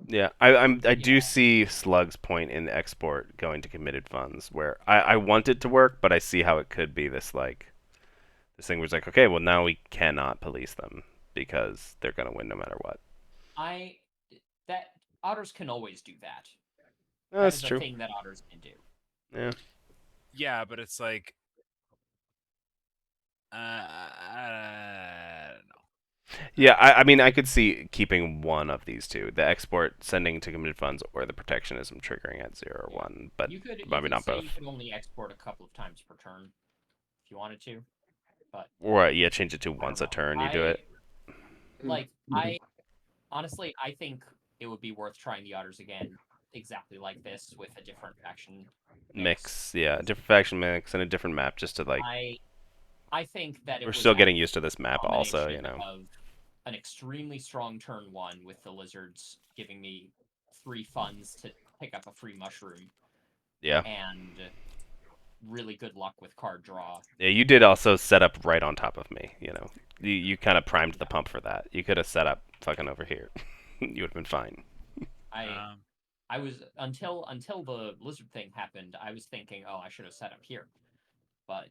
Yeah, I do Yeah, see Slug's point in the export going to committed funds, where I want it to work, but I see how it could be this like this thing where it's like, okay, well now we cannot police them because they're gonna win no matter what. I that otters can always do that. No, That that's is a true. thing that otters can do. Yeah. Yeah, but it's like, I don't know. Yeah, I mean, I could see keeping one of these two: the export sending to committed funds, or the protectionism triggering at 0 or Yeah. 1. But You maybe could not say you both. could only export a couple of times per turn if you wanted to, but Or yeah, change it to I don't once a know. turn. You do it. I honestly I think it would be worth trying the Otters again exactly like this with a different faction mix. Mix, yeah, different faction mix and a different map, just to like. I I think that We're it was still actually getting used to this a map, also. combination of an extremely strong turn one with the lizards giving me 3 funds to pick up a free mushroom Yeah. and really good luck with card draw. Yeah, you did also set up right on top of me. You kind of primed the pump for that. You could have set up fucking over here. You would have been fine. I Um, I was until the lizard thing happened, I was thinking, oh, I should have set up here. But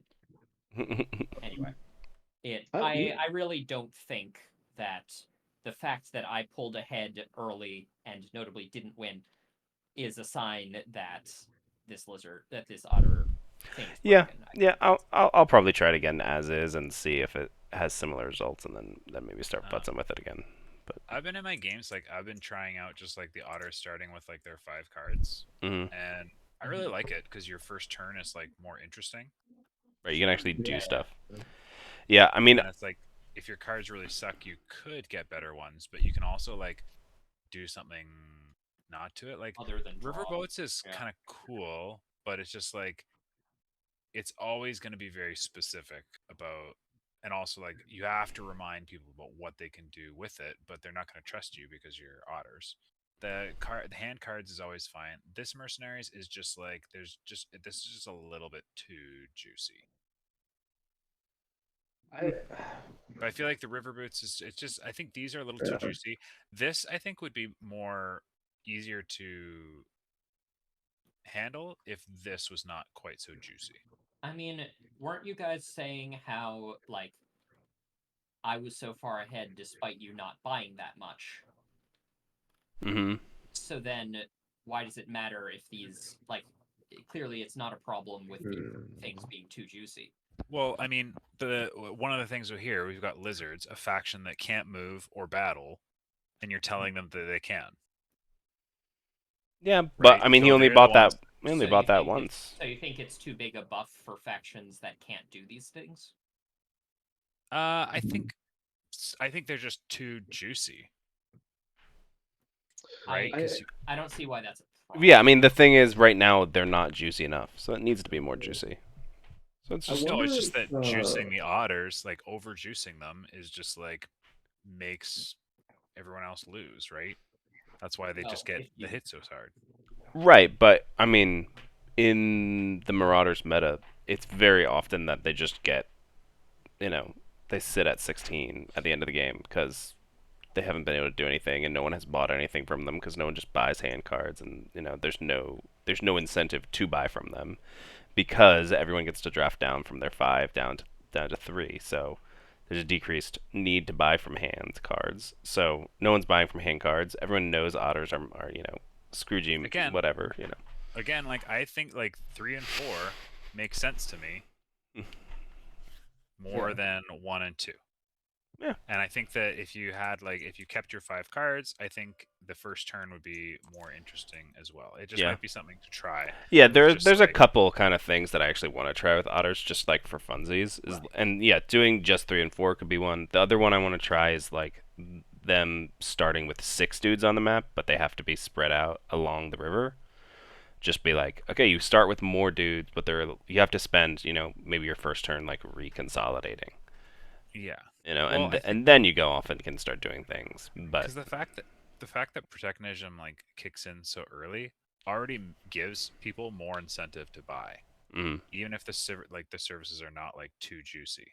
anyway, I really don't think that the fact that I pulled ahead early and notably didn't win is a sign that this otter thing is Yeah, broken. yeah. I'll probably try it again as is and see if it has similar results, and then maybe start uh, putzing with it again. But I've been in my games like I've been trying out just like the otters starting with like their 5 cards, mhm. and I really like it because your first turn is like more interesting. Right, you can actually do Yeah. stuff. Yeah, I mean, And it's like if your cards really suck, you could get better ones, but you can also like do something not to it. Like Other than draw. riverboats is Yeah. kind of cool, but it's just like it's always going to be very specific about, and also like you have to remind people about what they can do with it, but they're not going to trust you because you're otters. The hand cards is always fine. This mercenaries is just like this is just a little bit too juicy. I But I feel like the river boots is it's just I think these are a little too yeah. juicy. This I think would be more easier to handle if this was not quite so juicy. I mean, weren't you guys saying how like I was so far ahead despite you not buying that much? mhm. So then why does it matter if these like clearly it's not a problem with the things being too juicy. Well, I mean, the one of the things we here we've got lizards, a faction that can't move or battle, and you're telling them that they can, Yeah, but right? I mean, So they're the ones. he only bought that once. So you think it's too big a buff for factions that can't do these things? I think they're just too juicy, right? I Because I don't see why that's a problem. Yeah, I mean, the thing is, right now they're not juicy enough, so it needs to be more juicy. So it's I just no, it's wonder just if that juicing the otters, like over juicing them, is just like makes everyone else lose, right? That's why they Well, just get if the you hit so hard. right, but I mean, in the Marauders meta, it's very often that they just get, you know, they sit at 16 at the end of the game because they haven't been able to do anything, and no one has bought anything from them because no one just buys hand cards, and there's no incentive to buy from them because everyone gets to draft down from their 5 down to 3. So there's a decreased need to buy from hand cards. So no one's buying from hand cards. Everyone knows otters are Scroogey, Again, whatever. like I think like 3 and 4 makes sense to me more yeah. than 1 and 2. Yeah. And I think that if you kept your 5 cards, I think the first turn would be more interesting as well. It just Yeah. might be something to try. Yeah, It's just there's a like couple kind of things that I actually want to try with otters, just like for funsies. And yeah, doing just 3 and 4 could be one. The other one I want to try is like them starting with 6 dudes on the map, but they have to be spread out along the river. Just be like, okay, you start with more dudes, but you have to spend, maybe your first turn like reconsolidating, yeah. Well, and I think then you go off and can start doing things. But because the fact that protectionism like kicks in so early already gives people more incentive to buy, mm, even if the services are not like too juicy.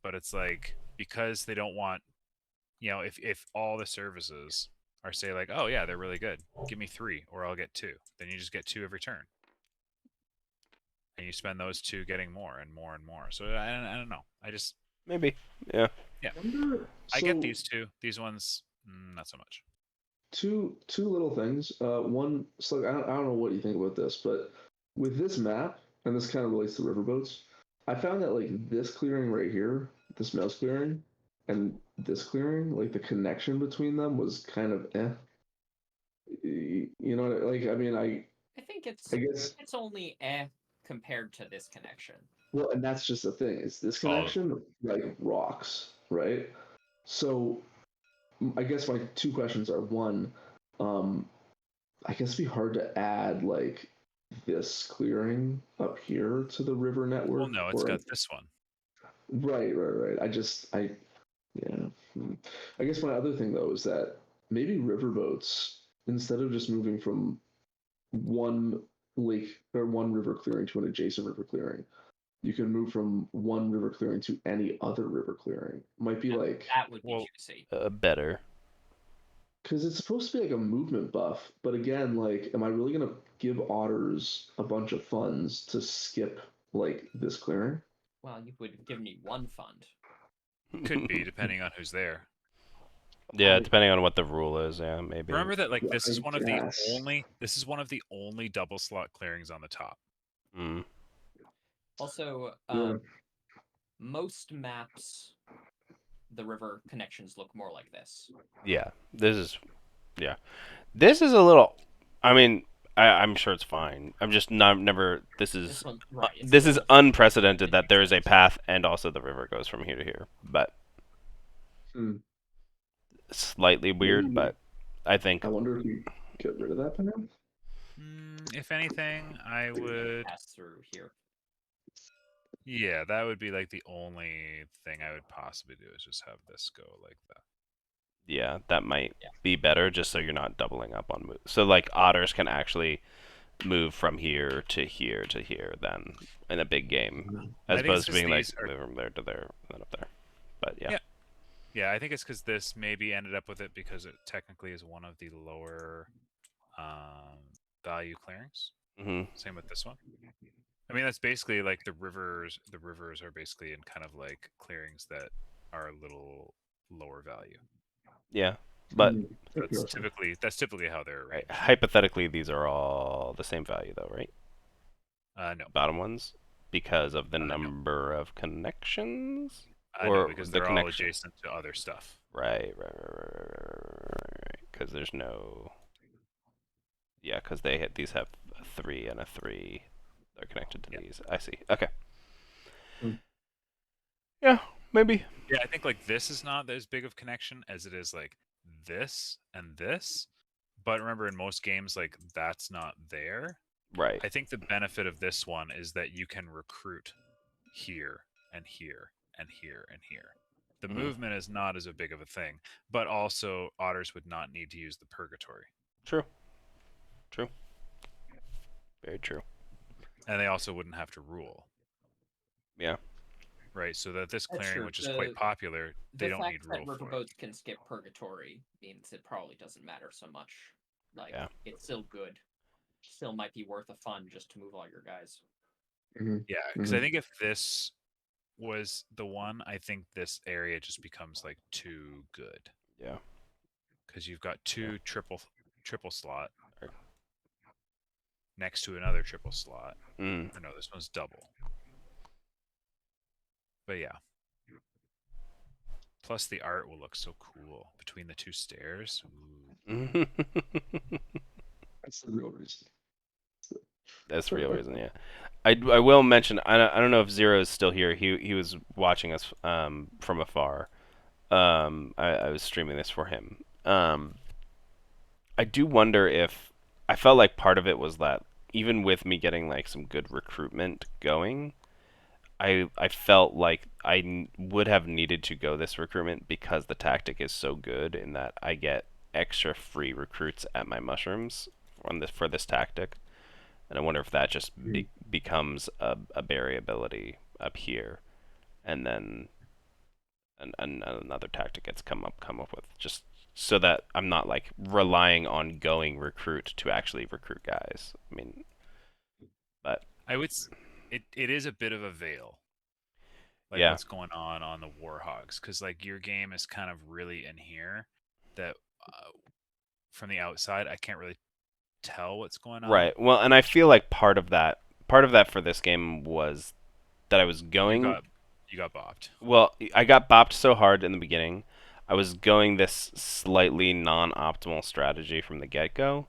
But it's like because they don't want, if all the services are say like, oh yeah, they're really good, give me 3 or I'll get 2, then you just get 2 every turn, and you spend those 2 getting more and more and more. So I don't know. I just maybe, yeah. yeah, Wonder, I get so these 2. These ones, not so much. two little things. One, so I don't know what you think about this, but with this map, and this kind of relates to riverboats, I found that like this clearing right here, this mouse clearing, and this clearing, like the connection between them was kind of eh. You know, like I mean, I think I guess. it's only compared to this connection. Well, and that's just the thing. Is this Oh, connection like rocks, right? So I guess my two questions are one, um, I guess it'd be hard to add like this clearing up here to the river well, network, no, it's or got this one. right. Yeah. I guess my other thing though is that maybe riverboats, instead of just moving from one lake or one river clearing to an adjacent river clearing, you can move from one river clearing to any other river clearing. Might be like, That would be Well, juicy. Better. because it's supposed to be like a movement buff, but again, like, am I really gonna give otters a bunch of funds to skip like this clearing? Well, you would give me one fund. could be depending on who's there. Yeah, I, depending on what the rule is, yeah, maybe. Remember that like I guess. this is one of the only double slot clearings on the top. Mm. Also, Yeah. most maps, the river connections look more like this. Yeah, this is a little. I mean, I'm sure it's fine. I'm just not never. This one, right? It's This is still unprecedented that there is a path and also the river goes from here to here. But Hmm. slightly weird. Maybe, But I think I wonder if we get rid of that panel. If anything, I would. pass through here. Yeah, that would be like the only thing I would possibly do is just have this go like that. yeah, that might Yeah. be better, just so you're not doubling up on moves. So like otters can actually move from here to here to here then in a big game, as I think it's opposed to 'cause being like these are- move from there to there and then up there. But yeah. Yeah. Yeah, I think it's because this maybe ended up with it because it technically is one of the lower value clearings. Hmm. Same with this one. I mean, that's basically like the rivers. The rivers are basically in kind of like clearings that are a little lower value. Yeah, but That's typically how they're right, arranged. hypothetically, these are all the same value, though, right? No, Bottom ones, because of the no, number of connections, no, or because the they're all connection. adjacent to other stuff. Right. Because there's no. Yeah, because these have a 3 and a 3. They're connected to Yeah. these. I see. Okay. Hmm. Yeah, maybe. Yeah, I think like this is not as big of connection as it is like this and this. But remember, in most games, like that's not there. Right. I think the benefit of this one is that you can recruit here and here and here and here. The Mhm. movement is not as big of a thing, but also otters would not need to use the purgatory, True. True. Very true. and they also wouldn't have to rule, Yeah. right? So that this That's clearing, true. which is quite popular, they The don't need fact that rule for it. riverboats can skip purgatory means it probably doesn't matter so much. Like, Yeah. it's still good. Still might be worth a fun just to move all your guys. Yeah, because I think if this was the one, I think this area just becomes like too good Yeah. because you've got two triple slot Right. next to another triple slot. Mm. Or no, this one's double. But yeah. Plus the art will look so cool between the two stairs. Ooh. That's the real reason. That's the real reason. Yeah. I will mention. I don't know if Zero is still here. He was watching us from afar. I was streaming this for him. I do wonder if I felt like part of it was that even with me getting like some good recruitment going, I felt like would have needed to go this recruitment because the tactic is so good in that I get extra free recruits at my mushrooms on this for this tactic, and I wonder if that just becomes a variability up here, and then another tactic gets come up with just so that I'm not like relying on going recruit to actually recruit guys. I mean, but I would. It is a bit of a veil. Like yeah, what's going on the War Hogs, because like your game is kind of really in here that from the outside I can't really tell what's going on. right. Well, and I feel like part of that for this game was that I was You going. got You got bopped. Well, I got bopped so hard in the beginning. I was going this slightly non-optimal strategy from the get-go,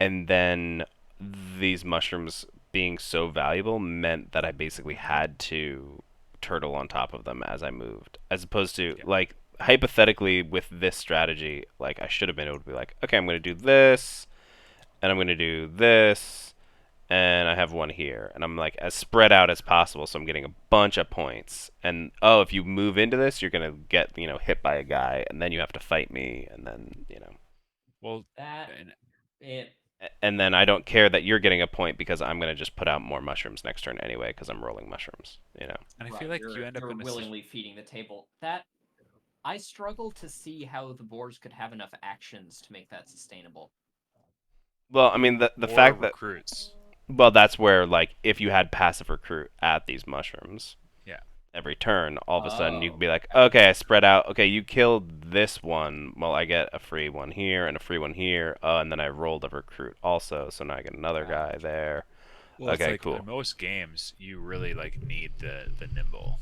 and then these mushrooms being so valuable meant that I basically had to turtle on top of them as I moved, as opposed to Yeah. like hypothetically with this strategy, like I should have been able to be like, okay, I'm going to do this, and I'm going to do this, and I have one here, and I'm like as spread out as possible, so I'm getting a bunch of points. And oh, if you move into this, you're gonna get hit by a guy, and then you have to fight me, and then Well, That and it and then I don't care that you're getting a point because I'm gonna just put out more mushrooms next turn anyway because I'm rolling mushrooms. I feel right, like you end up you're in a willingly feeding the table. That I struggle to see how the boars could have enough actions to make that sustainable. Well, I mean the or fact that recruits. well that's where like if you had passive recruit at these mushrooms Yeah. every turn, all of a sudden you Oh, could be like, okay, I spread out. Okay, you killed this one. Well, I get a free one here and a free one here. And then I rolled a recruit also, so now I get another guy gotcha. there. Well, it's Okay, like cool. in most games, you really like need the nimble.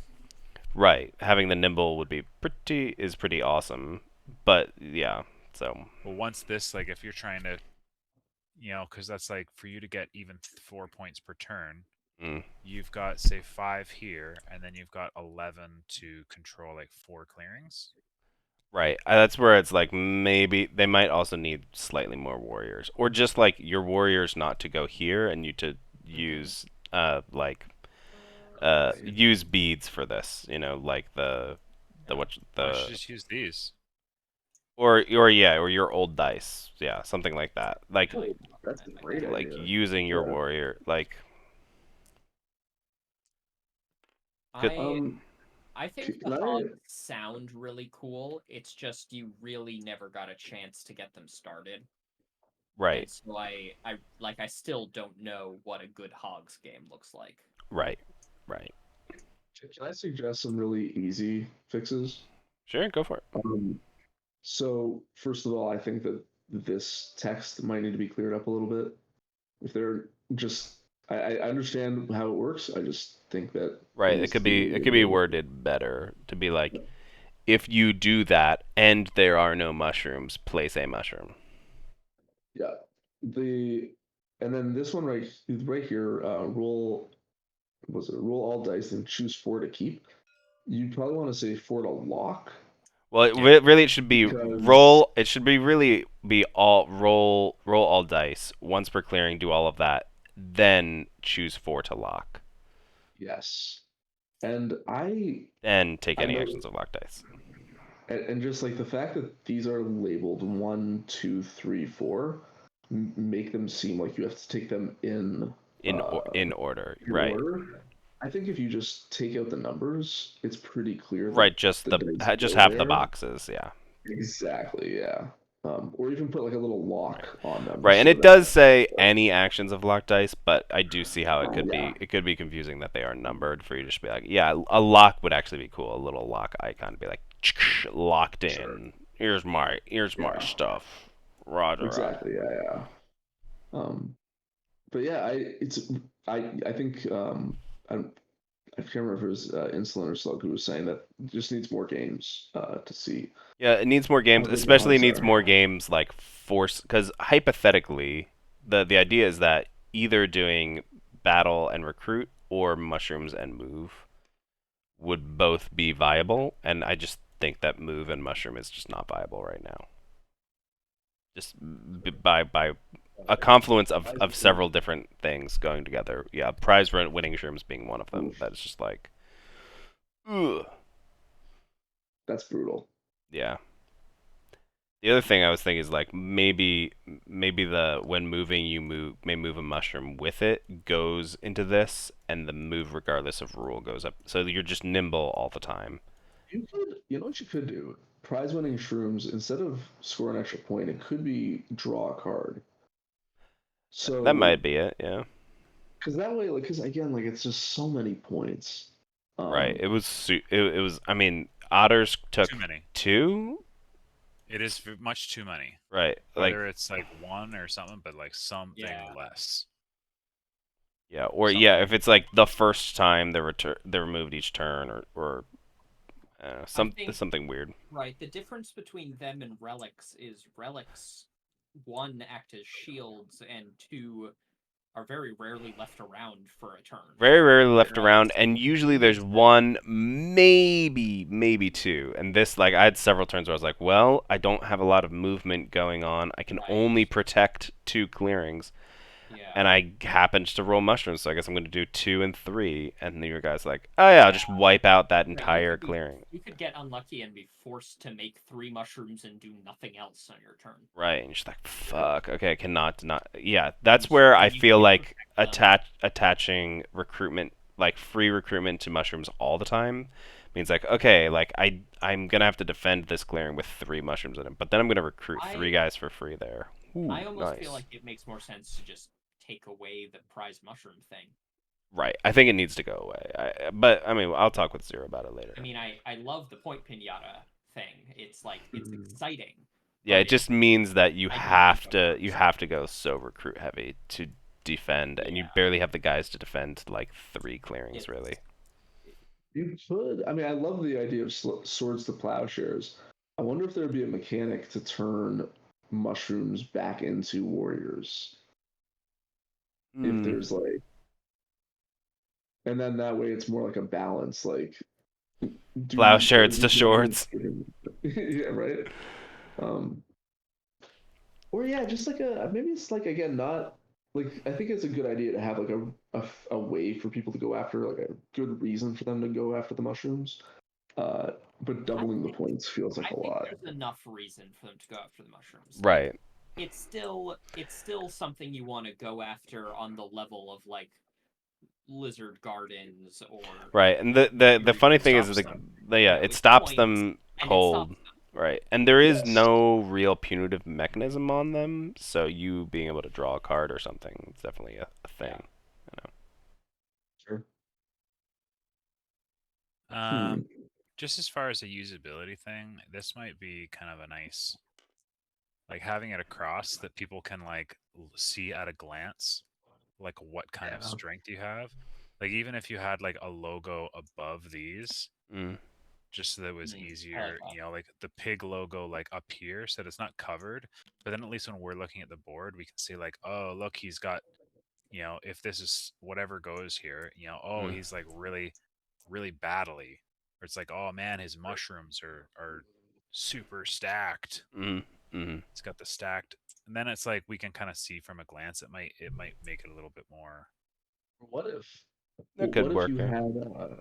Right, having the nimble would be pretty awesome. But yeah, so But once this, like, if you're trying to, because that's like for you to get even 4 points per turn, mm, you've got say 5 here, and then you've got 11 to control like 4 clearings. right. That's where it's like maybe they might also need slightly more warriors, or just like your warriors not to go here and you to Mhm. use like use beads for this. Like the what Oh, I should the just use these. or yeah, or your old dice, yeah, something like that. Like Oh, that's That a might great be like idea. using your Yeah. warrior, like could I Um, I think the can I? hogs sound really cool. It's just you really never got a chance to get them started. right, And so I still don't know what a good hogs game looks like. right, right. Can I suggest some really easy fixes? Sure, go for it. Um, so first of all, I think that this text might need to be cleared up a little bit. If they're just, I understand how it works. I just think that it Right, it needs could to be be it could be worded better to be like if you do that and there are no mushrooms, place a mushroom. yeah. The and then this one right here, roll was it roll all dice and choose four to keep. You probably want to say four to lock Well, Yeah. really it should be because roll. It should be really be all roll all dice once per clearing. Do all of that, then choose four to lock. yes. And Then take I any know actions of lock dice and just like the fact that these are labeled one, two, three, four, make them seem like you have to take them in order. in Right, order. I think if you just take out the numbers, it's pretty clear that right. Just the the dice just go have the there. boxes. Yeah, Exactly, yeah. Or even put like a little right, lock on them right. just And so it that does say any actions of lock dice, but I do see how it could yeah, be. It could be confusing that they are numbered for you to just be like, yeah, a lock would actually be cool. A little lock icon, be like locked sure, in. Here's my yeah, stuff. Roger, roger. exactly, yeah, yeah. But yeah, I think I can't remember if it was Insulin or Slug who was saying that it just needs more games to see Yeah, it needs more how games. good the Especially hogs needs are. more games like force. Because hypothetically, the idea is that either doing battle and recruit or mushrooms and move would both be viable, and I just think that move and mushroom is just not viable right now. Just by a confluence of several different things going together. Yeah, prize winning shrooms being one of them. Oof, That's just like, ugh. that's brutal. Yeah. The other thing I was thinking is like maybe the when moving you may move a mushroom with it goes into this and the move regardless of rule goes up. So you're just nimble all the time. You know what you could do? Prize winning shrooms, instead of score an extra point, it could be draw a card. That So, might be it, yeah. because that way, like, because again, like, it's just so many points. Right. Um, It was I mean Otters Too took many. 2, It is much too many. right. Like Whether it's like one or something, but like something Yeah. less. Yeah, or yeah, something. if it's like the first time they're removed each turn, or I think something weird. right. The difference between them and relics is relics, one, act as shields, and two, are very rarely left around for a turn. Very rarely left Whereas around, and usually use there's them. one, maybe two. And this, like, I had several turns where I was like, well, I don't have a lot of movement going on. I can Right. only protect 2 clearings, Yeah. and I happened to roll mushrooms, so I guess I'm going to do 2 and 3. And then your guy's like, oh yeah, I'll Yeah. just wipe out that Right. You entire could be clearing. you could get unlucky and be forced to make 3 mushrooms and do nothing else on your turn. Right, and you're just like, Yeah. fuck. Okay, I cannot not. Yeah, And that's where I and you feel can't like protect them. attaching recruitment, like free recruitment to mushrooms all the time, means like, okay, like I'm gonna have to defend this clearing with 3 mushrooms in it, but then I'm gonna recruit 3 guys for free there. Ooh, I almost feel nice. like it makes more sense to just take away the prize mushroom thing. Right, I think it needs to go away. But I mean, I'll talk with Zero about it later. I mean, I love the point pinata thing. It's like it's Mhm. exciting. Yeah, But it just means that I don't think it you works. have to go so recruit heavy to defend, and you Yeah. barely have the guys to defend like 3 clearings really. It's You could. I mean, I love the idea of swords to plowshares. I wonder if there'd be a mechanic to turn mushrooms back into warriors. If Hmm. there's like, and then that way it's more like a balance. Like, do Plowshare, are it's the these mushrooms shorts. yeah, right. Um, or yeah, just like maybe it's like again not like I think it's a good idea to have like a way for people to go after like a good reason for them to go after the mushrooms. Uh, but I doubling the think points feels like I a think lot. there's enough reason for them to go after the mushrooms. Like Right. it's still something you want to go after on the level of like lizard gardens or Right. And the funny thing is Stops that them. yeah, it with stops points, them and it stops cold. Right. And there is Yes. no real punitive mechanism on them, so you being able to draw a card or something is definitely a them. Yeah. thing. You know. Sure. Um, Hmm. just as far as a usability thing, this might be kind of a nice, like having it across that people can like see at a glance, like what kind of Yeah. strength you have. Like even if you had like a logo above these, Mm. just so that it was I like easier, that. you know, like the pig logo like up here so that it's not covered. But then at least when we're looking at the board, we can see like, oh, look, he's got, you know, if this is whatever goes here, you know, oh, Mm. he's like really battly. Or it's like, oh man, his mushrooms are super stacked. Mm. Mm. It's got the stacked, and then it's like we can kind of see from a glance. It might make it a little bit more. What if That could what if work. you Yeah. had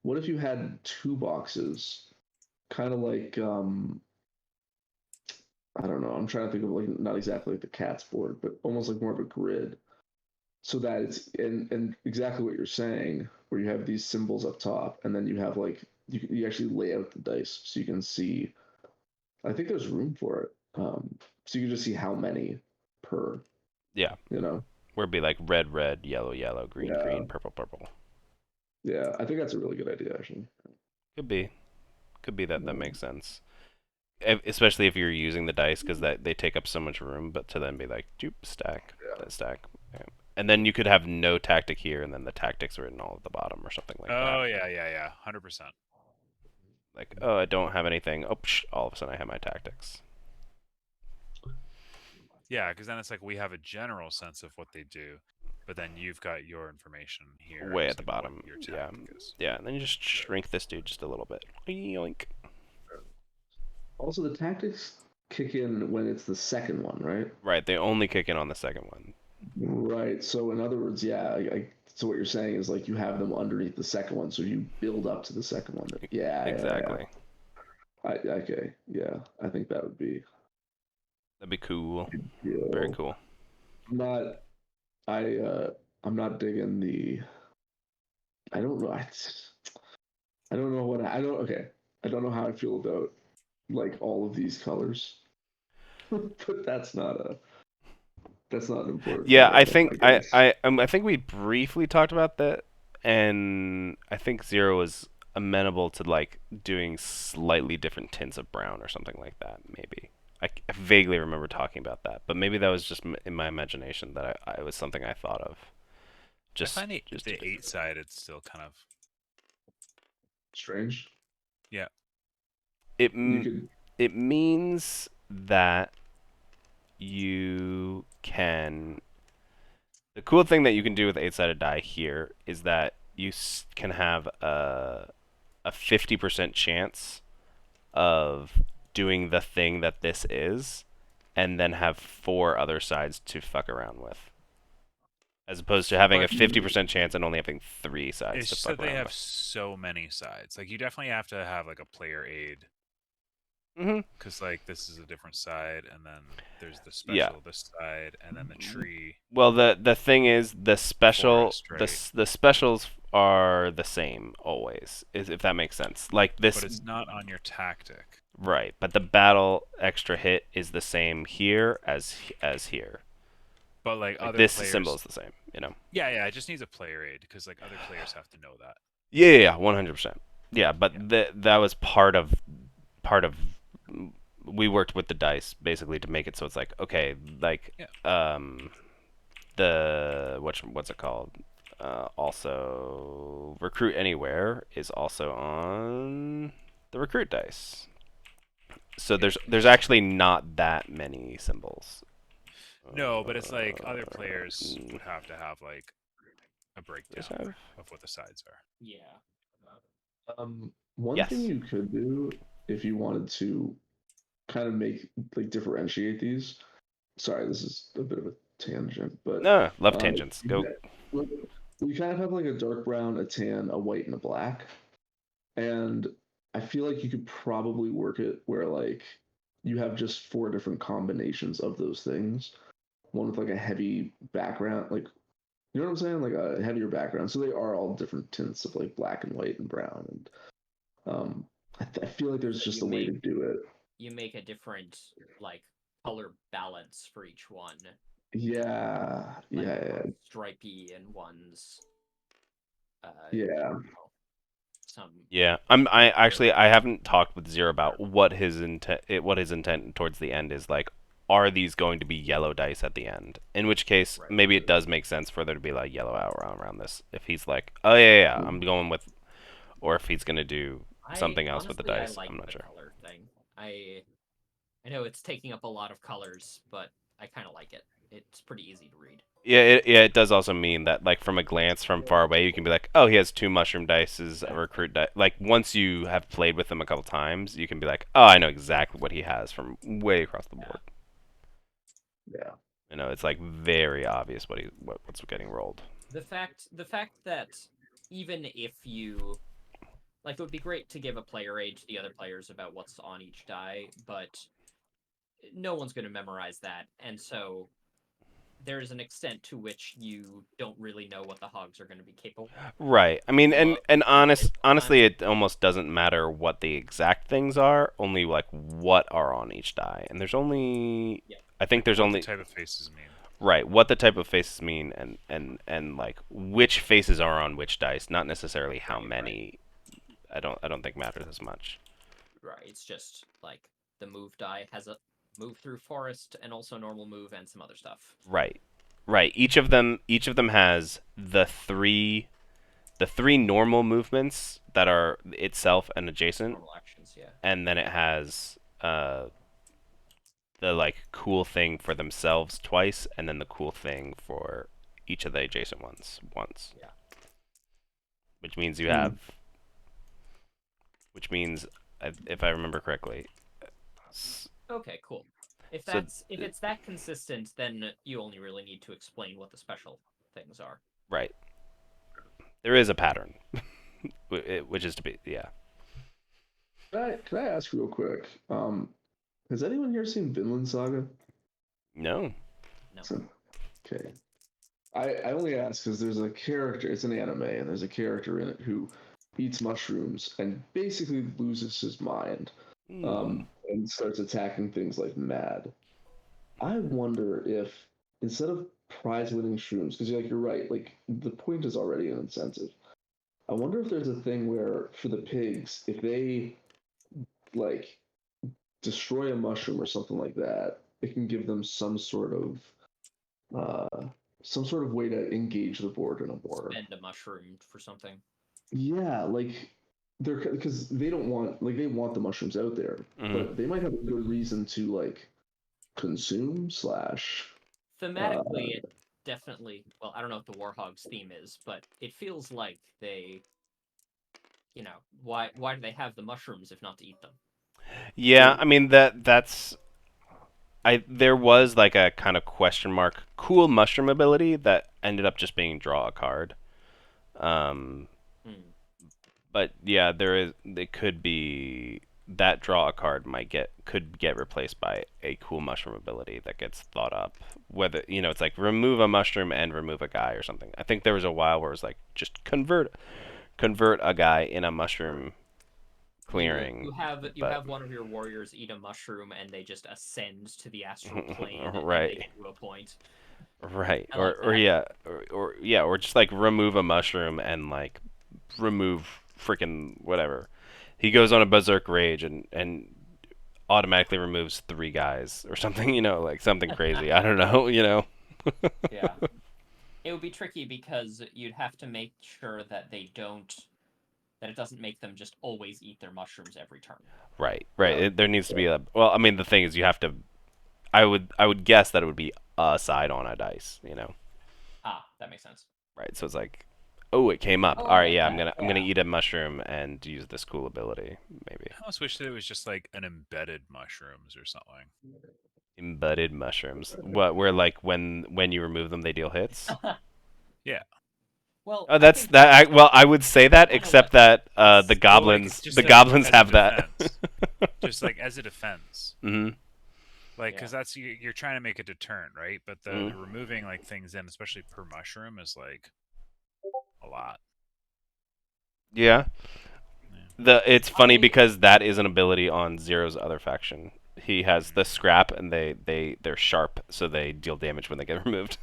what if you had two boxes, kind of like I don't know. I'm trying to think of like not exactly like the cat's board, but almost like more of a grid, so that it's and exactly what you're saying, where you have these symbols up top, and then you have like you actually lay out the dice so you can see. I think there's room for it, so you can just see how many per. Yeah. You know. Where it'd be like red, red, yellow, yellow, green, Yeah. green, purple, purple. Yeah. I think that's a really good idea, actually. Could be. Could be that Um, makes sense. Especially if you're using the dice because that they take up so much room, but to then be like, doop, stack, yeah. that stack. Yeah. And then you could have no tactic here, and then the tactics written all at the bottom or something like that. Oh yeah, 100%. Like, oh, I don't have anything. Oh, psh, all of a sudden I have my tactics. Yeah, because then it's like we have a general sense of what they do, but then you've got your information here Way as at the like what bottom. your Yeah. tactic is. Yeah, and then you just shrink this dude just a little bit. Yoink. Also, the tactics kick in when it's the second one, right? Right, they only kick in on the second one. Right. So, in other words, yeah. So what you're saying is like you have them underneath the second one, so you build up to the second one. Yeah, yeah, yeah. Exactly. Okay, yeah. I think that would be. That'd be cool. Very Yeah. cool. I'm not. I. I'm not digging the. I don't know. I don't know what I don't. Okay. I don't know how I feel about like all of these colors, but that's not an important Yeah, part of it, I guess. I think we briefly talked about that, and I think Zero was amenable to like doing slightly different tints of brown or something like that. Maybe I vaguely remember talking about that, but maybe that was just in my imagination that I was something I thought of. Just I find just the 8-sided still kind of Strange. it You could. it means that you can. The cool thing that you can do with 8-sided die here is that you can have a 50% chance of doing the thing that this is, and then have 4 other sides to fuck around with. As opposed to having a But 50% chance and only having 3 sides it's to just fuck that they around have with. so many sides. Like you definitely have to have like a player aid Mm-hmm. because like this is a different side, and then there's the Yeah. special this side, and then the tree Well, the thing is, the forest, right? the specials are the same always, if that makes sense. Like But this, it's not on your tactic. right? But the battle extra hit is the same here as here. But like Like other this symbol players, is the same, you know. yeah, it just needs a player aid because like other players have to know that. Yeah, 100%. Yeah, but Yeah. that was part of we worked with the dice basically to make it so it's like okay, like Yeah. the what's it called? Also, recruit anywhere is also on the recruit dice. So there's actually not that many symbols. No, but it's like other players Mm, would have to have like a does breakdown have? of what the sides are. Yeah. One thing Yes. you could do if you wanted to kind of make like differentiate these. Sorry, this is a bit of a tangent, but No, love um, tangents. Go. we kind of have like a dark brown, a tan, a white, and a black, and I feel like you could probably work it where like you have just 4 different combinations of those things. One with like a heavy background, like you know what I'm saying, like a heavier background. So they are all different tints of like black and white and brown, and I feel like there's So just you a way to make do it. you make a different like color balance for each one. Yeah, Like yeah, one's stripy and one's yeah. some Yeah, I haven't talked with Zero about what his intent towards the end is. Like, are these going to be yellow dice at the end? In which case, right. maybe it does make sense for there to be like yellow out around this. If he's like, oh yeah, I'm going with, or if he's gonna do something else with the I dice, like I'm not the sure. color thing. I know it's taking up a lot of colors, but I kind of like it. It's pretty easy to read. Yeah, it does also mean that like from a glance from far away, you can be like, oh, he has 2 mushroom dices, a recruit die. Like once you have played with him a couple times, you can be like, oh, I know exactly what he has from way across the board. Yeah. You know, it's like very obvious what's getting rolled. The fact that even if you like, it would be great to give a player aid to the other players about what's on each die, but no one's going to memorize that, and so there's an extent to which you don't really know what the hogs are going to be capable of. Right. I mean, Well, and sometimes honestly, it almost doesn't matter what the exact things are, only like what are on each die. And there's only, Yeah. I think there's What only the type of faces mean. right what the type of faces mean, and like which faces are on which dice, not necessarily how Right. many. I don't think matters as much. Right. It's just like the move die has a move through forest and also normal move and some other stuff. Right. Right. Each of them has the three normal movements that are itself and adjacent, Normal actions, yeah. and then it has the like cool thing for themselves twice, and then the cool thing for each of the adjacent ones once. Yeah. Which means you have. Which means, if I remember correctly. Okay, cool. If So it's that consistent, then you only really need to explain what the special things are. right. There is a pattern, which is to be yeah. Can I ask real quick? Has anyone here seen Vinland Saga? No. No. Okay. I only ask because there's a character. It's an anime, and there's a character in it who eats mushrooms and basically loses his mind, and starts attacking things like mad. I wonder if instead of prize winning shrooms, because you're right, like the point is already an incentive. I wonder if there's a thing where for the pigs, if they like destroy a mushroom or something like that, it can give them uh some sort of way to engage the board in a war. Spend a mushroom for something. Yeah, like they're because they don't want like they want the mushrooms out there, but they might have a good reason to like consume slash. Thematically, it definitely. Well, I don't know what the War Hogs theme is, but it feels like they. Why do they have the mushrooms if not to eat them? Yeah, I mean that's there was like a kind of question mark cool mushroom ability that ended up just being draw a card. Um, but yeah, it could be that draw a card could get replaced by a cool mushroom ability that gets thought up. Whether it's like remove a mushroom and remove a guy or something. I think there was a while where it was like just convert a guy in a mushroom clearing. You have one of your warriors eat a mushroom and they just ascend to the astral plane right. and they get to a point. Right. Or just like remove a mushroom and like remove freaking whatever. He goes on a berserk rage and automatically removes 3 guys or something, like something crazy. I don't know, Yeah. It would be tricky because you'd have to make sure that it doesn't make them just always eat their mushrooms every turn. Right. There needs to be well, I mean the thing is you have to I would guess that it would be a side on a dice, Ah, that makes sense. Right. So it's like, oh, it came up. Oh, All right, yeah, okay, I'm gonna eat a mushroom and use this cool ability, maybe. I almost wish that it was just like an embedded mushrooms or something. Embedded mushrooms. What? Where like when you remove them, they deal hits? Yeah. Well, Oh, that's that. Well, I would say that, except that the goblins just have that. Just like as a defense. Mm-hmm. Like, because that's you're trying to make a deterrent, right? But the removing like things in, especially per mushroom, is like a lot. Yeah. It's funny because that is an ability on Zero's other faction. He has the scrap, and they're sharp, so they deal damage when they get removed.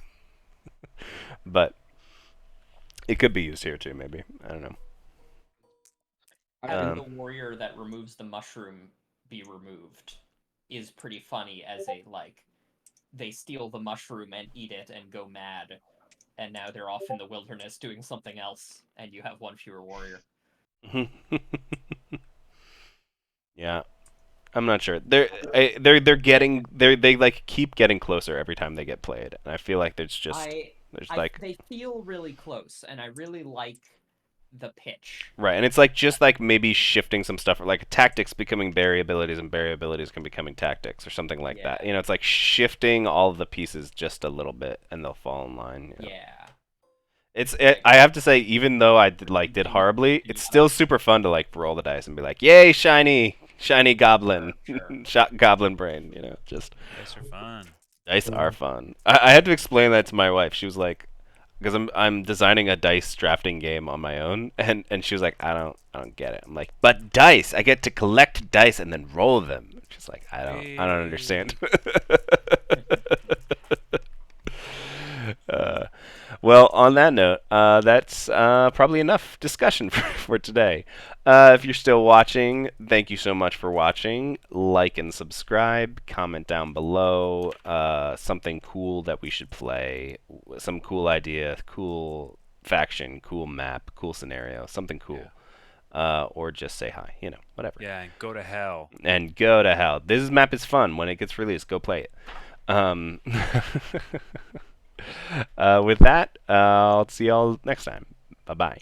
But it could be used here too, maybe. I don't know. Having the warrior that removes the mushroom be removed is pretty funny as a like they steal the mushroom and eat it and go mad, and now they're off in the wilderness doing something else, and you have one fewer warrior. Yeah, I'm not sure. They like keep getting closer every time they get played, and I feel like they feel really close, and I really like the pitch. Right, and it's like just like maybe shifting some stuff, or like tactics becoming berry abilities, and berry abilities can becoming tactics, or something like that. It's like shifting all of the pieces just a little bit, and they'll fall in line. Yeah. I have to say, even though I did horribly, it's still super fun to like roll the dice and be like, "Yay, shiny goblin, shot goblin brain." Just dice are fun. Dice are fun. I had to explain that to my wife. She was like, because I'm designing a dice drafting game on my own, and she was like, I don't get it. I'm like, but dice, I get to collect dice and then roll them. She's like, I don't understand. Well, on that note, that's probably enough discussion for today. If you're still watching, thank you so much for watching. Like and subscribe. Comment down below something cool that we should play. Some cool idea, cool faction, cool map, cool scenario, something cool. Yeah. Or just say hi, whatever. Yeah, and go to hell. And go to hell. This map is fun. When it gets released, go play it. With that, I'll see y'all next time. Bye-bye.